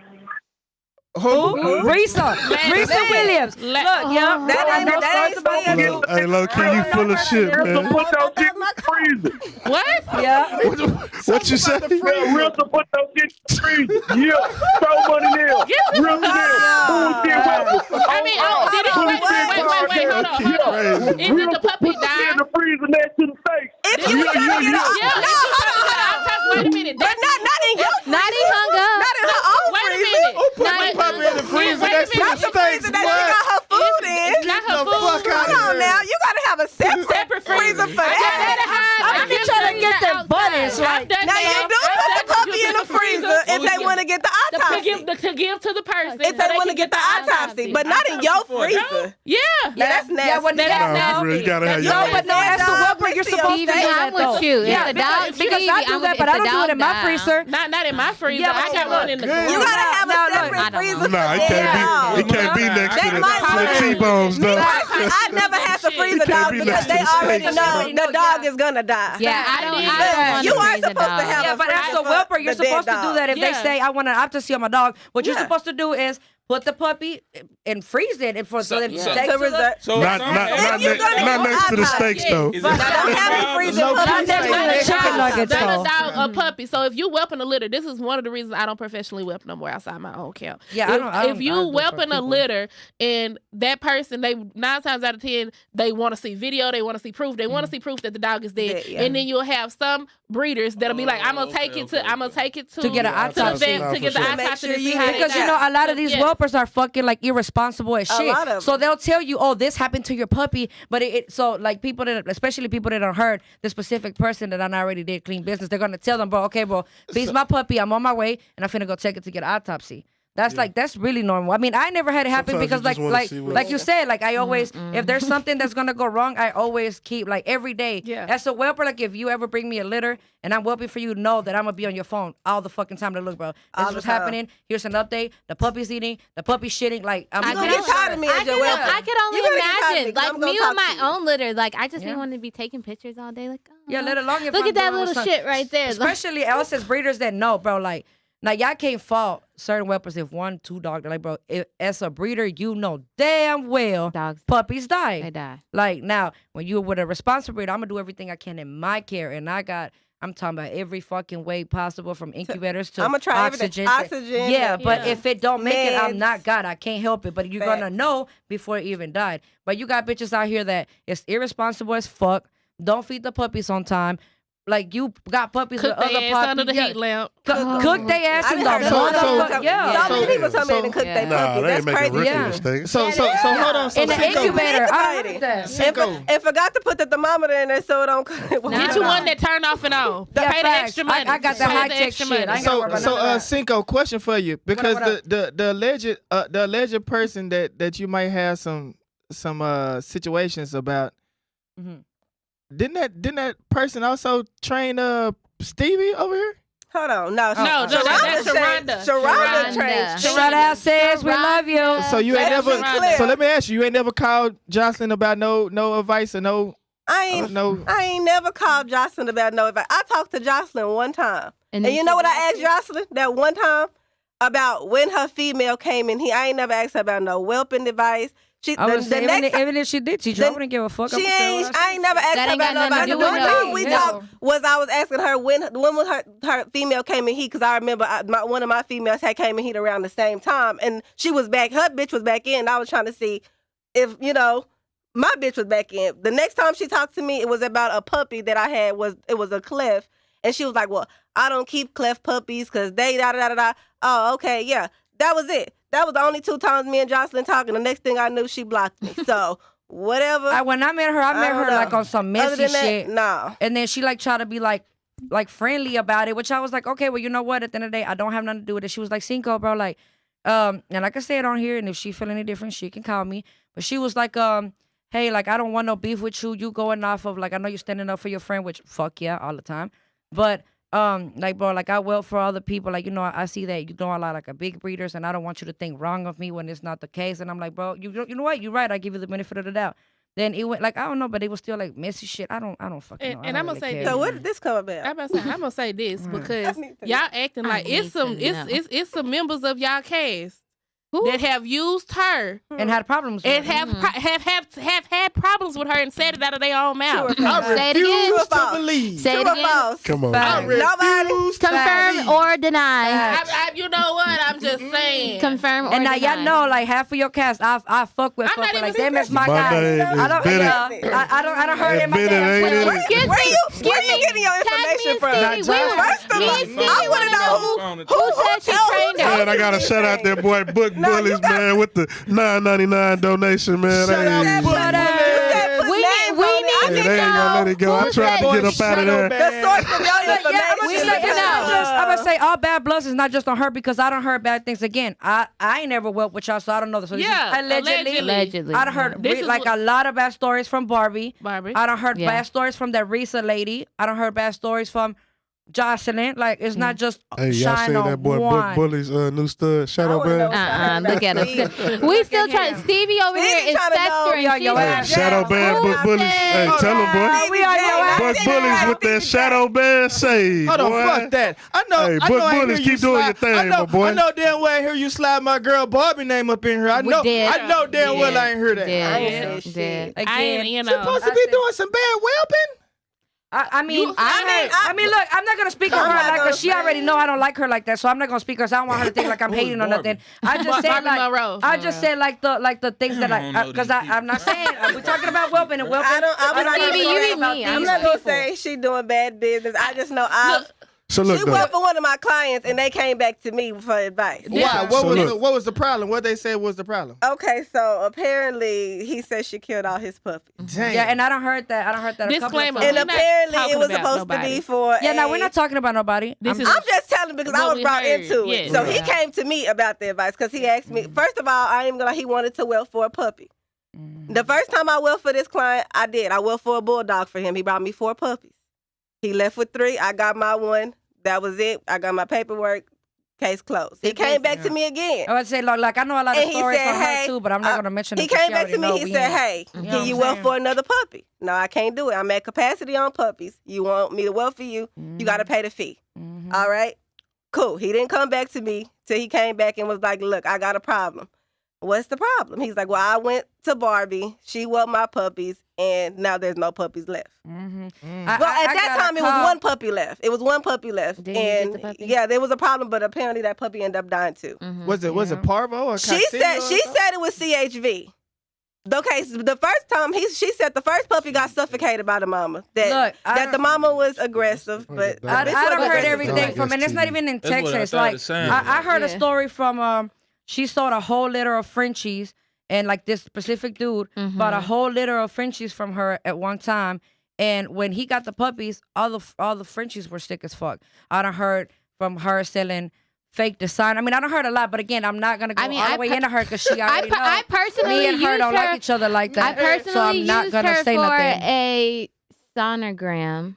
Who? Risa Williams. Look, Hey, low key, you full of shit, man. Put those shit in the freezer. What? Yeah. What you say? Wilson put those shit in the freezer. Yeah, throw money there. Wilson there. Bullshit Wilson. I mean, did it? Wait, hold on. Is it the puppy Put it in died? the freezer next to the steak. If you was trying to get Wait a minute. but not in your freezer. Not he hung up. Not in her own Wait a freezer. minute. Put my puppy in the freezer next to the Not the freezer steaks. that she got her food in. It's not her food. fuck out Come on now, you gotta have a separate freezer for that. I'm just trying to get them bunnies. Like, Now you do put the puppy in the freezer if they want to get the autopsy. To give to the person. If they want to get the autopsy, but not in your freezer. Yeah. That's nasty. Yeah, when they Nah, for real, you gotta have your no, but no, as a whelper, you're supposed to do Stevie, that I'm with though. you. If Yeah, the dog because Stevie, I do I'm that, with- but if I the don't do it in my dog freezer. Not in my freezer. Yeah, I got one in the You gotta have a separate freezer. Nah, it can't be next to the T-bones, though. I never had to freeze a dog because they already know the dog is gonna die. Yeah, I don't want You to are freeze a supposed to dog. have Yeah, but as a whelper, you're supposed to do that. If they say, I want an autopsy on my dog, what you're supposed to do is put the puppy and freeze it and for so that So take to the So Not next to the steaks, though. Don't have it freeze not it. next to the chicken nuggets. Not though. a dog, a puppy. So if you whelping a litter, this is one of the reasons I don't professionally whelp no more outside my own camp. Yeah, If you whelping a litter and that person, they 9 times out of 10, they want to see video, they want to see proof, they want to see proof that the dog is dead, and then you'll have some breeders that'll be like, I'm gonna take it to get an autopsy. to get the autopsy to see how they Because you died. know a lot of these whelpers are fucking like irresponsible as A shit. lot of them. So they'll tell you, oh, this happened to your puppy, but so like people that, especially people that don't heard the specific person that I already did clean business, they're gonna tell them, bro, okay, bro, B's my puppy, I'm on my way, and I'm finna go take it to get an autopsy. That's that's really normal. I mean, I never had it happen Sometimes because you just wanna see what- like you said, like I always, if there's something that's gonna go wrong, I always keep like every day. Yeah. As a whelper, like if you ever bring me a litter and I'm whelping for you, know that I'm gonna be on your phone all the fucking time to look, bro. This is what's happening. Here's an update. The puppy's eating. The puppy's shitting. Like I'm You gonna get tired of me as your whelper. I could only You gonna get tired of imagine, me 'cause like I'm gonna me talk with my to you. own litter. Like I just be wanting to be taking pictures all day. Like, oh, Yeah, let alone if look I'm at that doing little something. shit right there. Like, Especially us as breeders that know, bro. Like, now y'all can't fault certain whelpers if 1, 2 dogs. They're like, bro, as a breeder, you know damn well dogs, puppies die. they die. Like now, when you're with a responsible breeder, I'm gonna do everything I can in my care, and I'm talking about every fucking way possible, from incubators to I'ma try oxygen. everything. Oxygen, Yeah, but yeah. if it don't make it, I'm Meds. not God. I can't help it. But you're gonna know before it even died. But you got bitches out here that is irresponsible as fuck. Don't feed the puppies on time. Like you got puppies Cook with their other ass puppies. under the heat lamp. Cook their ass in the I heard motherfucker. Yeah. So many people tell me they didn't cook their Nah, puppy. they That's ain't making crazy. rookie Yeah. mistakes. So hold on. So In the Cinco, incubator. I Think don't about know it. Cinco. If forgot to put the thermometer in there so it don't cook. Get you one that turn off and on. Yeah, Pay the facts. extra money. I got the Pay high tech extra shit. money. I ain't gotta worry about none of that. Cinco, question for you, because What up? the alleged person that you might have some situations about. Mhm. Didn't that person also train Stevie over here? Hold on. No, that's Sharonda. Sharonda trained. Sharonda says we love you. So you ain't Let's never. be clear. So let me ask you. You ain't never called Jocelyn about no advice or no. I ain't never called Jocelyn about no advice. I talked to Jocelyn one time. And you know what I asked Jocelyn that one time? About when her female came in here. I ain't never asked her about no whelping advice. Even if she did teach you, I wouldn't give a fuck. I ain't never asked her about nobody. The one time we talked was I was asking her when her female came in heat, because I remember one of my females had came in heat around the same time, and she was back. Her bitch was back in. I was trying to see if, my bitch was back in. The next time she talked to me, it was about a puppy that I had. It was a cleft, and she was like, well, I don't keep cleft puppies because they da-da-da-da-da. Oh, okay, yeah. That was it. That was the only 2 times me and Jocelyn talking. The next thing I knew, she blocked me. So, whatever. When I met her, like on some messy shit. No. And then she like tried to be like friendly about it, which I was like, okay, well, you know what? At the end of the day, I don't have nothing to do with it. She was like, Cinco, bro, like, and I can say it on here, and if she feel any different, she can call me. But she was like, hey, like, I don't want no beef with you. You going off of, like, I know you're standing up for your friend, which, fuck yeah, all the time. But, like, bro, like, I will for other people. Like, I see that you know a lot, like, a big breeders, and I don't want you to think wrong of me when it's not the case. And I'm like, bro, you know what? You're right. I give you the benefit of the doubt. Then it went, like, I don't know, but it was still, like, messy shit. I don't fucking know. And I'm going to say this. So what did this come about? I'm going to say this because y'all acting like it's some members of y'all cast that have used her and had problems and have had problems with her and said it out of their own mouth. I refuse to believe. Say it again. Come on. Nobody confirm or deny. You know what? I'm just saying. Confirm or and now deny. y'all know, like, half of your cast, I fuck with. Like, them is my guys. I don't heard it. Where you getting your information from? First of all, I want to know who said she trained her. Man, I gotta shout out that boy Book Bullies, man, with the $9.99 donation, man. We need to they ain't gonna let it go. I tried to get up out of there. The source of your information. I'm gonna say all bad bloods is not just on her, because I don't heard bad things. Again, I ain't never whelped with y'all, so I don't know this. So allegedly. I done heard a lot of bad stories from Barbie. I done heard bad stories from that Risa lady. I done heard bad stories from Jocelyn. Like, it's not just hey, y'all seen that boy Book Bully's new stud Shadow Band? Look at us. We still trying. Stevie over here is festering. Shadow Band Book Bullies. Hey, tell him, boy. Book Bullies with that Shadow Band save. Hold on, fuck that. I know. Hey, Book Bullies, keep doing your thing, my boy. I know damn well I hear you slide my girl Barbie name up in here. I know damn well I ain't heard that. I ain't say shit. Again, supposed to be doing some bad whelping. I mean, look, I'm not gonna speak on her like, cause she already know I don't like her like that, so I'm not gonna speak her. So I don't want her to think like I'm hating or nothing. I just said like the things that cause I'm not saying we're talking about whelping and whelping. I'm not gonna say she doing bad business. I just know So look, she went for one of my clients, and they came back to me for advice. Why? What was the problem? What they said was the problem? Okay, so apparently he said she killed all his puppies. Damn. Yeah, and I don't heard that. Disclaimer. And apparently it was supposed to be for. Yeah, no, we're not talking about nobody. I'm just telling because I was brought into it. So he came to me about the advice because he asked me. First of all, I ain't gonna lie, he wanted to whelp for a puppy. The first time I whelped for this client, I did. I whelped for a bulldog for him. He brought me 4 puppies. He left with 3. I got my 1. That was it. I got my paperwork. Case closed. He came back to me again. I would say, like, I know a lot of stories from her too, but I'm not going to mention it. He came back to me. He said, hey, can you whelp for another puppy? No, I can't do it. I'm at capacity on puppies. You want me to whelp for you? You got to pay the fee. All right? Cool. He didn't come back to me till he came back and was like, look, I got a problem. What's the problem? He's like, well, I went to Barbie. She whelped my puppies, and now there's no puppies left. Well, at that time, it was 1 puppy left. It was 1 puppy left. And yeah, there was a problem, but apparently that puppy ended up dying too. Was it Parvo or She said it was CHV. Okay, so the first time she said the first puppy got suffocated by the mama. That the mama was aggressive, but I don't heard everything from, and it's not even in Texas. Like I heard a story from she sold a whole litter of Frenchies, and like this specific dude bought a whole litter of Frenchies from her at one time. And when he got the puppies, all the Frenchies were sick as fuck. I done heard from her selling fake design. I mean, I done heard a lot, but again, I'm not gonna go all the way into her because she already know. I personally me and her don't like each other like that. I personally so I'm not used gonna her say for nothing. a sonogram.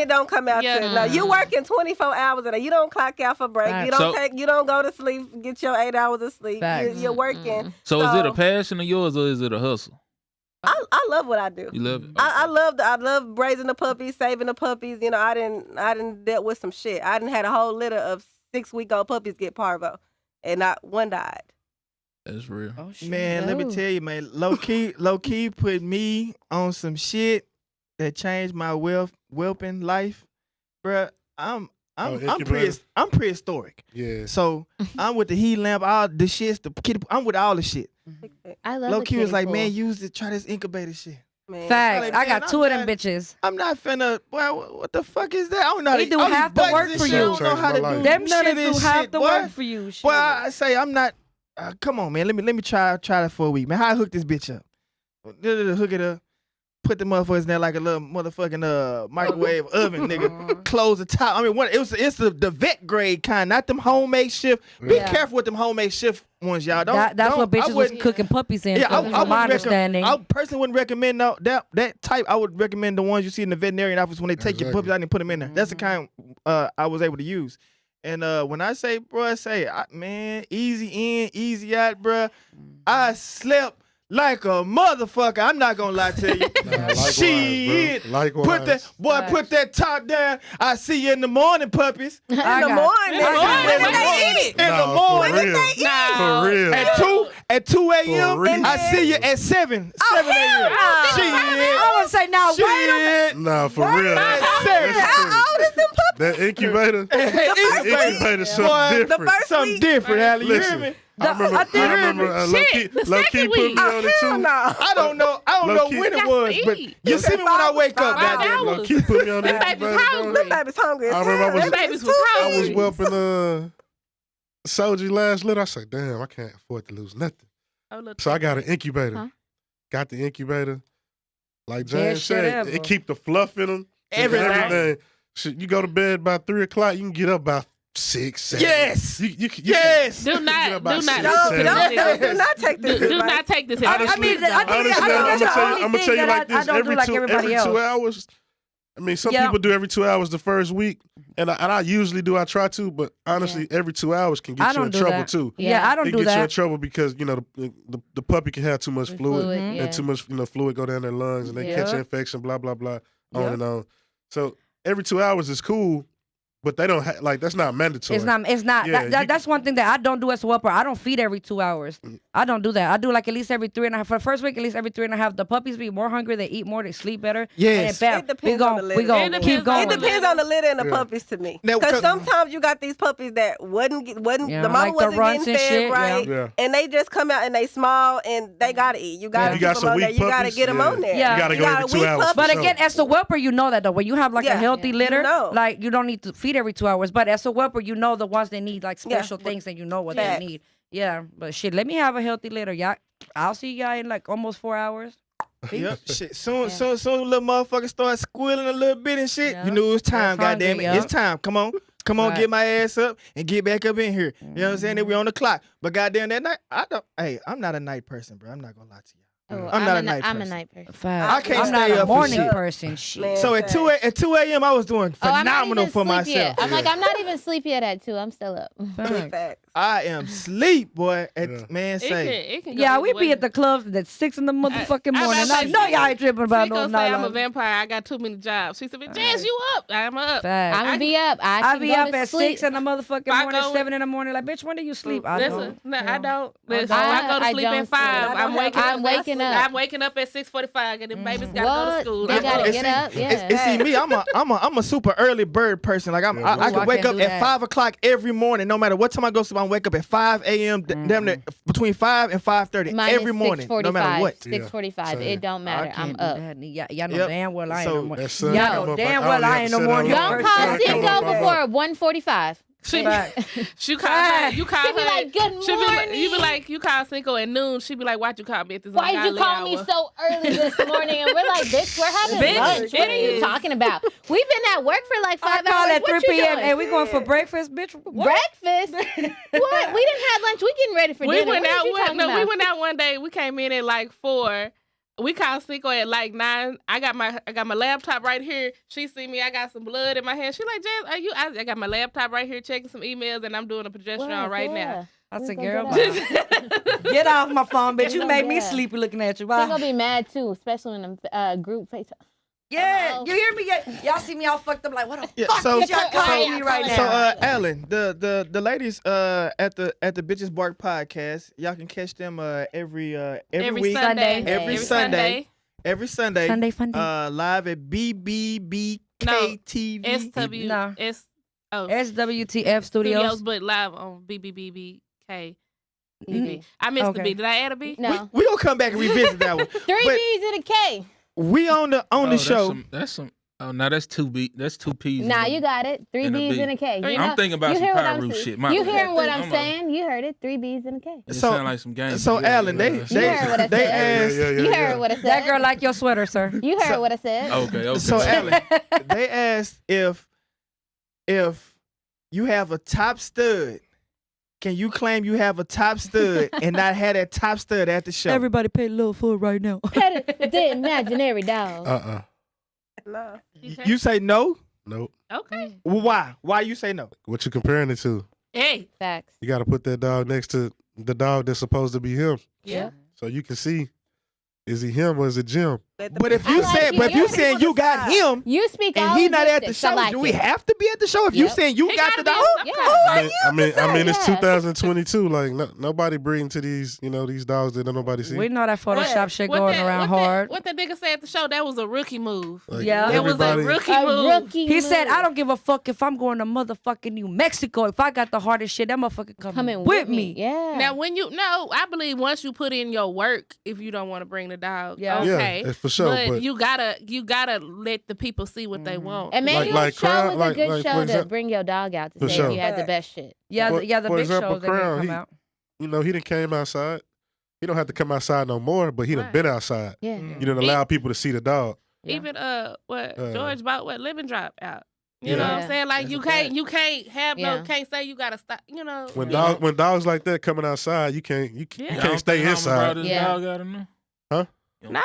it don't come out to no. You working 24 hours a day. You don't clock out for break. You don't you don't go to sleep. Get your 8 hours of sleep. You're working. So is it a passion of yours or is it a hustle? I love what I do. You love it. I love raising the puppies, saving the puppies. You know, I didn't dealt with some shit. I didn't had a whole litter of 6-week-old puppies get parvo, and not one died. That's real. Oh, shit. Man, let me tell you, man, low key put me on some shit that changed my whelping life, bruh. I'm prehistoric. Yeah. So I'm with the heat lamp, all the shits, the kitty. I'm with all the shit. I love Low the key was kiddie like, pool. man, use it. Try this incubator shit. Man. Facts. Like, I man, got two of them bitches. I'm not finna. Boy, what the fuck is that? I don't know. They do all these half the buttons work and for shit, you. I don't know how to Changed my do life. Them none shit of this do half shit, the boy. work for you. Shit. Boy, I say I'm not. Come on, man. Let me try that for a week, man. How I hook this bitch up? Hook it up. Put the motherfuckers in there like a little motherfucking microwave oven, nigga. Close the top. I mean, it's the vet grade kind, not them homemade shift. Be careful with them homemade shift ones, y'all. That's what bitches was cooking puppies in. Yeah, from my understanding. I personally wouldn't recommend that type. I would recommend the ones you see in the veterinary office when they take your puppies out and put them in there. That's the kind I was able to use. And when I say, bro, man, easy in, easy out, bro. I slept like a motherfucker. I'm not gonna lie to you. Shit. Put that top down. I see you in the morning, puppies. In the morning. In the morning. For real. At 2 a.m. I see you at 7 a.m. Shit. I would say now. Wait a minute. Nah, for real. How old is them puppies? That incubator. Incubator something different. Something different, Allie. You hear me? I remember low key put me on it too. I don't know when it was, but you see me when I wake up, goddamn. Low key put me on it. Them babies hungry. I remember I was hungry. whelping Soji last litter. I said, damn, I can't afford to lose nothing. So I got an incubator. Huh? Got the incubator. Like Best James shit said, ever. it keep the fluff in them. Everything. Shit, you go to bed by 3 o'clock, you can get up by 6, 7. Yes. Yes. Do not take this. Do not take this. Honestly, I'm gonna tell you like this. Every everybody 2 hours. I mean, some people do every 2 hours the first week, and I usually do. I try to, but honestly, every 2 hours can get you in trouble too. Yeah, I don't it do get you in that. trouble because the puppy can have too much fluid and too much fluid go down their lungs and they catch an infection. Blah blah blah, on and on. So every 2 hours is cool. But they don't like that's not mandatory. It's not. Yeah, That's one thing that I don't do as a whelper. I don't feed every 2 hours. I don't do that. I do like at least every 3.5. For the first week, at least every 3.5. The puppies be more hungry. They eat more. They sleep better. Yes. And It depends on the litter. we gon' keep going. It depends on the litter and the puppies to me. Because sometimes you got these puppies that wasn't the mama like the wasn't runts getting and fed shit, right, and they just come out and they small and they gotta eat. You gotta keep them on there. You gotta get them on there. Yeah. You gotta go every 2 hours. But again, as a whelper, you know that though. When you have like a healthy litter, like you don't need to feed every 2 hours. But as a whelper, you know the ones that need like special things and you know what they need. Yeah, but shit, let me have a healthy litter, y'all. I'll see y'all in like almost 4 hours. Yep, shit. Soon little motherfucker start squealing a little bit and shit. You knew it was time, goddamn it. It's time. Come on, get my ass up and get back up in here. You know what I'm saying? Then we on the clock. But goddamn that night, I'm not a night person, bro. I'm not gonna lie to you. I'm not a night person. I'm a night person. I can't I'm stay not a up for morning shit. person. Shit. So at 2 a.m. I was doing phenomenal for myself. Yet. I'm like, I'm not even sleepy yet at 2. I'm still up. I am sleep, boy. Man, say. It can go Yeah, either we way. be at the clubs at 6 in the motherfucking morning. I I know y'all ain't tripping about no Chico say I'm a night. vampire. I got too many jobs. She said, "Jazz, you up? I'm up. Facts. I'm gonna be up. I be up at sleep. 6 in the motherfucking I morning, go- 7 in the morning. Like, bitch, when do you sleep? I Listen, don't. no, I don't. Listen, I I go to sleep don't at 5. sleep. I'm waking up. up. I'm waking up at 6:45, and the babies gotta go to school. They gotta get up. Yeah. See me, I'm a super early bird person. Like I can wake up at 5 o'clock every morning, no matter what time I go to sleep. I wake up at 5 a.m. Damn near between 5 and 5:30 every morning, no matter what. 6:45. It don't matter. I'm up. Y'all know damn well I ain't no morning. That Y'all know damn well I ain't no morning. Don't call Cinco before 1:45. She call her. You call She her. be like, "Good morning." You be like, you call Cinco at noon. She be like, "Why'd you call me at this Why'd you call me so early this morning?" And we're like, "Bitch, we're having lunch. What are you talking about? We've been at work for like 5 hours. I call at 3 What you p.m. doing? Hey, we going for breakfast, bitch? What? Breakfast? What? We didn't have lunch. We getting ready for dinner. We went What out. you talking about? We went out one day. We came in at like 4. We called Cinco at like 9. I got my laptop right here. She see me. I got some blood in my hand. She like, "Jazz, are you?" I got my laptop right here, checking some emails, and I'm doing a progesterone right now. I said, "Girl, get off my phone, bitch. You made me sleepy looking at you. She's Bye." gonna be mad too, especially in the group FaceTime. Yeah, you hear me? Yeah. Y'all see me all fucked up like, what the Yeah, fuck so- is y'all calling me right now? So, Alan, the ladies at the Bitches Bark podcast, y'all can catch them every week, Sunday. every Sunday, Sunday fun day. live at BBBK TV. SWTF Studios. but live on BBBBK. Mhm. I missed the Okay. B. Did I add a B? No. We gonna come back and revisit that one. 3 But B's and a K. we on the show. That's some. Oh, no, that's 2 B. That's 2 P's. Nah, you got it. 3 and a B's B. and a K. You I'm know- thinking about you some hear what Power I'm Root saying. shit. My You bad. hearing what I'm I'm saying? You heard it. 3 B's and a K. It So- sound like some games. So Alan, they You heard what I they said. asked. You heard what I said. That girl like your sweater, sir. You heard what I said. Okay. So Alan, they asked if you have a top stud, can you claim you have a top stud and not have that top stud at the show? Everybody pay a little for it right now. Pet the imaginary dog. No. You say no? Nope. Okay. Well, why? Why you say no? What you comparing it to? Hey. Facts. You got to put that dog next to the dog that's supposed to be him, Yeah. so you can see, is he him or is it Jim? But if you I like said, it. but if you You're saying you got him You speak and all he not at the logistics. I show, like do we it. have to be at the show? If you Yep. saying you He got gotta the be dog, some Yeah. kind. I mean, it's Yeah. 2022. Like nobody breeding to these, these dogs that don't nobody see. We know that Photoshop shit What going that- around what that- hard. What the nigga said at the show, that was a rookie move. Like, Yeah. That was a everybody- rookie A move. rookie He move. said, I don't give a fuck if I'm going to motherfucking New Mexico. If I got the hardest shit, that motherfucker coming with me. Yeah. Now, I believe once you put in your work, if you don't want to bring the dog, Yeah. okay. Yeah, for sure. But But you gotta let the people see what they want. And maybe Like your show Crown, is a like- good like, show for to example- bring your dog out to For say sure. you had the best shit. Yeah, For- the for big example, shows that need to Crown, come he- out. he done came outside. He don't have to come outside no more, but he done Right. been outside. Yeah. You done allow people to see the dog. Yeah. Even George bought Living Drop out. You Yeah. know what I'm Yeah. saying? Like That's you a can't fact. Yeah. can't say you gotta stop. You know. When Yeah. when dogs like that coming outside, you can't stay inside. Yeah. Dog out of there? Huh? No,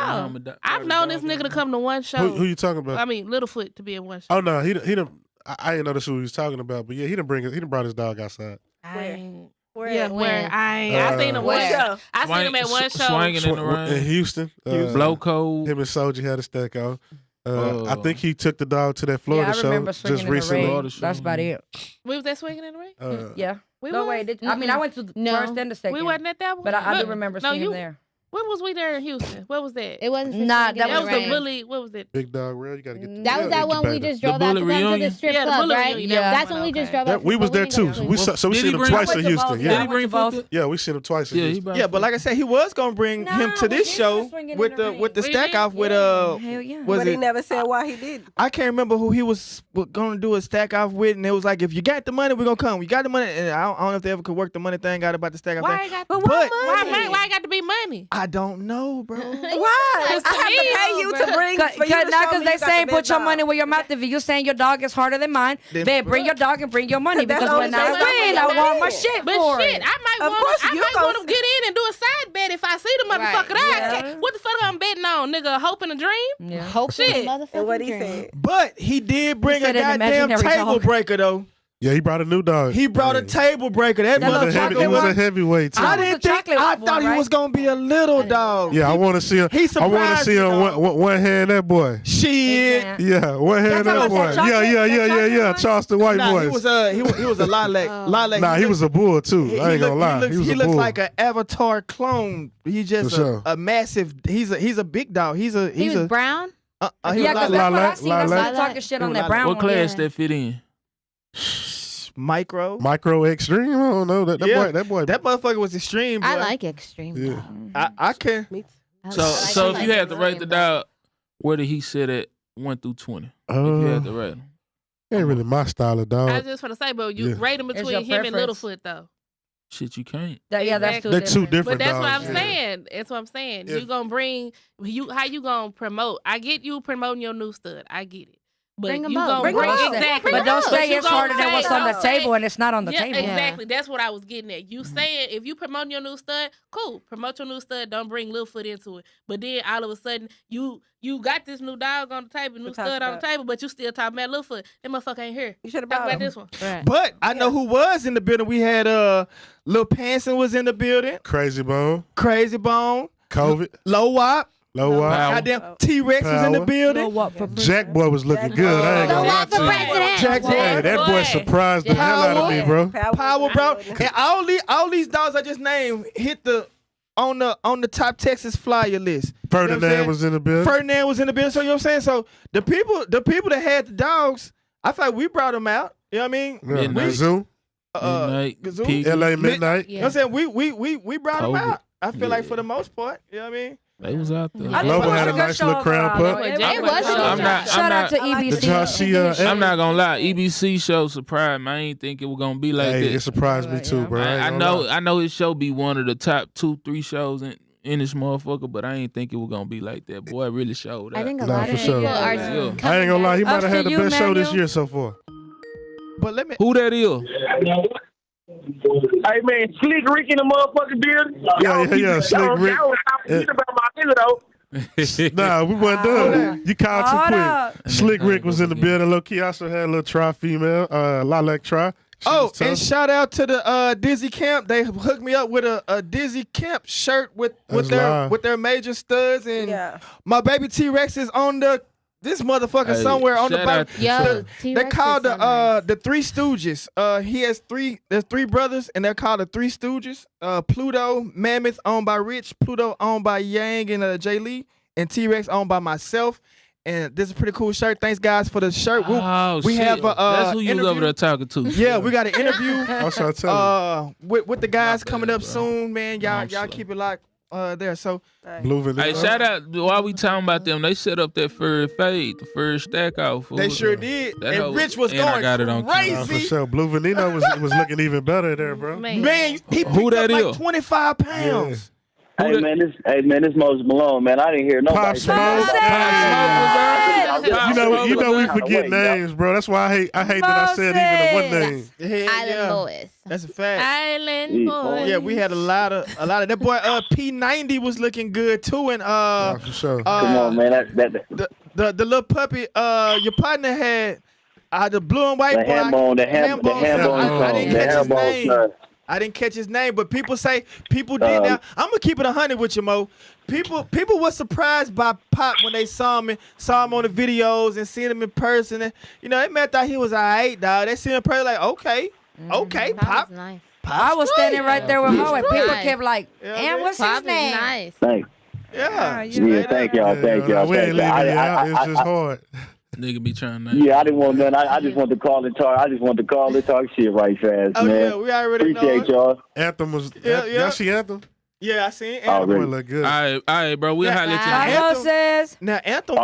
I've known this nigga to come to one show. Who you talking about? I mean, Littlefoot to be in one show. Oh no, he done. I didn't know this who he was talking about, but yeah, he done brought his dog outside. Where? Yeah, When? where I seen him What one show? show. I seen him at one show. Swinging in the in rain. Houston. Blow cold. Him and Soldier had a stack on. I think he took the dog to that Yeah, Florida I show remember just swinging in the recently. rain. Florida show. That's about it. We was at swinging in the ring. Yeah. We No was? way. I mean, I went to the No. first and the second. We wasn't at that one. But I do Look, remember no, seeing him you- there. When was we there in Houston? What was that? It wasn't. Nah, Swinging that in That was the the Rain. bully. What was it? Big dog rail. You gotta get. That was that one we just drove out to bullet come to the reunion? strip Yeah, the club, bullet right? reunion, Yeah. that That's one, when we just okay. drove out. We was there too. So We seen him Did he twice bring- in I went to Houston. both. Yeah, Did he I bring went to both. Fuka? yeah, we seen him twice in Yeah, he Houston. brought Yeah, but like I said, he was gonna bring him to we this did show just swing it in with the the rain. with the We stack did? off with Hell yeah. was But he it? never said why he did. I can't remember who he was gonna do a stack off with, and it was like, if you got the money, we're gonna come. We got the money, and I don't know if they ever could work the money thing out about the stack off Why thing. I got? But Why it got to be money? I don't know, bro. Why? I have to pay you to bring for you to Not show because me they you got saying the put best your dog. money where your mouth is. If you saying your dog is harder than mine, Then- then bring your dog and bring your money. That's Because all when I'm I saying. win, I want my shit But for shit, it. I might Of want course I you might gonna want to get in and do a side bet if I see the motherfucker. Right, I can't- What the fuck I'm betting on, nigga? Hope and a dream? Yeah. Hope Shit. And what he said. But he did bring He a said an goddamn imaginary table dog. breaker though. Yeah, he brought a new dog. He brought a table breaker. That That little It motherfucker was a was. heavyweight too. I That was didn't a think. chocolate I one, thought he right? was gonna be a little dog. Yeah, I want to see him. He I want to surprised see me, him dog. one hand that boy. Shit. Yeah, one hand Y'all that talking boy. about that chocolate- Yeah. one? Charleston White Nah, boys. he was a lilac. Lilac. Nah, he was a bull too. I ain't gonna lie. He was He a looks bull. like an Avatar clone. He's just For sure. a massive. He's a big dog. He He was a. brown. He Yeah, was because that's what I Lilac, seen. I lilac. started talking shit on that Lilac. brown What one. class Yeah. that fit in? micro. Micro extreme. I don't know that Yeah. boy. That boy. That motherfucker was extreme. Boy. I like extreme. Yeah. I can. So if you had to rate the dog, where did he sit at 1 through 20? If you had to rate him. Ain't really my style of dog. I was just want to say, but you Yeah. rate him It's between your him and preference. Littlefoot though. Shit, you can't. Yeah, that's too They're different. two different But that's what I'm dogs. saying. That's what I'm saying. If- You gonna bring how you gonna promote? I get you promoting your new stud. I get it. But Bring 'em you up. gonna Bring bring 'em up. exactly. But don't say you it's gonna harder than say- what's on the don't say- table, and it's not on the yeah, table. exactly. That's what I was getting at. You saying if you promoting your new stud, cool. Promote your new stud. Don't bring Littlefoot into it. But then all of a sudden, you got this new dog on the table, new talk stud on about- the table, but you still talking about Littlefoot. That motherfucker ain't here. You should have Talk brought about him. this one. Right. But I know who was in the building. We had Lil Panson was in the building. Crazy Bone. Crazy Bone. COVID. Low Wop. Low Wop. Goddamn T-Rex was in the Power. building. Jack Boy was looking good. I ain't gonna lie to you. Jack Boy. Hey, that boy surprised the hell out of me, bro. Power, bro. And all these dogs I just named hit the on the top Texas flyer list. Ferdinand was in the building. Ferdinand was in the building. So you know what I'm saying? So the people that had the dogs, I feel like we brought them out. You know what I mean? Yeah. Zoo. Midnight. Gazoo. LA Midnight. You know what I'm saying? We brought them out. I feel like for the most part. You know what I mean? They was out there. Lobo had a nice little crown pup. Shout out to EBC. I'm not gonna lie. EBC show surprised me. I ain't think it was gonna be like that. It surprised me too, bro. I know his show be one of the top 2-3 shows in this motherfucker, but I ain't think it was gonna be like that. Boy, it really showed. I think a lot of people are. I ain't gonna lie. He might have had the best show this year so far. But let me. Who that is? Hey man, Slick Rick in the motherfucking building. Yeah, Slick Rick. Y'all was talking about my nigga though. Nah, we wasn't done. You called too quick. Slick Rick was in the building. Low key also had a little try female, Lilac Try. And shout out to the Dizzy Camp. They hooked me up with a Dizzy Camp shirt with their major studs, and my baby T-Rex is on this motherfucker somewhere on the bottom. They called the Three Stooges. There's three brothers, and they're called the Three Stooges. Pluto, Mammoth owned by Rich, Pluto owned by Yang and Jay Lee, and T-Rex owned by myself. And this is a pretty cool shirt. Thanks guys for the shirt. We have that's who you was over there talking to. Yeah, we got an interview with the guys coming up soon, man. Y'all keep it locked there. So hey, shout out while we talking about them, they set up that first fade, the first stack out. They sure did. And Rich was going crazy. For sure. Blue Veneno was looking even better there, bro. Man, he picked up like 25 pounds. Hey man, this Moses Malone, man. I didn't hear nobody. Pop Smoke. You know we forget names, bro. That's why I hate that I said even the one name. Island Boys. That's a fact. Island Boys. Yeah, we had a lot of that boy. P90 was looking good too, and for sure. Come on, man. The little puppy. Your partner had the blue and white boy. The hambone. I didn't catch his name. I didn't catch his name, but people did. Now I'm gonna keep it 100 with you, Mo. People were surprised by Pop when they saw him on the videos and seen him in person. And, you know, they may have thought he was alright, dog. They see him in person like, okay, Pop. Nice. I was standing right there with Mo, and people kept like, and what's his name? Nice. Thanks. Yeah. Thank y'all. We ain't leaving you out. It's just hard. Nigga be trying to. Yeah, I didn't want nothing. I just want to call and talk. I just want to call and talk shit right fast, man. Yeah, we already appreciate know y'all. Anthem was. Yeah. Y'all see Anthem? Yeah, I seen Anthem. Already. Look good. All right, bro. We'll holler at you. Hello, sis. Now Anthem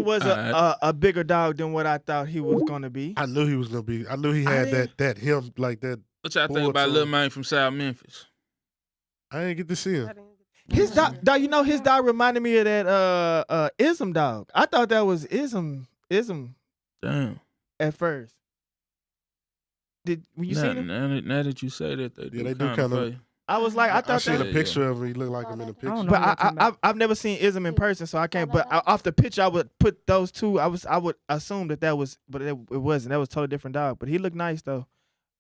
was a bigger dog than what I thought he was gonna be. I knew he was gonna be. I knew he had that him like that. What y'all think about Lil Man from South Memphis? I didn't get to see him. His dog, his dog reminded me of that Ism dog. I thought that was Ism. Damn. At first. When you seen him? Now that you say that, they do kind of. I was like, I thought I seen a picture of him. He looked like him in the picture. But I've never seen Ism in person, so I can't. But off the picture, I would put those two. I would assume that was, but it wasn't. That was a totally different dog. But he looked nice though.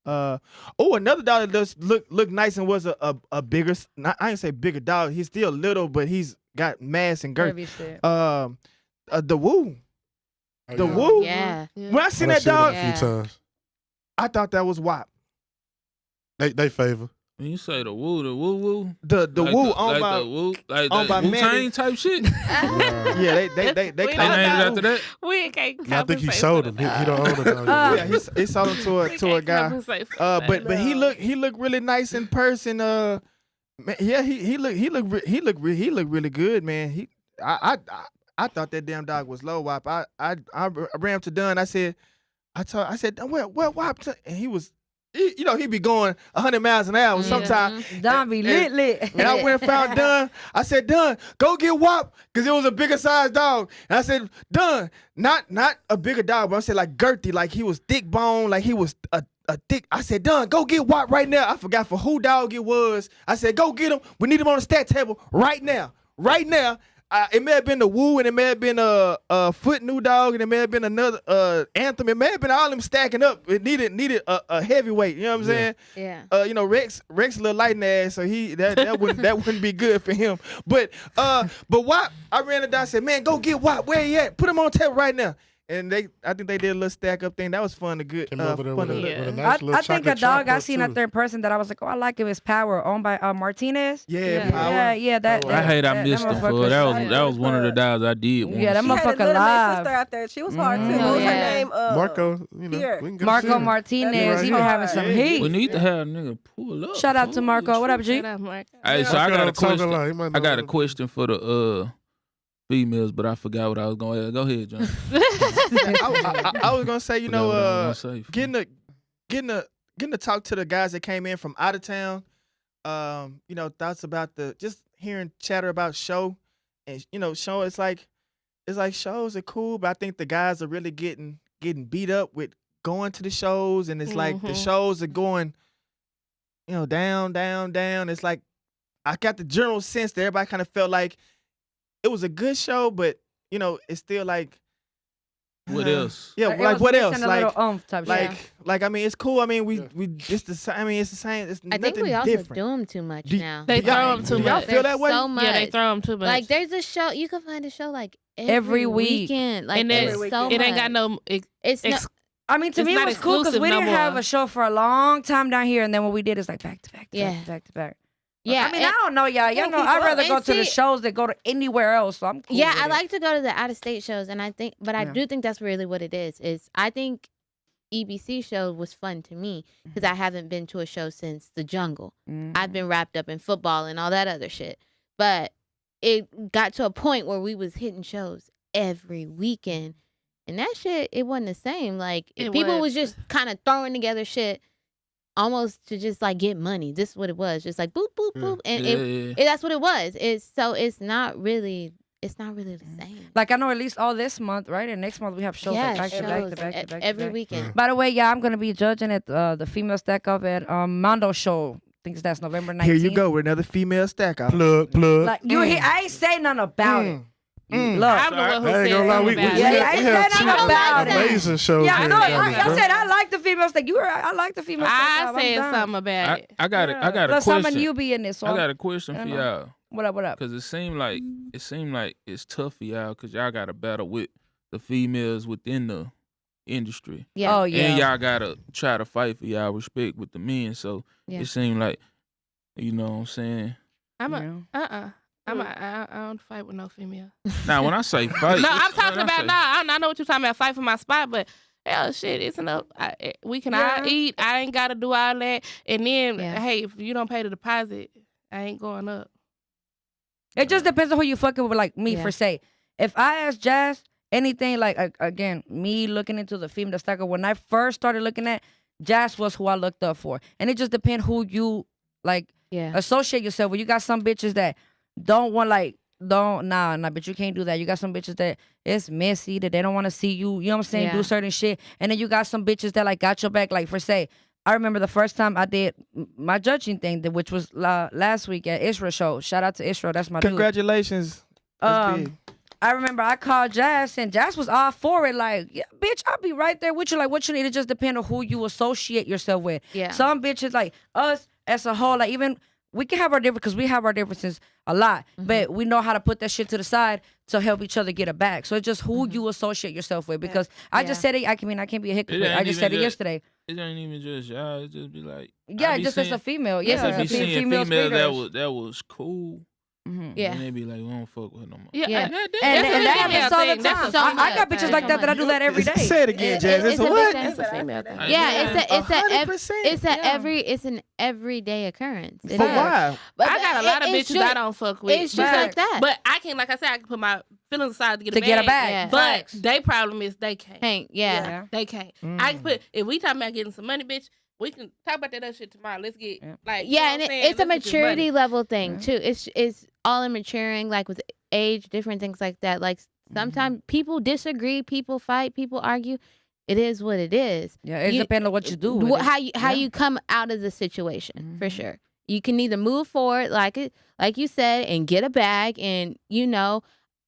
Another dog that does look nice and was a bigger. I ain't say bigger dog. He's still little, but he's got mass and girth. The Woo. The Woo. Yeah. When I seen that dog, a few times. I thought that was WAP. They favor. When you say the Woo, the Woo, the like Woo the, on like by the Woo, like on by the Wu-Tang type shit. Yeah, they We claim after that. We can't. I think he sold him. He don't own it now. Yeah, he sold him to a guy. But he looked really nice in person. Man, yeah, he looked really good, man. I thought that damn dog was low WAP. I ran up to Dunn. I said, where WAP? And he was, he be going 100 miles an hour sometimes. Don be lit. And I went and found Dunn. I said, Dunn, go get WAP, because it was a bigger size dog. And I said, Dunn, not a bigger dog, but I said like girthy, like he was thick bone, like he was a thick. I said, Dunn, go get WAP right now. I forgot for who dog it was. I said, go get him. We need him on the stat table right now. Right now. it may have been the Woo, and it may have been a Foot New Dog, and it may have been another Anthem. It may have been all them stacking up. It needed a heavyweight. You know what I'm saying? Yeah. You know, Rex a little light in the ass, so that wouldn't be good for him. But WAP, I ran it down. Said, man, go get WAP. Where he at? Put him on tape right now. And I think they did a little stack up thing. That was fun to good. Came over there with a I nice little think a chocolate dog I chop seen too. out there in person that I was like, oh, I like him. Is Power, owned by Martinez. Power. Yeah. I hate I missed the fool. That was one of the dogs I did. Yeah, that She had a motherfucker little live. sister out there. She was hard too. What was her name? Marco, you know, here. we can go see Marco him. Martinez, he been having some heat. We need to have a nigga pull up. Shout out to Marco. What up, G? Shout out, Mark. Hey, so Marco I got a don't talk question. lot. He might I know got a what- question for the females, but I forgot what I was going to ask. Go ahead, John. I was gonna say, you Forgot what I know, was gonna say. getting to talk to the guys that came in from out of town. You know, thoughts about just hearing chatter about show, and you know, show. It's like shows are cool, but I think the guys are really getting beat up with going to the shows, and it's like the shows are going, you know, down. It's like I got the general sense that everybody kind of felt like it was a good show, but you know, it's still like. What else? Yeah, It like was what missing else? a Like, little oomph type shit. like I mean, it's cool. I mean, we it's the same. I mean, it's the same. It's I think nothing we also different. do them too much Do- now. They Do y'all- throw them too do y'all much. feel that way? So much. Yeah, they throw them too much. Like there's a show you can find a show like Every week. weekend. Like And there's then so it much. ain't got no. It's not, I mean, to It's me, it not was cool because exclusive we no didn't have more. a show for a long time down here, and then what we did is like back to back, back to back. yeah. I mean, and- I don't know, y'all. Y'all Can't know keep I'd up. rather go And to the see- shows than go to anywhere else. So I'm cool. yeah, with I it. like to go to the out of state shows, and I Yeah. do think that's really what it is. I think EBC show was fun to me because I haven't been to a show since the Jungle. I've been wrapped up in football and all that other shit, but it got to a point where we was hitting shows every weekend, and that shit it wasn't the same. Like It people was was. just kind of throwing together shit almost to just like get money. This is what it was, just like boop boop Yeah. boop, and Yeah. that's what it was. It's not really the same. Like I know at least all this month, right? And next month we have shows like back to shows back to back to back. every to back. weekend. By the way, yeah, I'm gonna be judging at the female stack up at Mondo show. I think that's November 19th. Here you go with another female stack out. Plug. Like you hear, I ain't say nothing about it. Look, I'm the one who I ain't said gonna lie, we something about Yeah, it. yeah, have ain't two nothing about it. amazing shows yeah, I here know. in I Dallas, said bro. I like the female stack. You heard, I like the female stack. I I'm said down. something about it. I got a Look, Simon, question. you be in this. So I got a question for you know. y'all. What up? Cause it seemed like it's tough for y'all because y'all got to battle with the females within the industry. Yeah. Oh yeah. And y'all gotta try to fight for y'all respect with the men. So Yeah. it seemed like, you know what I'm saying? I don't fight with no female. Now when I say fight, No, I'm talking when I about say- I know what you're talking about. Fight for my spot, but hell, shit, it's enough. We can all eat. I ain't got to do all that. And then, hey, if you don't pay the deposit, I ain't going up. It just depends on who you fucking with. Like me, Yeah. for say, if I ask Jazz anything, like again, me looking into the female stacker, when I first started looking at Jazz was who I looked up for, and it just depends who you like Yeah. associate yourself with. You got some bitches that don't want nah, but you can't do that. You got some bitches that it's messy, that they don't want to see you, you know what I'm saying, Yeah. do certain shit. And then you got some bitches that like got your back. Like for say, I remember the first time I did my judging thing, which was last week at Israel show. Shout out to Israel, that's my dude. Congratulations. That's big. I remember I called Jazz and Jazz was all for it. Like, yeah, bitch, I'll be right there with you. Like, what you need? It just depends on who you associate yourself with. Yeah. Some bitches, like us as a whole, like even we can have our differences because we have our differences a lot, but we know how to put that shit to the side to help each other get it back. So it's just who you associate yourself with. Because I just said it. I can't be a hypocrite. ain't I just even said it yesterday. It ain't even just y'all. It just be like Yeah, I be just seeing, as a female. I Yeah, be seeing females breeders. that was cool. Yeah. And they be like, we don't fuck with her no more. Yeah, Yeah. And that's that a happens female all the thing. That's time. a so I got much. bitches like that I do that every day. Say it again, Jazz. It's a a big what? thing. That's a female thing. Yeah, Yeah. it's an everyday occurrence. It For is. why? But I got a lot of it bitches should- I don't fuck with. It's just like that. But I can, like I said, I can put my feelings aside to get To a get bag. a bag. Yeah. But Facts. they problem is they can't. Hank, yeah. They can't. I can put, if we talking about getting some money, bitch, we can talk about that other shit tomorrow. Let's get, like, you know Yeah, what and I'm saying? it's a Let's get this maturity money. level thing too. It's all in maturing, like with age, different things like that. Like sometimes people disagree, people fight, people argue. It is what it is. Yeah, it depends on what you do. with it. How you come out of the situation for sure. You can either move forward like you said and get a bag, and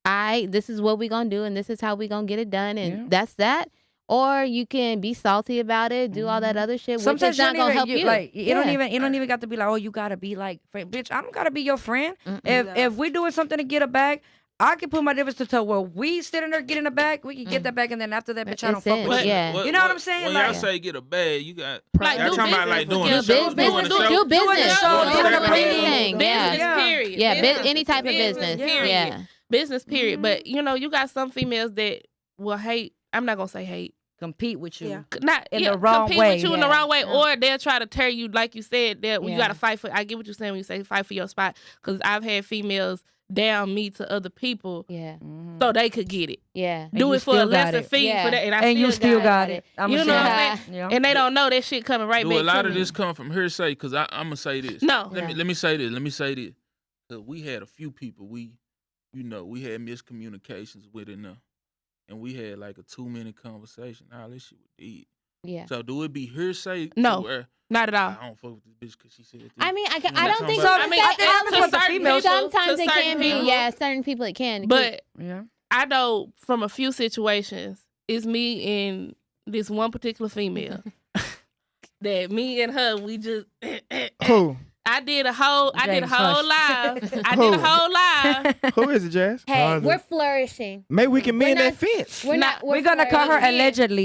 this is what we gonna do, and this is how we gonna get it done, and that's that. Or you can be salty about it, do all that other shit, Sometimes which is not gonna help you. Like, you don't even got to be like, oh, you gotta be like, friend. Bitch, I don't gotta be your friend. If we doing something to get a bag, I can put my difference to tell where we sitting there getting a bag, we can get that bag, and then after that, bitch, I don't fuck with you. Yeah. You know what I'm saying? When y'all say get a bag, you got Like, y'all do talking about like doing a business. show, doing a show, Do business. Doing Doing anything. Business, Yeah. period. Yeah, Business, any type of business. period. Yeah. Business, period. But, you got some females that will hate. I'm not going to say hate. Compete with you. Yeah. Not in the wrong compete way. with you in the wrong way, or they'll try to tear you, like you said. That you got to fight for. I get what you're saying when you say fight for your spot, because I've had females down me to other people, so they could get it. Yeah, do it for a lesser fee for that, and you still got it. You know what I'm saying? And they don't know that shit coming right back. Do a lot to of me. this come from hearsay? Because I'm gonna say this. No, let me say this. Let me say this. Cause we had a few people we had miscommunications with enough. And we had like a 2-minute conversation. All this shit was deep. Yeah. So do it be hearsay? No, not at all. I don't fuck with this bitch because she said this. I mean, I don't think so. so. I mean, sometimes it can be. Yeah, certain people it can. But I know from a few situations, it's me and this one particular female that me and her, we just. Who? I did a whole live. I did a whole live. Who is it, Jazz? Hey, we're flourishing. Maybe we can mend that fence. We're gonna call her allegedly.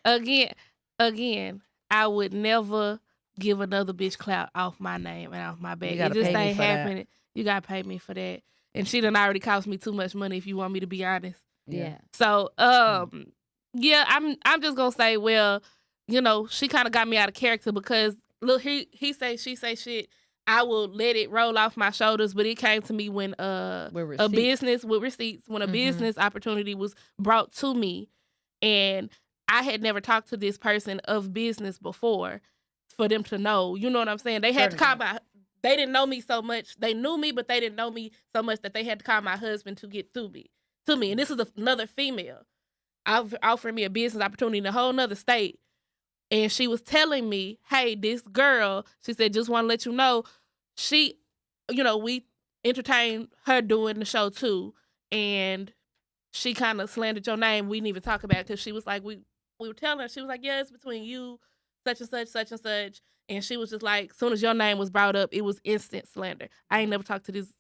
Again. I would never give another bitch clout off my name and off my back. It just ain't happening. You gotta pay me for that. And she done already cost me too much money. If you want me to be honest. Yeah. So yeah, I'm just gonna say, well, she kind of got me out of character because. Look, he say, she say shit. I will let it roll off my shoulders, but it came to me when a business with receipts, when a business opportunity was brought to me, and I had never talked to this person of business before, for them to know. You know what I'm saying? They had to call they didn't know me so much. They knew me, but they didn't know me so much that they had to call my husband to get to me. And this is another female offering me a business opportunity in a whole nother state. And she was telling me, hey, this girl, she said, just want to let you know, she, we entertained her doing the show too. And she kind of slandered your name. We didn't even talk about it because she was like, we were telling her, she was like, yeah, it's between you, such and such, such and such. And she was just like, as soon as your name was brought up, it was instant slander. I ain't never talked to this,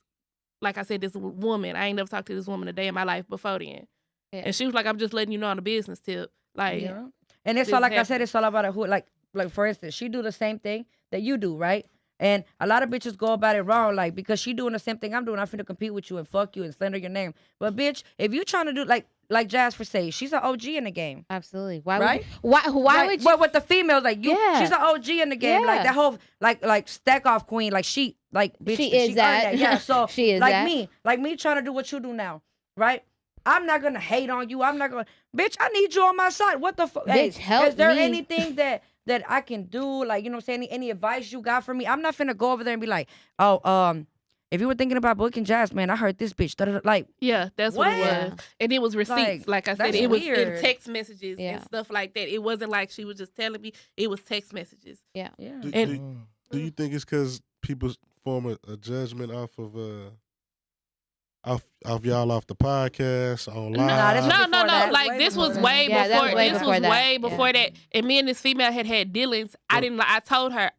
like I said, this woman. I ain't never talked to this woman a day in my life before then. Yeah. And she was like, I'm just letting you know on the business tip. Like, and it's all, like I said, it's all about who, like for instance, she do the same thing that you do, right? And a lot of bitches go about it wrong, like, because she doing the same thing I'm doing, I'm finna compete with you and fuck you and slander your name. But bitch, if you trying to do like Jazz for say, she's an OG in the game. Absolutely. Why right? Why would you? But with the females, like you, she's an OG in the game. Like that whole like stack off queen, like she bitch, she is that. Yeah. So she is like that. like me trying to do what you do now, right? I'm not gonna hate on you. I'm not gonna, bitch. I need you on my side. What the fuck? Bitch, help is there me. anything that I can do? Like, saying any advice you got for me? I'm not finna go over there and be like, oh, if you were thinking about booking Jazz, man, I heard this bitch. Like, yeah, that's what it was. And it was receipts. Like I said, it was in text messages and stuff like that. It wasn't like she was just telling me. It was text messages. Yeah. Do you think it's because people form a judgment off of off y'all off the podcast online? No. Like this was way before. This was way before that. And me and this female had dealings. I told her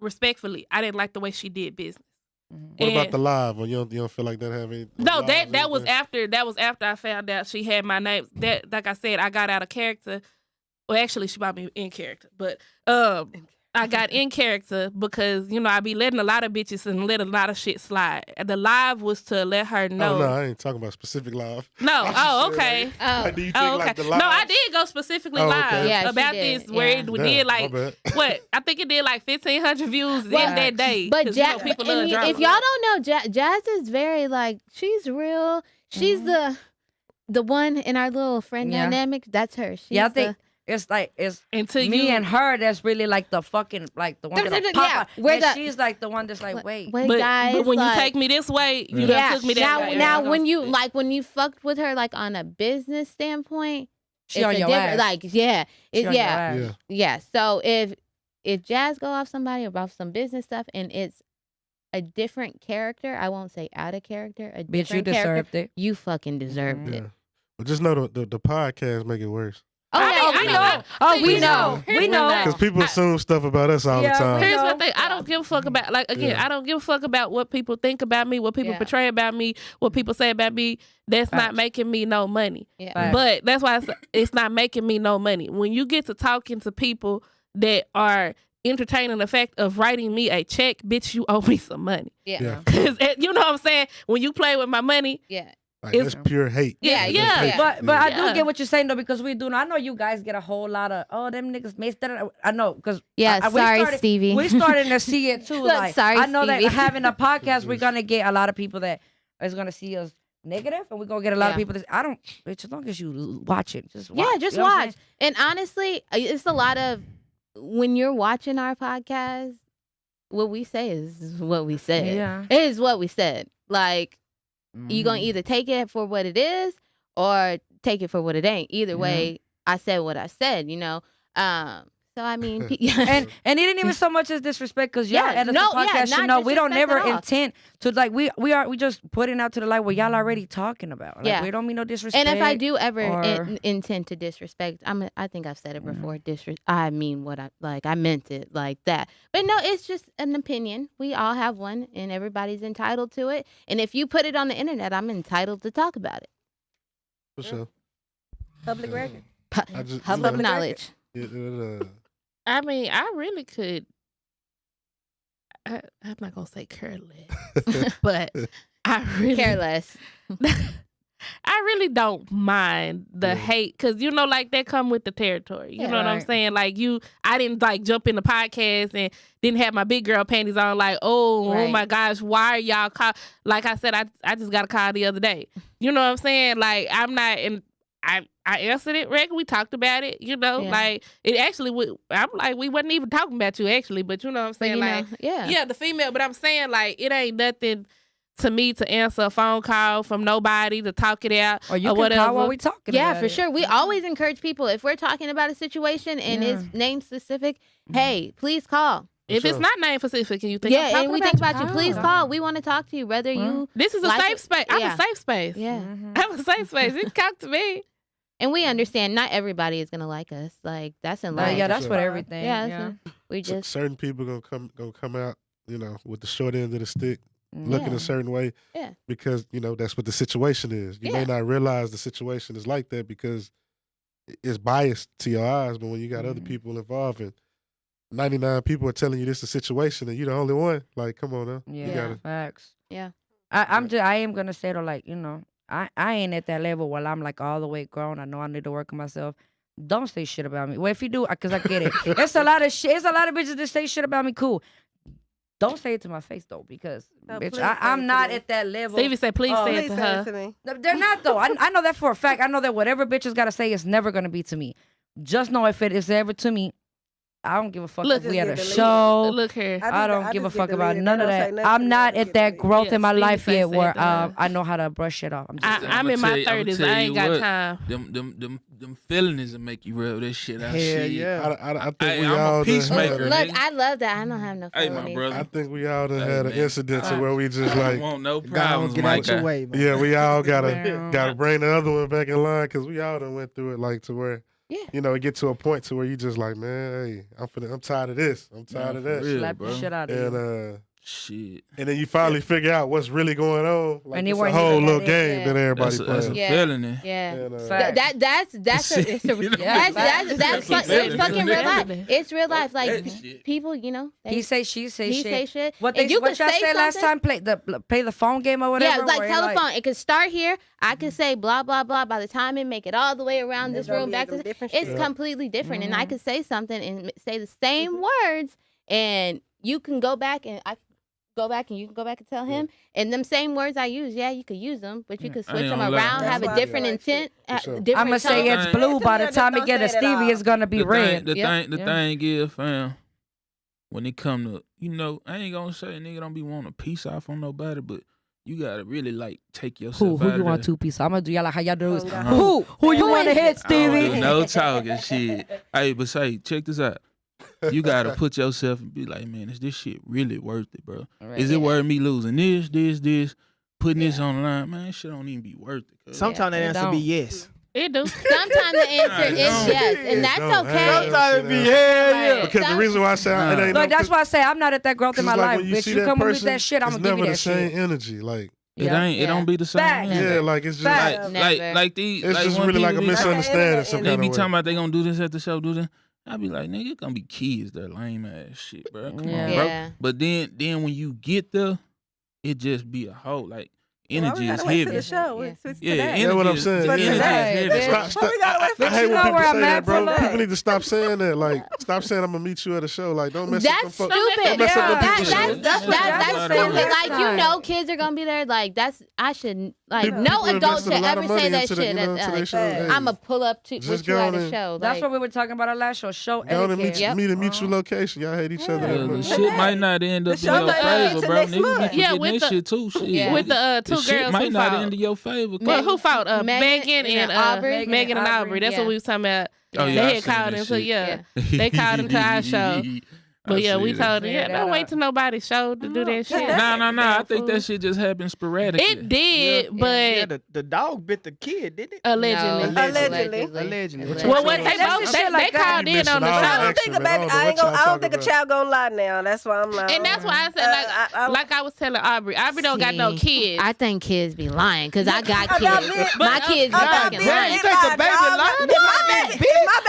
respectfully, I didn't like the way she did business. What about the live? Or you don't feel like that having? No, that was after. That was after I found out she had my name. That, like I said, I got out of character. Well, actually, she brought me in character, but I got in character because, I be letting a lot of bitches and let a lot of shit slide. The live was to let her know. Oh, no, I ain't talking about specific live. No. Oh, okay. Like, do you think like the live? No, I did go specifically live about this where it did like, what? I think it did like 1,500 views in that day. But people love drama. If y'all don't know, Jazz is very like, she's real. She's the one in our little friend dynamic. That's her. She's I think. It's like until me and her. That's really like the fucking like the one that pop out. She's like the one that's like wait guys. But when you take me this way, you done took me that way. Now when you fucked with her like on a business standpoint, she on your ass. Like So if Jazz go off somebody about some business stuff and it's a different character, I won't say out of character, a Bitch, you different deserved character, it. you fucking deserved Yeah. it. But just know the podcast make it worse. Oh, I know. We know. Here's We what know. I- Because people assume stuff about us all the Yeah, time. Here's know. what I don't give a fuck about. Like, again, Yeah. I don't give a fuck about what people think about me, what people Yeah. portray about me, what people say about me. That's not Facts. making me no money. Yeah. Facts. But that's why it's not making me no money. When you get to talking to people that are entertaining the fact of writing me a check, bitch, you owe me some money. Yeah. Yeah. Cause you know what I'm saying? When you play with my money, Yeah. Like, It's- that's pure hate. Yeah, That's yeah. hate. But I Yeah. do get what you're saying though, because we do know. I know you guys get a whole lot of them niggas messed up. I know because Yeah, sorry, Stevie. We starting to see it too. Look, Like sorry, I know Stevie. that having a podcast, we're gonna get a lot of people that is gonna see us negative, and we're gonna get a lot of Yeah. people that I don't. Bitch, as long as you watch it, just watch. Yeah, just You know what I'm watch. And honestly, it's a lot of when you're watching our podcast, what we say is what we said. saying? Yeah. It is what we said. Like, you gonna Mhm. either take it for what it is or take it for what it ain't. Either way, I said what I said, you know. So I mean, and it didn't even so much as disrespect because y'all Yeah, at the no, yeah, podcast, you not know, we don't disrespect never at all. intend to like we just putting out to the light what y'all already talking about. Like, Yeah. we don't mean no disrespect. and if I do ever or- intend to disrespect, I think I've said it before. I mean what I meant it like that. But no, it's just an opinion. We all have one, and everybody's entitled to it. And if you put it on the internet, I'm entitled to talk about it. For sure. Public record. I just, Public you know, knowledge. it, I mean, I really could. I'm not gonna say careless, but I really Careless. I really don't mind the Yeah. hate because you know, like that come with the territory. You Yeah. know what I'm Right. saying? Like I didn't like jump in the podcast and didn't have my big girl panties on. Like, oh Right. my gosh, why are y'all call? Like I said, I just got a call the other day. You know what I'm saying? Like I'm not in. I answered it, Rick. We talked about it. You know, Yeah. like it actually. I'm like we wasn't even talking about you actually, but you know what I'm But saying? you know, Like yeah. yeah, the female. But I'm saying like it ain't nothing to me to answer a phone call from nobody to talk it out or you or can whatever. call while we talking. Yeah, about for it. sure. We always encourage people if we're talking about a situation and it's name specific. Hey, please call. If it's sure. not name specific, and you think I'm Yeah, and talking we about think you, about you. Please call. We want to talk to you. Whether you This is a like safe it- space. I'm yeah. a safe space. yeah. I'm a safe space. You can talk to me. And we understand not everybody is gonna like us. Like that's in Like, life. yeah, that's sure. what everything. Yeah, Yeah, we So just certain people gonna come out, you know, with the short end of the stick, looking Yeah. a certain way, Yeah. because you know that's what the situation is. You may Yeah. not realize the situation is like that because it's biased to your eyes, but when you got other people involved and 99 people are telling you this is the situation and you're the only one, like, come on now, yeah, you gotta. facts. Yeah. I am gonna say though, like, you know, I ain't at that level where I'm like all the way grown. I know I need to work on myself. Don't say shit about me. Well, if you do, because I get it. It's a lot of shit. It's a lot of bitches that say shit about me. Cool. Don't say it to my face though, because No, bitch, please say I'm it to not me. at that level. Stevie said, please Oh, say it Please to say it her. to me. No, they're not though. I know that for a fact. I know that whatever bitches gotta say is never gonna be to me. Just know if it is ever to me, I don't give a fuck Look, if we at a just get show. Look here. I don't give a just fuck get about deleted. none They of don't say that. nothing I'm to me, not I just at get that deleted. growth Yeah, in my Stevie life say yet say where it to her. I know how to brush it off. I'm just I'm in I'ma my tell you- 30s. I'ma I tell ain't you got what, time. Them feelings that make you rub that shit out. Hell Shit. yeah. I think Hey, we I'm a all done peacemaker. had- Look, nigga. I love that. I don't have no Hey, my felonies. brother. I think we all done Hey, had an man. incident to where we just I don't like, want no Go on, problems, get out Mike. your way, man. yeah, we all Yeah. gotta bring the other one back in line because we all done went through it like to where, Yeah. you know, it get to a point to where you just like, man, hey, I'm tired of this. I'm tired of for that. real, slap the bro. shit out of you. And Shit. and then you finally figure out what's really going on. Like And it it's a wasn't whole even little that game yeah. that everybody That's a playing. Yeah. felony. Yeah. And, Fact. That's it's a, You know? that's That's it's fucking real life. felony. It's real life. Like That shit. people, you know, they, He say, she say he shit. say shit. What And they you what could y'all say said last something- time? Play the phone game or whatever. Yeah, it's like where you're telephone. It could start here. I could say blah blah blah. By the time it make it all the way around this It's gonna room be back to some different it's shit. completely different. And I could say something and say the same words, and you can go back and I go back and you can go back and tell him. And them same words I use, yeah, you could use them, but you could I switch ain't them gonna lie. around, That's have why a I different feel like shit. intent. For sure. Different I'm gonna say tone. it's Thing- blue. By the Just time don't it get to say it at Stevie, all. it's gonna be red. The Yeah. thing is, fam, when it come to, you know, I ain't gonna say nigga don't be wanting a piece off on nobody, but you gotta really like take yourself Who out you of want there. 2 piece? I'm gonna do y'all like how y'all do. Oh, Is. God. Who you Who want to is hit, it? I don't Stevie? do no talking shit. Hey, but say, check this out. You gotta put yourself and be like, man, is this shit really worth it, bro? Right. Is it worth me losing this, putting this on the line? Man, this shit don't even be worth it. Sometimes the answer be yes. It do. Sometimes the answer is yes, and that's okay. Sometimes it be hell yeah. Because the reason why I say it ain't Look, that's why I say I'm not at that growth in my life. Bitch, you come with that shit, I'm gonna give you that shit. It's never the same energy. Like It don't be the same. yeah, like it's just like these. it's like just when really like a people be- misunderstanding. Some They kind be of talking way. about they gonna do this at the show, do this. I be like, nigga, it's gonna be kids that lame ass shit, bro. Come on, bro. Yeah. But then when you get there, it just be a whole like energy is To the heavy. show. Yeah, Energy. That's what I'm is- saying. the energy is heavy. Stop. We gotta wait for I hate you when know people where say I'm that, at, bro. pull up. People need to stop saying that. Like, stop saying I'm gonna meet you at a show. Like, don't mess up That's them stupid. Don't mess up them That- people's that's shit. that's That's stupid. last Like you time. know, kids are gonna be there. Like I shouldn't. Like People no adult invested a should lot ever of say money that into the- shit. you know, to their show. Hey, I'ma pull up to just with you go at on a and- show. That's Like, what we were talking about our last show. Show Go on and etiquette. meet a mutual location. Y'all hate each other. Yeah, that the much. shit might not end up in show your might not favor, end bro. next Niggas be month. forgetting Yeah, with that the- shit too. Shit. Yeah. With the two The shit girls might who not fought. end in your favor. Well, who fought? Megan Megan and Aubrey. Megan and Aubrey. That's yeah. what we was talking about. Oh, yeah, They I had seen called that into shit. they called into our show. But yeah, we told them, Clear that don't wait up. till nobody's show to do that shit. No. I think that shit just happened sporadically. It did, Yeah, but the dog bit the kid, didn't it? allegedly. No, Allegedly. Allegedly. Well, what they That's both the they, shit like they that. called in on the Missing all show. I don't action, think man. about. I don't think a child gonna lie now. That's why I'm like. And that's why I said, like I was telling Aubrey don't got no See, kids. I think kids be lying because I got About kids. me- My kids be about fucking me- Damn, lying. you think the baby lying?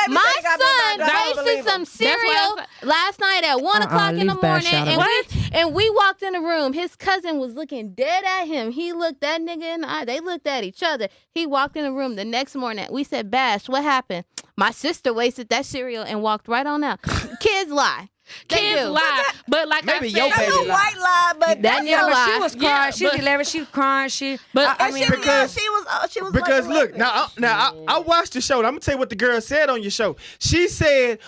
My son don't tasted believe some him. cereal last night at 1 o'clock in the leave bad morning, shout-out. and we walked in the room. His cousin was looking dead at him. He looked that nigga in the eye. They looked at each other. He walked in the room the next morning. We said, Bash, what happened? My sister wasted that cereal and walked right on out. Kids lie. They Kids do. lie, but like Maybe I your said, baby That's a white lie, but That Yeah, nigga but she lie. was Yeah, crying. She was but- 11. She was crying. She. But- I mean, because- she was Because like look, 11. I watched the show. I'm gonna tell you what the girl said on your show. She said,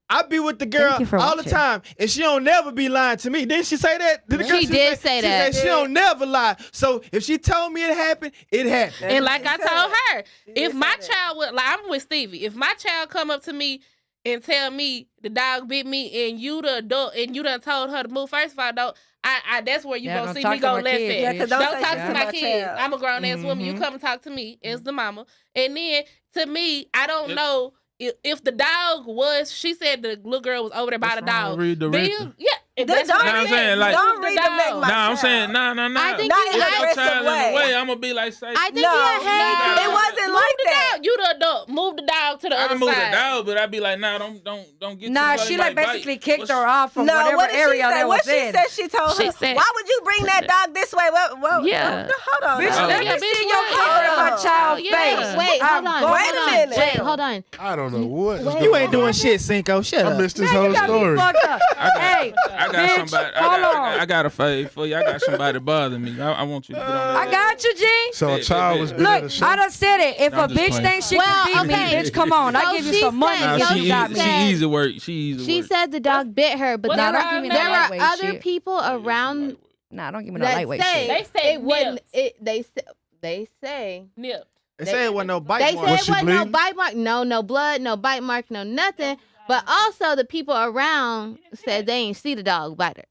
I be with the girl Thank you for all the watching. time, and she don't never be lying to me. Didn't she say that? Did the girl She did say she that. said she don't never lie. So if she told me it happened, it happened. And like I She said told that. her, if my child would, like I'm with Stevie, if my child come up to me and tell me the dog bit me and you the adult and you done told her to move, first of all, don't. I that's where you Yeah, gonna don't see talk me to go my left kids, at. Yeah, 'cause Don't don't say talk shit to my my kids. child. I'm a grown ass woman. You come and talk to me as the mama. And then to me, I don't know if the dog was. She said the little girl was over there by the dog. Read the Then record. yeah, and That's that's what don't I'm read- saying. Like, don't read the dog. make my Nah, I'm child. saying no. I think Not you in got an Your aggressive child in way. the way. I'm gonna be like, say. I think No, you got it hey. wasn't Move like the that. dog. You the adult. Move the dog to the I other move side. the dog, but I'd be like, nah, don't get. Nah, too she close, like basically bite. kicked What's- her off from No, whatever what did she area say? that What was she in. said? She told She her. said- Why would you bring that dog this way? What? Yeah. Hold on. Bitch, now. Oh. let Yeah, me bitch, see your what? finger in my Oh. child's Yeah. face. Wait, hold on. Wait hold a on. minute. Wait, hold on. I don't know what. is You going ain't doing on. shit, Cinco. Shut I up. missed this Man, whole you got me story. fucked up. Hey, I got bitch, somebody. hold on. I got a fave for you. I got somebody bothering me. I want you to get on that. I got you, G. So a Hey, child hey, was hey. bit at a Look, show. I done said it. If I'm a just bitch playing. thinks she Well, can beat okay. me, bitch, come on. So I give you she some money said- if so you she got me. said- She easy work. She easy She work. said the dog bit her, but Well, there don't were give me no there were lightweight other shit. people around Nah, don't give me no that lightweight say shit. They say it wouldn't. nipped. They say Nipped. They said it wasn't no bite they mark. said Was it she wasn't no bleeding? bite mark, no blood, no bite mark, no nothing. But also the people around said they ain't see the dog bite her.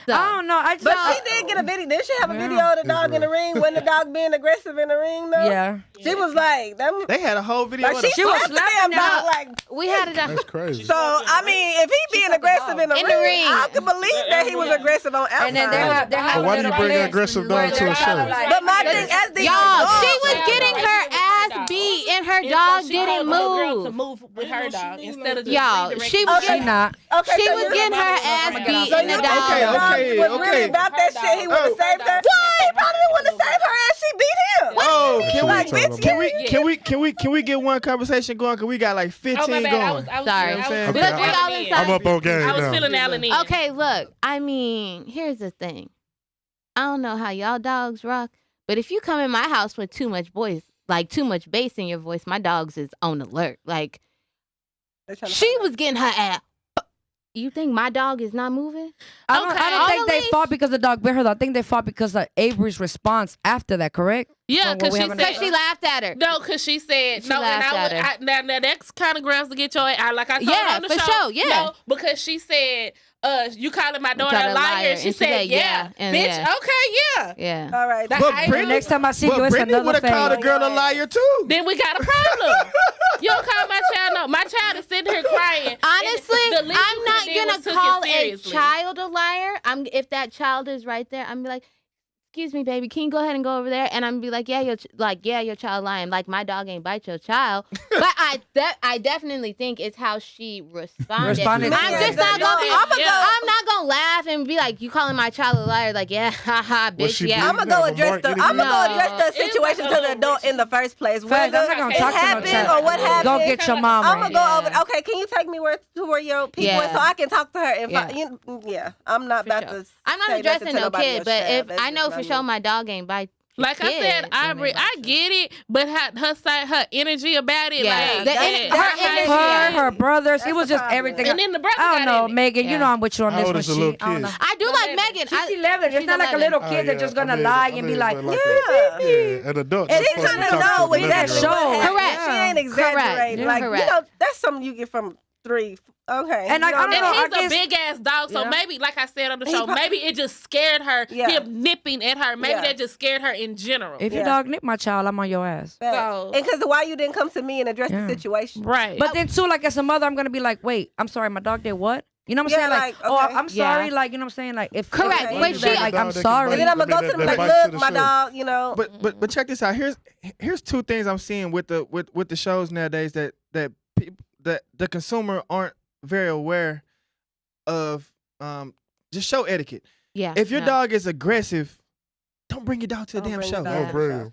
So, I don't know. I just But she did get a video. Did she have a video of the dog in the ring when the dog being aggressive in the ring? Though. Yeah. She was like, them, They had a whole video. like of the she was was slapping slapping that dog. Like we had it. That's crazy. so. I mean, if he being aggressive in the ring, I can believe that he was aggressive on outside. And then they have But why do you bring an aggressive dog to a show? But my thing, as the Y'all, dog, she was getting her ass beat and her dog didn't To move. move with her dog instead of just Y'all, redirecting she the was She getting, not. Okay, she so was you- getting her ass beat So and you the think dog. the dog okay, was really okay. about that shit? He would have saved her. Why? He probably didn't want to save her ass. She beat him. Oh, can Like, we bitch, can we get one conversation going? Cause we got like 15 Oh my bad. going. I was Sorry. I was Okay, feeling Look, we Alan all in. inside. I'm up on game I was now. feeling Alan in. Okay, look, I mean, here's the thing. I don't know how y'all dogs rock, but if you come in my house with too much voice, like too much bass in your voice, my dogs is on alert. Like, she was getting her ass. You think my dog is not moving? I don't think they fought because the dog bit her. Though. I think they fought because of Avery's response after that. Correct? Yeah, because she laughed at her. No, because she said no, and now that's kind of grounds to get your. Like I told her on the for show, sure, yeah. No, because she said, "You calling my daughter a liar?" And she said, "Yeah, and bitch, yeah. okay, yeah." All right. But next time I see you, it's Brittany another would have called a girl a liar too. Then we got a problem. You don't call my child no. My child is sitting here crying. Honestly, I'm not gonna call a child a liar. If that child is right there, I'm be like, excuse me, baby, can you go ahead and go over there? And I'm be like, your child lying. Like my dog ain't bite your child. But I definitely think it's how she responded. I'm just not gonna be. I'm not gonna laugh and be like, you calling my child a liar? Like, yeah, haha, bitch, yeah. I'm gonna go address the situation to the adult in the first place. Whether it happened or what happened, go get your mom. I'm gonna go over. Okay, can you take me to where your people is so I can talk to her? And I'm not about to. I'm not addressing no kid, but if I know for sure my dog ain't bite. Like I said, I get it, but her energy about it, her brothers, it was just everything. And then the brother. I don't know, Megan. You know I'm with you on this one. I do like Megan. She's 11. It's not like a little kid that's just gonna lie and be like, an adult. And he kind of know exactly what happened. Correct. She ain't exaggerating. Like that's something you get from 3. Okay. And I don't know. He's a big ass dog, so maybe, like I said on the show, maybe it just scared her. Him nipping at her, maybe that just scared her in general. If your dog nipped my child, I'm on your ass. So, and because why you didn't come to me and address the situation, right? But then too, like as a mother, I'm gonna be like, wait, I'm sorry, my dog did what? You know what I'm saying? Like, I'm sorry. Like, you know what I'm saying? Like, if correct, but she, like, I'm sorry. And then I'm gonna go to them like, look, my dog, you know. But check this out. Here's 2 things I'm seeing with the shows nowadays that people that the consumer aren't very aware of. Just show etiquette. Yeah. If your dog is aggressive, don't bring your dog to a damn show.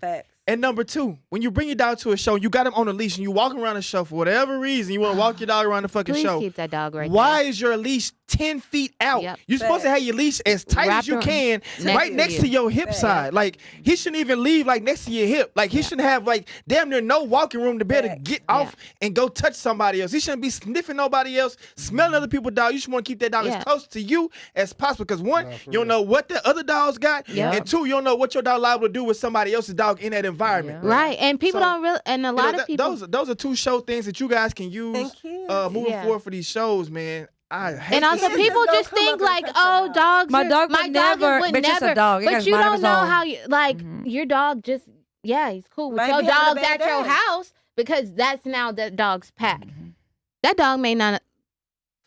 And number 2, when you bring your dog to a show, you got him on a leash and you walking around the show for whatever reason, you want to walk your dog around the fucking Please show. keep that dog right Why there. is your leash 10 feet out? Yep. You're supposed to have your leash as tight as you can, right next to your hip side. Like, he shouldn't even leave like next to your hip. Like, he shouldn't have like damn near no walking room to be able to get off and go touch somebody else. He shouldn't be sniffing nobody else, smelling other people's dog. You should want to keep that dog as close to you as possible. Because 1, you don't know what the other dogs got, and 2, you don't know what your dog liable to do with somebody else's dog in that environment. Right. And people don't really, and a lot of people. Those are 2 show things that you guys can use moving forward for these shows, man. I hate and also people just think like, oh, dogs. My dog would never. But just a dog. But you don't know how you like your dog. Just he's cool with your dogs at your house because that's now that dog's pack. That dog may not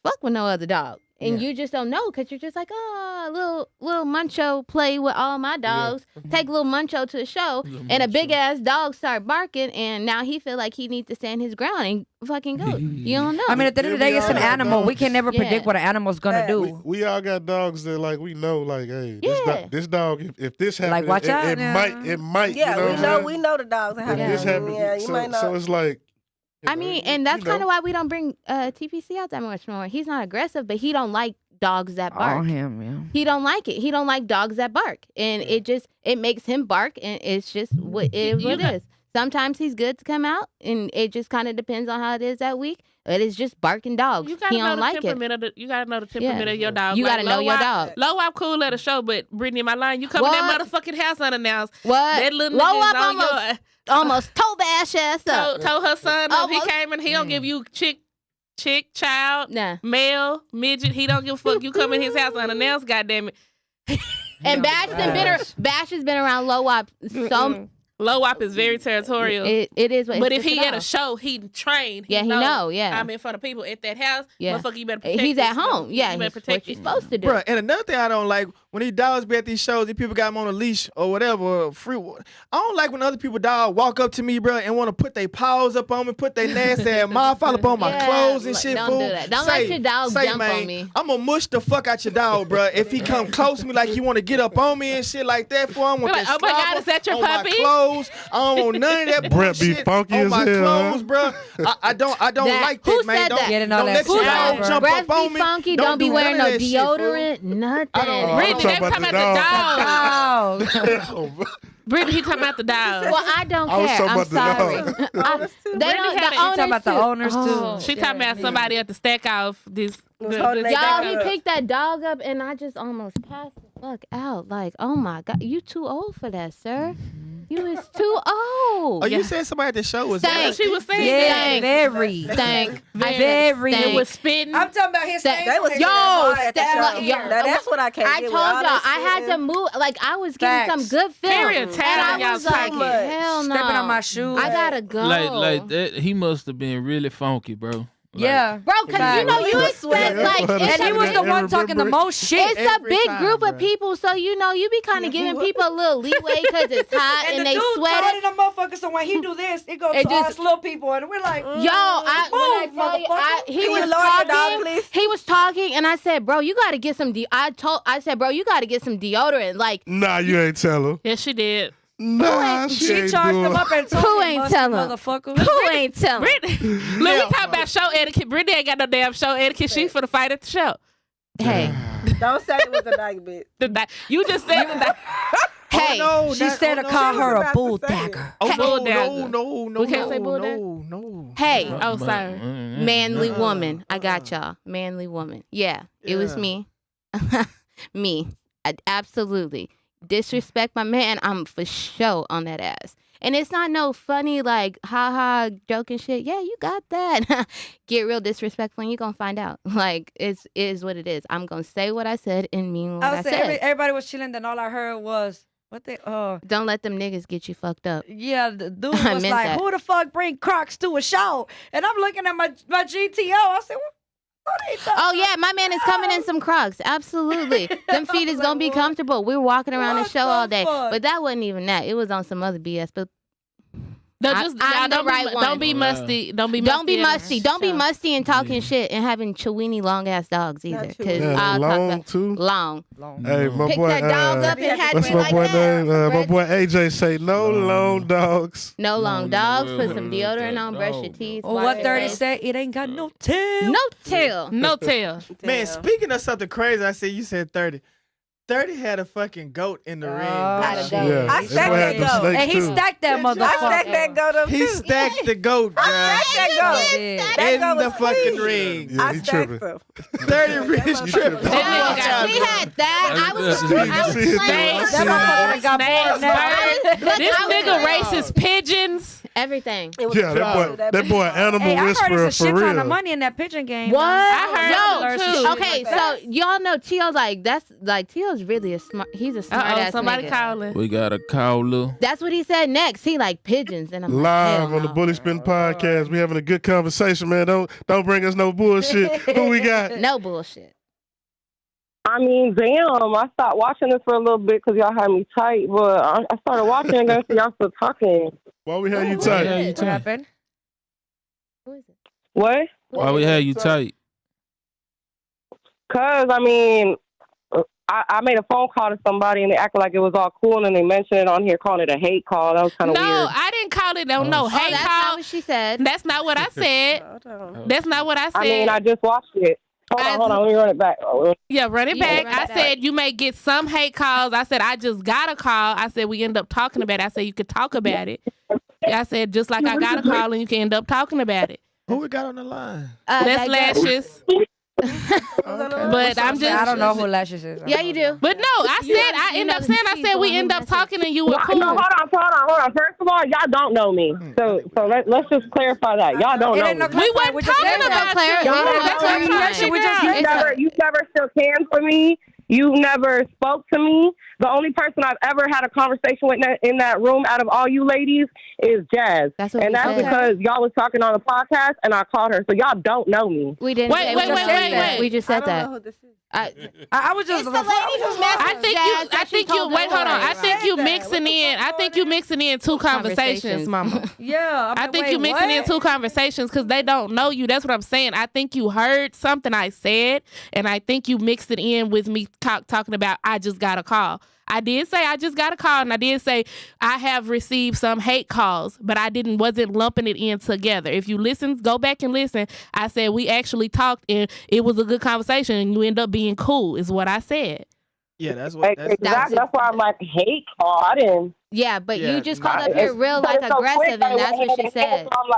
fuck with no other dog. And you just don't know because you're just like, oh, little Muncho play with all my dogs. Take little Muncho to the show, and a big ass dog start barking, and now he feel like he needs to stand his ground and fucking go. You don't know. I mean, at the end of the day, it's an animal. We can never predict what an animal's gonna do. We all got dogs that like we know, like, hey, this dog, if this happens, like, watch out it might. Yeah, we know the dogs. If this happens, yeah, you might know. So it's like. I mean, and that's kind of why we don't bring TPC out that much more. He's not aggressive, but he don't like dogs that bark. Oh, him, yeah. He don't like it. He don't like dogs that bark, and it makes him bark, and it's just what it is. Sometimes he's good to come out, and it just kind of depends on how it is that week. But it's just barking dogs. You gotta he don't like it. You gotta know the temperament of your dog. You gotta know your dog. Low Wop cool at a show, but Brittany, my line, you come in that motherfucking house unannounced. What? That little Low Wop almost toe bash ass up. Told her son up. He came in. He don't give you chick, child, male, midget. He don't give a fuck. You come in his house unannounced. Goddamn it. And Bash has been around Low Wop so. Low Wop is very territorial. It is. But if he at a show, he trained. He know. I'm in front of people at that house. Motherfucker, you better protect. He's at home. You better protect what you're supposed to do. Bruh, and another thing I don't like, when these dogs be at these shows, these people got them on a leash or whatever, free. I don't like when other people dog walk up to me, bro, and want to put their paws up on me, put their nasty ass mouth all up on my clothes and shit, don't fool. Do that. Don't let your dog jump on me. I'm gonna mush the fuck out your dog, bro. If he come close to me like he want to get up on me and shit like that, fool, I want that oh my God, is that your on puppy? my clothes. I don't want none of that Brett be bullshit funky on as my hell, clothes, bro. I don't like that, man. Don't let your dog jump up on me. Funky, don't be wearing no deodorant, nothing. Brittany, they talking about the dog. Brittany, he talking about the dog. Well, I don't care. I'm sorry. They don't talking about the owners too. She talking about somebody at the stack off this Y'all, he picked that dog up, and I just almost passed the fuck out. Like, oh my God, you too old for that, sir. You is too old. Oh, you said somebody at the show was Stank. She was saying Yeah, very. Stank. Very. It was spitting. I'm talking about his Stank. stank. That's what I can't I get told with all y'all, that I had shit. to move. Like, I was getting some good film. Period. And Tag on I y'all's was like, pocket. hell no. Stepping on my shoes. I gotta go. Like that, he must have been really funky, bro. Yeah. Bro, because you know, you expect, like, and he was the one talking the most shit. It's a big group of people, so you know, you be kind of giving people a little leeway because it's hot and the they dude sweating. the motherfucker, so when he do this, it goes It to just- us little people, and we're like, Yo, when I tell you, he was talking. He was talking, and I said, "Bro, you got to get some." I said, "Bro, you got to get some deodorant." Like, Nah, you ain't tell her. Yes, she did. Nah, she charged him up and told who him, ain't telling? motherfucker. Who ain't telling? Brittany, look, we talk about show etiquette. Brittany ain't got no damn show etiquette. She for the fight at the show. Hey, Don't say it was a night bit. You just said that. Hey, she said to call her a bull dagger. Oh, Bulldagger. no. We can't say bulldagger? No. hey, Oh, sorry. manly woman. I got y'all. Manly woman. Yeah, it was me. Me. Absolutely. Disrespect my man, I'm for sure on that ass. And it's not no funny, like, ha joking shit. Yeah, you got that. Get real disrespectful and you're going to find out. Like, it is what it is. I'm going to say what I said and mean what I said. Everybody was chilling, then all I heard was, don't let them niggas get you fucked up. yeah, the dude I was meant like, that. who the fuck bring Crocs to a show? And I'm looking at my GTO. I said, what are you talking Oh, yeah, my man is coming in some Crocs. Absolutely. Them feet is going to be comfortable. We were walking around the What show the all day. fuck? But that wasn't even that. It was on some other BS. But I'm the right one. Don't be musty. Don't be musty. Don't be musty and talking shit and having chewini long ass dogs either. Because I'll talk long about too. long. Hey, my Pick boy. that dog up and had What's me my like boy that. name? My boy AJ say no long dogs. No long dogs. Put some Well, deodorant that on. Brush your dog, teeth. Well, wash what your 30 face. said, it ain't got no tail. No tail. No tail. Man, speaking of something crazy, I said you said 30. 30 had a fucking goat in the ring. Had a bro. goat. Yeah, I that stacked boy that had the goat. snakes, And he too. stacked that I motherfucker. stacked that goat up He too. stacked the goat, I guys, stacked that goat. Yeah. That in goat the was fucking clean. ring. Yeah, I he stacked tripping. him. 30 rich tripping. He had that. I was You playing. see his Snakes, That motherfucker got snakes, bored now. birds. This nigga races pigeons. Everything. It was Yeah, a that boy animal Hey, I heard whisperer it's a for shit ton real. of money in that pigeon game. What? I heard Yo, too. okay, so y'all know Tio, like, that's, like, Tio's really a smart, he's a smart ass Somebody nigga. calling. We got a caller. That's what he said next. He like pigeons. And I'm like, Live hell on the no. Bully Spin podcast. We having a good conversation, man. Don't bring us no bullshit. Who we got? No bullshit. I mean, damn, I stopped watching it for a little bit because y'all had me tight, but I started watching it and y'all still talking. Why we had you Who tight? is it? What happened? Who is it? What? Why we had you tight? Because, I mean, I made a phone call to somebody and they acted like it was all cool and they mentioned it on here calling it a hate call. That was kind of No, weird. I didn't call it. No Oh, hate that's call. not what she said. That's not what I said. That's not what I said. I mean, I just watched it. Hold on, let me run it back. Yeah, run it Yeah, back. run it I back. said you may get some hate calls. I said I just got a call. I said we end up talking about it. I said you could talk about it. I said just like I got a call and you can end up talking about it. Who we got on the line? That's Lashes. But I'm just. I don't know who Lashes is. Yeah, you do. But no, I said I end up saying I said we end up talking and you were cool. No, hold on. First of all, y'all don't know me. So let's just clarify that. Y'all don't know me. We weren't talking about you. You never shook hands with me. You never spoke to me. The only person I've ever had a conversation with in that room out of all you ladies is Jazz. That's what and we that's said. because y'all was talking on the podcast and I called her. So y'all don't know me. We didn't. Wait, say- wait, we just wait, said that. wait. We just said I don't know that. who this is. I was just It's the lady who messaged I think Jazz you. that I she think you. told Wait, the hold on. I story. think you What the mixing fuck in. I going think you mixing in two conversations, Mama. Yeah. I think you mixing in two conversations because they don't know you. That's what I'm saying. I think you heard something I said, and I think you mixed it in with me talking about I just got a call. I did say I just got a call, and I did say I have received some hate calls, but I wasn't lumping it in together. If you listen, go back and listen. I said we actually talked, and it was a good conversation, and you end up being cool, is what I said. Yeah, that's what. Exactly. That's why I'm like, hate call. I didn't. Yeah, but Yeah, you just nah, called up here real like it's so quick aggressive, that and it that's went what she hand in hand, said. so I'm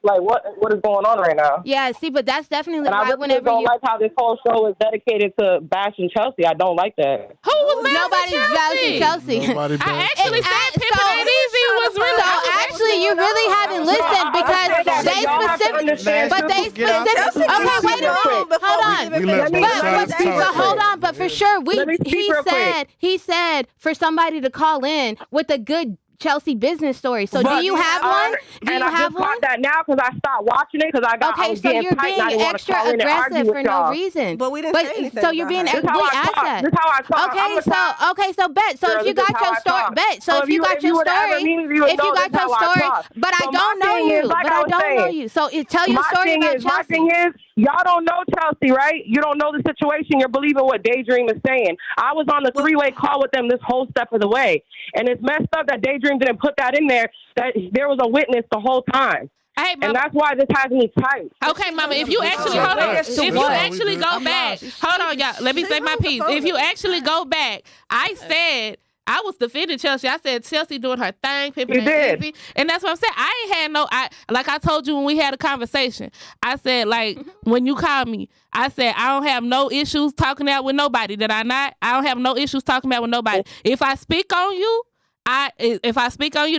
like, what is going on right now? Yeah, see, but that's definitely And I why really whenever don't you like how this whole show is dedicated to bashing Chelsea. I don't like that. Who was nobody's bashing Chelsea. Nobody I bashing actually Chelsea. said Pimpin' Ain't Easy was really. So actually, you really haven't listened because they specific. But they specific. Okay, wait a minute. Hold on. We let both sides But talk. hold on. But for sure, Let me speak real quick. he said for somebody to call in with a good Chelsea business story. So do you have one? Do you I have just one? got that now because I stopped watching it because I Okay, was so getting you're tight and I being didn't want to extra call in and aggressive argue for with no y'all. reason. But we didn't say anything so you're being This is how we I asked talk. that. This is how I talk. Okay, so bet. So Girl, if you this is got how your I story, talk. bet. So if you got your story, if you got your story, but I don't know you. But I don't know you. So tell your story about Chelsea. My thing is, y'all don't know Chelsea, right? You don't know the situation. You're believing what Daydream is saying. I was on the three-way call with them this whole step of the way. And it's messed up that Daydream didn't put that in there, that there was a witness the whole time. Hey, and that's why this has me tight. Okay, Mama, if you actually, hold on. If you actually go back, hold on, y'all. Let me say my piece. If you actually go back, I said, I was defending Chelsea. I said Chelsea doing her thing, Pimpin' Ain't Easy. And that's what I'm saying. I ain't had like I told you when we had a conversation. I said, like, when you called me, I said, I don't have no issues talking out with nobody. I don't have no issues talking out with nobody. If I speak on you,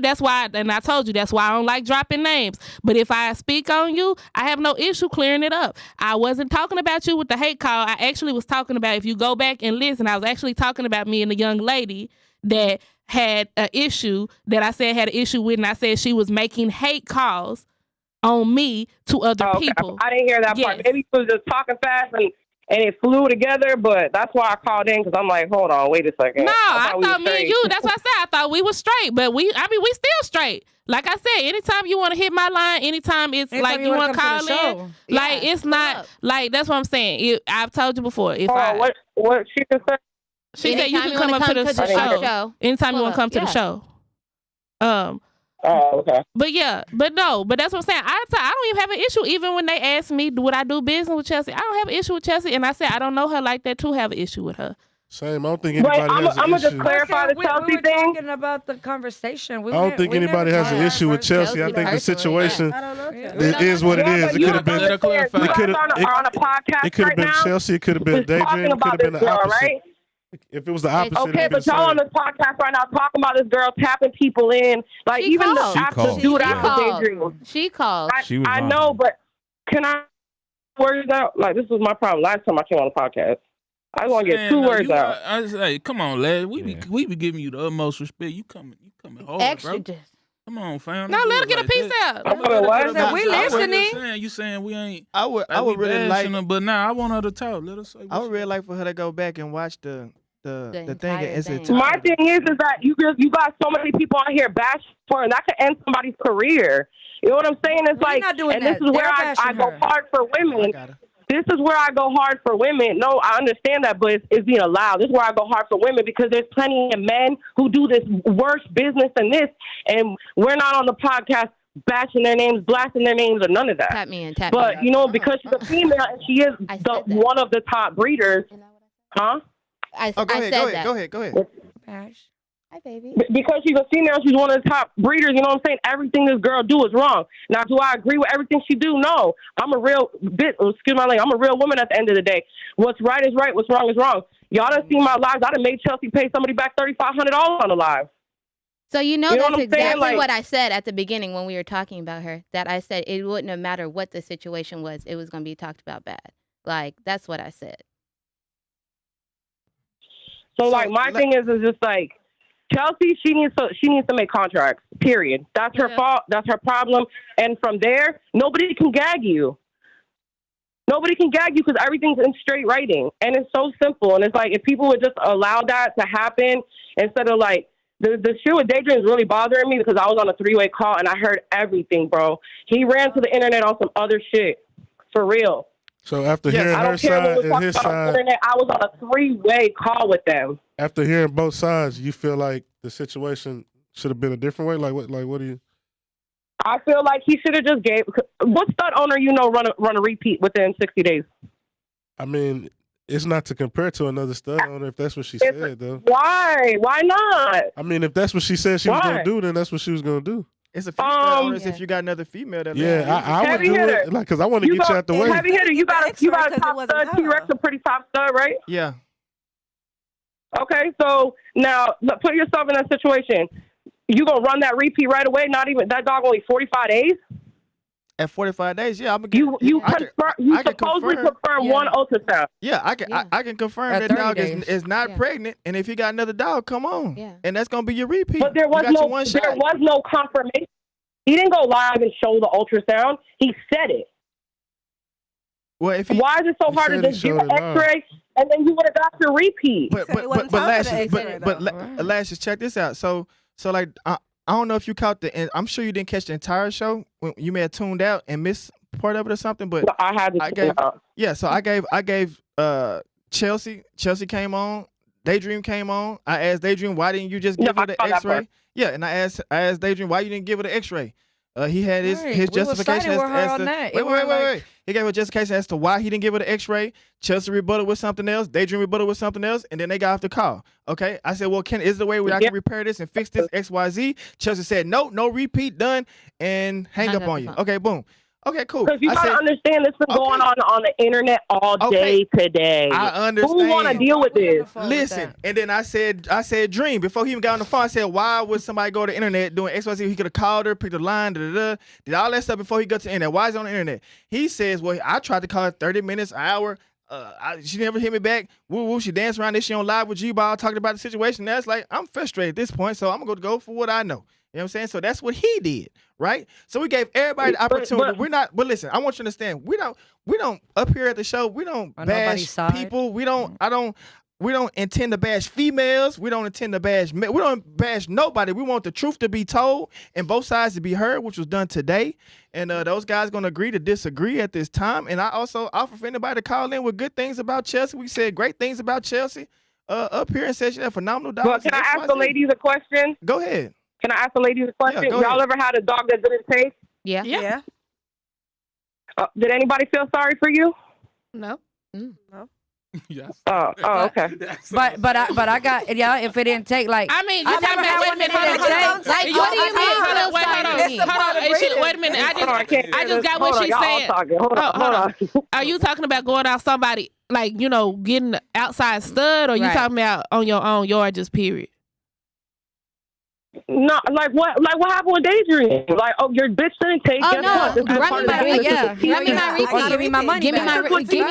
that's why, and I told you, that's why I don't like dropping names. But if I speak on you, I have no issue clearing it up. I wasn't talking about you with the hate call. I actually was talking about, if you go back and listen, I was actually talking about me and the young lady that had an issue that I said had an issue with, and I said she was making hate calls on me to other people. I didn't hear that part. Maybe she was just talking fast and it flew together, but that's why I called in, because I'm like, hold on, wait a second. No, I thought me and you, that's what I said. I thought we were straight, but we still straight. Like I said, anytime you want to hit my line, anytime it's like you want to call in, like it's not, like that's what I'm saying. I've told you before. What she just said? She said you can come up to the show. Anytime you want to come to the show. Oh, okay. But that's what I'm saying. I don't even have an issue. Even when they ask me, would I do business with Chelsea? I don't have an issue with Chelsea. And I said, I don't know her like that to have an issue with her. Same. I don't think anybody has an issue. I'm going to just clarify the Chelsea thing. We were talking about the conversation. I don't think anybody has an issue with Chelsea. I think the situation is what it is. It could have been. It could have been Chelsea. It could have been Daydream. It could have been the opposite. If it was the opposite, okay, but y'all on this podcast right now talking about this girl tapping people in, like she even the after dude after Daydream. She called. I know, but can I words out? Like this was my problem last time I came on the podcast. I want to get two words out. I say, come on, lad. We be giving you the utmost respect. You coming hard, extra bro. Come on, fam. No, let her get a piece out. We listening. You saying we ain't? I would really like her, but now I want her to talk. Let her say. I would really like for her to go back and watch the thing. My thing is that you got so many people on here bash for, and that could end somebody's career. You know what I'm saying? It's like, and this is where I go hard for women. This is where I go hard for women. No, I understand that, but it's being allowed. This is where I go hard for women because there's plenty of men who do this worse business than this, and we're not on the podcast bashing their names, blasting their names, or none of that. Tap me in, but you know, because she's a female and she is one of the top breeders, huh? Go ahead. Bash. Hi, baby. Because she's a female, she's one of the top breeders. You know what I'm saying? Everything this girl do is wrong. Now, do I agree with everything she do? No. I'm a real I'm a real woman at the end of the day. What's right is right. What's wrong is wrong. Y'all done seen my lives. I done made Chelsea pay somebody back $3,500 on the live. So that's exactly what I said at the beginning when we were talking about her. That I said it wouldn't have mattered what the situation was. It was going to be talked about bad. Like, that's what I said. So like, my thing is just like, Chelsea, she needs to make contracts, period. That's her fault. That's her problem. And from there, nobody can gag you. Nobody can gag you because everything's in straight writing. And it's so simple. And it's like, if people would just allow that to happen instead of like, the shit with Daydream is really bothering me because I was on a three-way call and I heard everything, bro. He ran to the internet on some other shit. For real. So after hearing her side and his side, I was on a three-way call with them. After hearing both sides, you feel like the situation should have been a different way? Like what do you? I feel like he should have just gave. What stud owner run a repeat within 60 days? I mean, It's not to compare to another stud owner if that's what she said, though. Why? Why not? I mean, if that's what she said she was going to do, then that's what she was going to do. It's a few stud owners if you got another female that I would do it like because I want to get you out the way. Heavy hitter, you got a top stud. T-Rex a pretty top stud, right? Yeah. Okay, so now put yourself in that situation. You gonna run that repeat right away? Not even that dog only 45 days. At 45 days, yeah, I'm gonna get you supposedly confirm one ultrasound. Yeah, I can confirm that dog is not pregnant, and if you got another dog, come on, and that's gonna be your repeat. But there was no confirmation. He didn't go live and show the ultrasound. He said it. Well, why is it so hard to just do an X-ray and then you would have got your repeat? But Lashes, check this out. So like I don't know if you caught and I'm sure you didn't catch the entire show. When you may have tuned out and missed part of it or something. But I had to gave so I gave Chelsea. Chelsea came on. Daydream came on. I asked Daydream, why didn't you just give her the X-ray? Yeah, and I asked Daydream, why you didn't give her the X-ray? He had his justification as to wait. He gave a justification as to why he didn't give her the X-ray. Chelsea rebutted with something else. Daydream rebutted with something else, and then they got off the call. Okay, I said, well, is the way where I can repair this and fix this XYZ? Chelsea said, no repeat, done, and hang up on you. Okay, boom. Okay, cool. Because you gotta understand this is going on the internet all day today. I understand. Who want to deal with this? Listen, and then I said, Dream, before he even got on the phone, I said, why would somebody go to the internet doing XYZ? He could have called her, picked the line, did all that stuff before he got to the internet. Why is it on the internet? He says, well, I tried to call her 30 minutes, an hour. She never hit me back. Woo, she danced around this. She on live with G-Ball talking about the situation. That's like, I'm frustrated at this point, so I'm going to go for what I know. You know what I'm saying? So that's what he did, right? So we gave everybody the opportunity. But listen, I want you to understand, we don't up here at the show, we don't bash people. We don't intend to bash females. We don't intend to bash men. We don't bash nobody. We want the truth to be told and both sides to be heard, which was done today. And those guys going to agree to disagree at this time. And I also offer for anybody to call in with good things about Chelsea. We said great things about Chelsea up here and said she had phenomenal dogs. Well, can I ask the ladies a question? Go ahead. Can I ask the ladies a question? Yeah, y'all ever had a dog that didn't take? Yeah. Did anybody feel sorry for you? No. No. Yes. Oh, okay. But I got if it didn't take like I mean, you talking about wait a minute. Like, what do you mean? Hold on. Wait a minute. I just got what she's saying. Hold on. Are you talking about going out somebody like getting outside stud, or you talking about on your own yard just period? No, like what happened with Daydream? Like, your bitch didn't take. Oh no, run me my repeat. Give me my money. Give me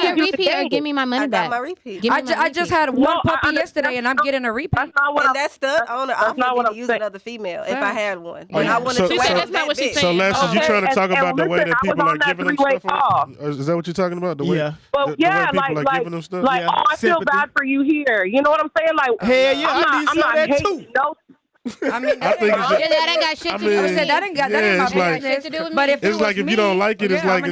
a repeat or give me my money back. My repeat. I just had one puppy yesterday, and I'm getting a repeat. And that stud owner offered me to use another female if I had one. And I wanted to that's not what she's saying. So, Lashes, you trying to talk about the way that people are giving them stuff? Is that what you're talking about? The way Well, yeah, like giving them stuff? Like, I feel bad for you here. You know what I'm saying? Like, hell yeah, I'm not hating, too. I mean, I think that ain't got shit to do with me. That ain't my business to do with me. But if it's like if you don't like it, it's like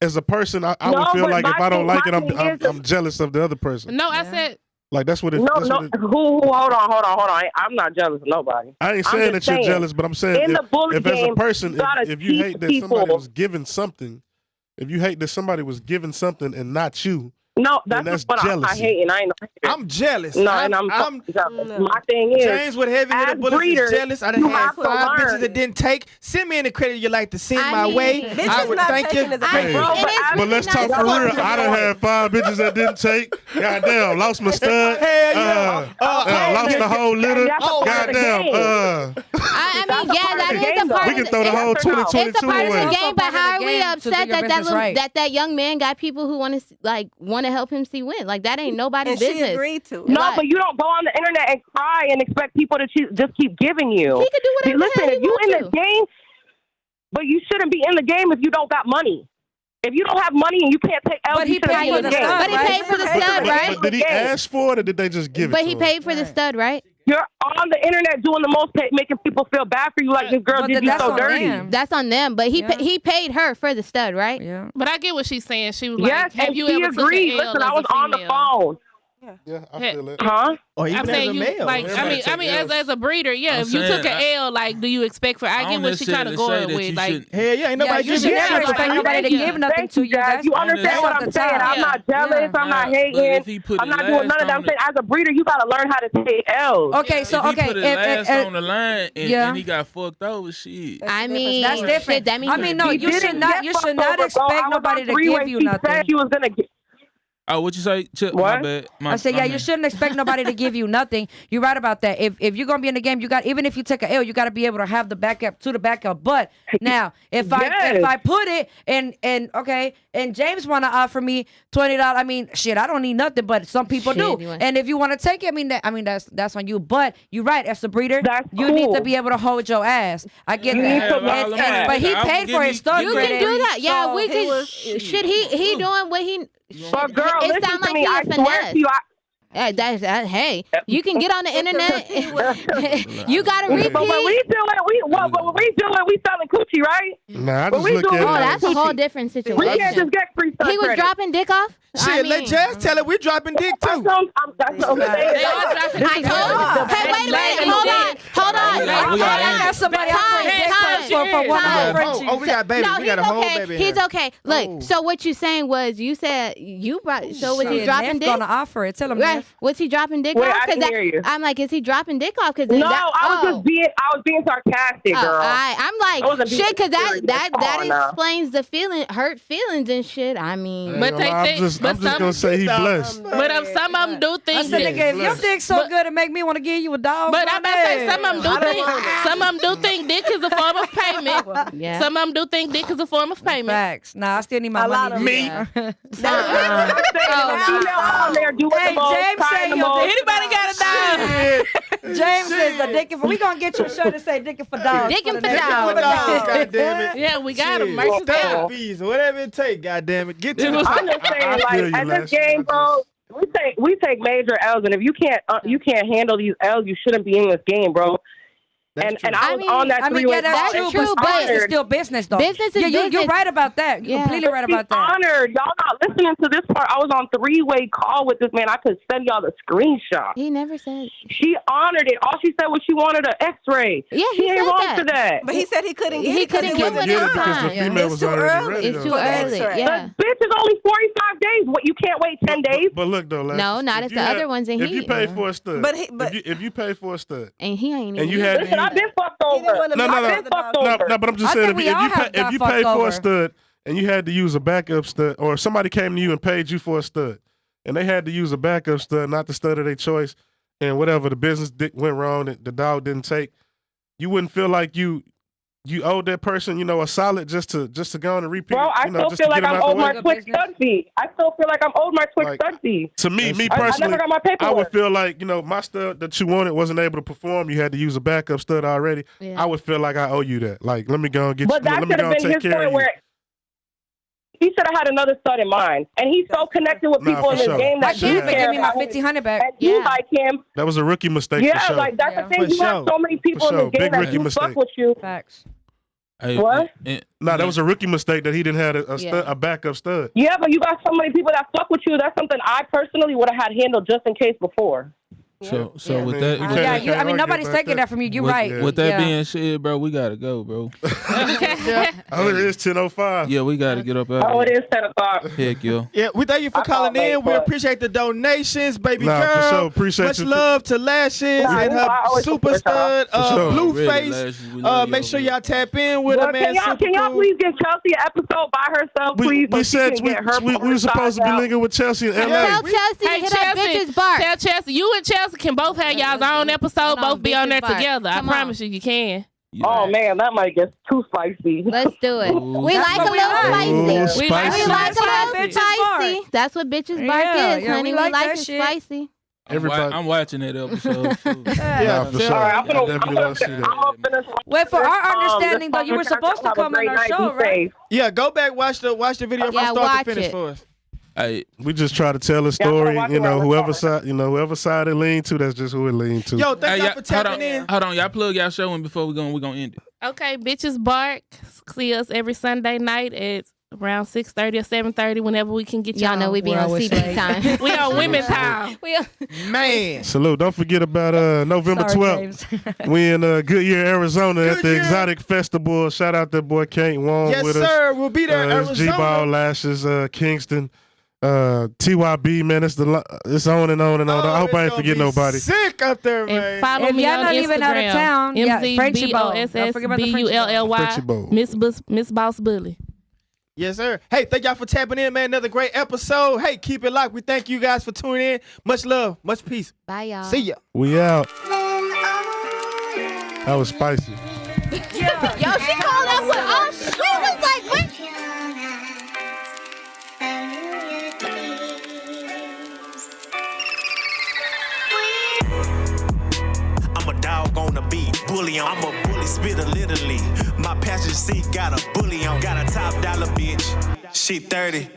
as a person, I would feel like if I don't like it, I'm jealous of the other person. No, I said. Like that's what it. No. Hold on. I'm not jealous of nobody. I ain't saying that you're jealous, but I'm saying if as a person, if you hate that somebody was given something, if you hate that somebody was given something and not you. No, that's what I hate, and I ain't. I'm jealous. No, and I'm jealous. My thing is, James with heavy hitter bullets is jealous. I done had 5 bitches that didn't take. Send me in the credit you like to send my way. I would thank you. But let's talk for real. I done had 5 bitches that didn't take. Goddamn, lost my stud. Lost the whole litter. Goddamn. I mean, that is a part. We can throw the whole 2022 away. It's a part of the game, but how are we upset that young man got people who want to help him see win? Like, that ain't nobody's business. She agreed to it. No, but you don't go on the internet and cry and expect people to just keep giving you. He could do whatever. Listen, if you in the game, but you shouldn't be in the game if you don't got money. If you don't have money and you can't take L, but he paid for the stud. But he paid for the stud, right? But did he ask for it or did they just give it? But he paid for the stud, right? You're on the internet doing the most, making people feel bad for you, like this girl did you so dirty. That's on them. But he paid her for the stud, right? Yeah. But I get what she's saying. She was like, yes, "Have and you she ever agreed. took an L Listen, I was on the phone. Yeah, I feel it. Huh? Or even I'm as saying a you male. like. I mean, as a breeder, yeah. I'm If you saying, took an L, like, do you expect for? I get what she kind of going with, like. Hell yeah, ain't nobody you giving should you never shit. expect nobody to give nothing to you. That's You understand what I'm saying? I'm not jealous. I'm not hating. I'm not doing none of that. I'm saying as a breeder, you gotta learn how to take L's. Okay, so if he put his last on the line and he got fucked over, shit. I mean, that's different. That means I mean, no, you should not expect nobody to give you nothing. She was gonna get. Oh, what you say? My bad. I said, yeah, you shouldn't expect nobody to give you nothing. You're right about that. If you're gonna be in the game, you got, even if you take an L, you got to be able to have the backup to the backup. But now, if I put it and James want to offer me $20, I mean, shit, I don't need nothing, but some people do. And if you want to take it, I mean that's on you. But you're right, as a breeder, you need to be able to hold your ass. I get that. But he paid for his stuff. You can do that. Yeah, we can. Shit, he doing what he. But girl, it listen sounds to like me. I swear to you, hey, you can get on the internet. You gotta repeat. But when we do it, we selling coochie, right? Nah, I just look at it. Oh, that's a whole different situation. We can't just get free stuff. He was dropping dick off. Shit, let Jazz tell it. We dropping dick too. That's what I'm saying. I told. Hey, wait a minute. Hold on. I got somebody for one of her friends. Oh, we got baby. No, we got a whole baby. He's okay. Look, so what you saying was you said you brought. So was he dropping dick? Gonna offer it. Tell him. Right. Was he dropping dick Wait, off? I didn't hear you. I'm like, is he dropping dick off? Cause No, I was being sarcastic, girl. I'm like, shit, cause that explains the hurt feelings and shit. I mean, but I'm just gonna say he blessed. But some of them do things. If your dick's so good, it make me want to give you a dog. But I'm about to say some of them do think dick is a form of payment. Yeah. Some of them do think dick is a form of payment. Facts. Nah, I still need my money. Me. Hey, James said anybody got a dog? James says the dick for. We gonna get you a shirt that say dick for dogs. Dick for dogs. God damn it. Yeah, we got them. Stamp fees, whatever it take. God damn it. Get to the I'm just saying, like at this game, bro. We take major L's, and if you can't handle these L's, you shouldn't be in this game, bro. And I was on that three-way call. That's true, but it's still business, though. Business is business. You're right about that. You're completely right about that. Honored. Y'all not listening to this part. I was on three-way call with this man. I could send y'all the screenshot. He never said. She honored it. All she said was she wanted an X-ray. Yeah, she ain't wrong for that. But he said he couldn't get it. He couldn't get it because the female was already ready. It's too early. Yeah. The bitch is only 45 days. What, you can't wait 10 days? But look though, no, not if the other ones in If you pay for a stud, if you pay for a stud, and he ain't. And you had listen, I've been fucked over. No, but I'm just saying, if you pay for a stud and you had to use a backup stud, or somebody came to you and paid you for a stud, and they had to use a backup stud, not the stud of their choice, and whatever the business went wrong, the dog didn't take, you wouldn't feel like you owed that person, a solid just to go on and repeat. Bro, I still feel like I'm owed my Twitch stud fee. I still feel like I'm owed my Twitch stud fee. To me personally, I never got my paperwork. I would feel like, my stud that you wanted wasn't able to perform. You had to use a backup stud already. Yeah. I would feel like I owe you that. Like, let me go and get you. Let me go and take care of you. He should have had another stud in mind. And he's so connected with people in this game that he give me my $1,500 back. And you like him. That was a rookie mistake. Yeah, for sure. like that's the thing. You have so many people in this game that do fuck with you. Facts. What? That was a rookie mistake that he didn't have a backup stud. Yeah, but you got so many people that fuck with you. That's something I personally would have had handled just in case before. So with that, I mean, nobody's taking that from you. You're right. With that being said, bro, we gotta go, bro. Oh, it is 10:05. Yeah, we gotta get up out. Oh, it is 10:00. Heck, yo. Yeah, we thank you for calling in. We appreciate the donations, baby girl. For sure. Appreciate much love to Lashes and her super stud, Blueface. Make sure y'all tap in with her, man. Can y'all please give Chelsea an episode by herself, please? We said we were supposed to be linking with Chelsea in LA. Tell Chelsea, hit that bitch's bark. Tell Chelsea, you and Chelsea can both have y'all's own episode, both be on there together. I promise you can. Yeah. Oh man, that might get too spicy. Let's do it. We like a little spicy. We like a little spicy. That's what bitches bark is, honey. We like it spicy. I'm watching that episode too. Yeah, for sure. I'm gonna Well, for our understanding, though, you were supposed to come on our show, right? Yeah, go back, watch the video from start to finish for us. Hey, we just try to tell a story, whoever side it lean to, that's just who it lean to. Yo, thank y'all for tapping in. Hold on, y'all plug y'all show in before we're gonna end it. Okay, Bitches Bark. See us every Sunday night at around 6:30 or 7:30, whenever we can get Y'all know we be on CB time. We on women time. Man. Salute. Don't forget about November 12th. We in Goodyear, Arizona at the Exotic Festival. Shout out that boy Kate Wong Yes, with sir. us. We'll be there in Arizona. G-Ball Lashes, Kingston, TYB, man. It's on and on and on. I hope I ain't forget nobody. Sick up there, man. And follow If me y'all on not Instagram. even out of town, yeah, Frenchie Bowl. Don't forget about the Frenchie Bowl. Miss Boss Bully. Yes, sir. Hey, thank y'all for tapping in, man. Another great episode. Hey, keep it locked. We thank you guys for tuning in. Much love. Much peace. Bye, y'all. See ya. We out. That was spicy. Yeah. Yo, she called that one off. We was like, what? I'm a dog on the beat, bully on. I'm a bully spitter literally. My passenger seat got a bully on. Got a top dollar bitch. She 30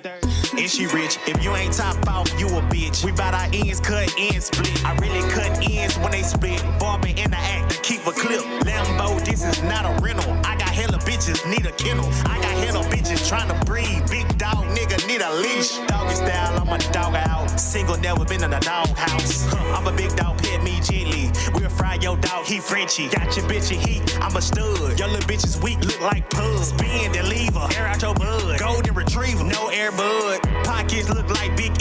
and she rich. If you ain't top off, you a bitch. We bout our ends cut, ends split. I really cut ends when they split. Barbie in the act to keep a clip. Lambo, this is not a rental. I got hella bitches, need a kennel. I got hella bitches trying to breed. Big dog nigga need a leash. Doggy style, I'm a dog out. Single, never been in a doghouse. I'm a big dog, pet me gently. We'll fry your dog, he Frenchy. Got your bitch in heat, I'm a stud. Your little bitch is weak, look like pub. Spin, then leave her. Air out your bud. Golden retriever, no air bud. Pockets look like big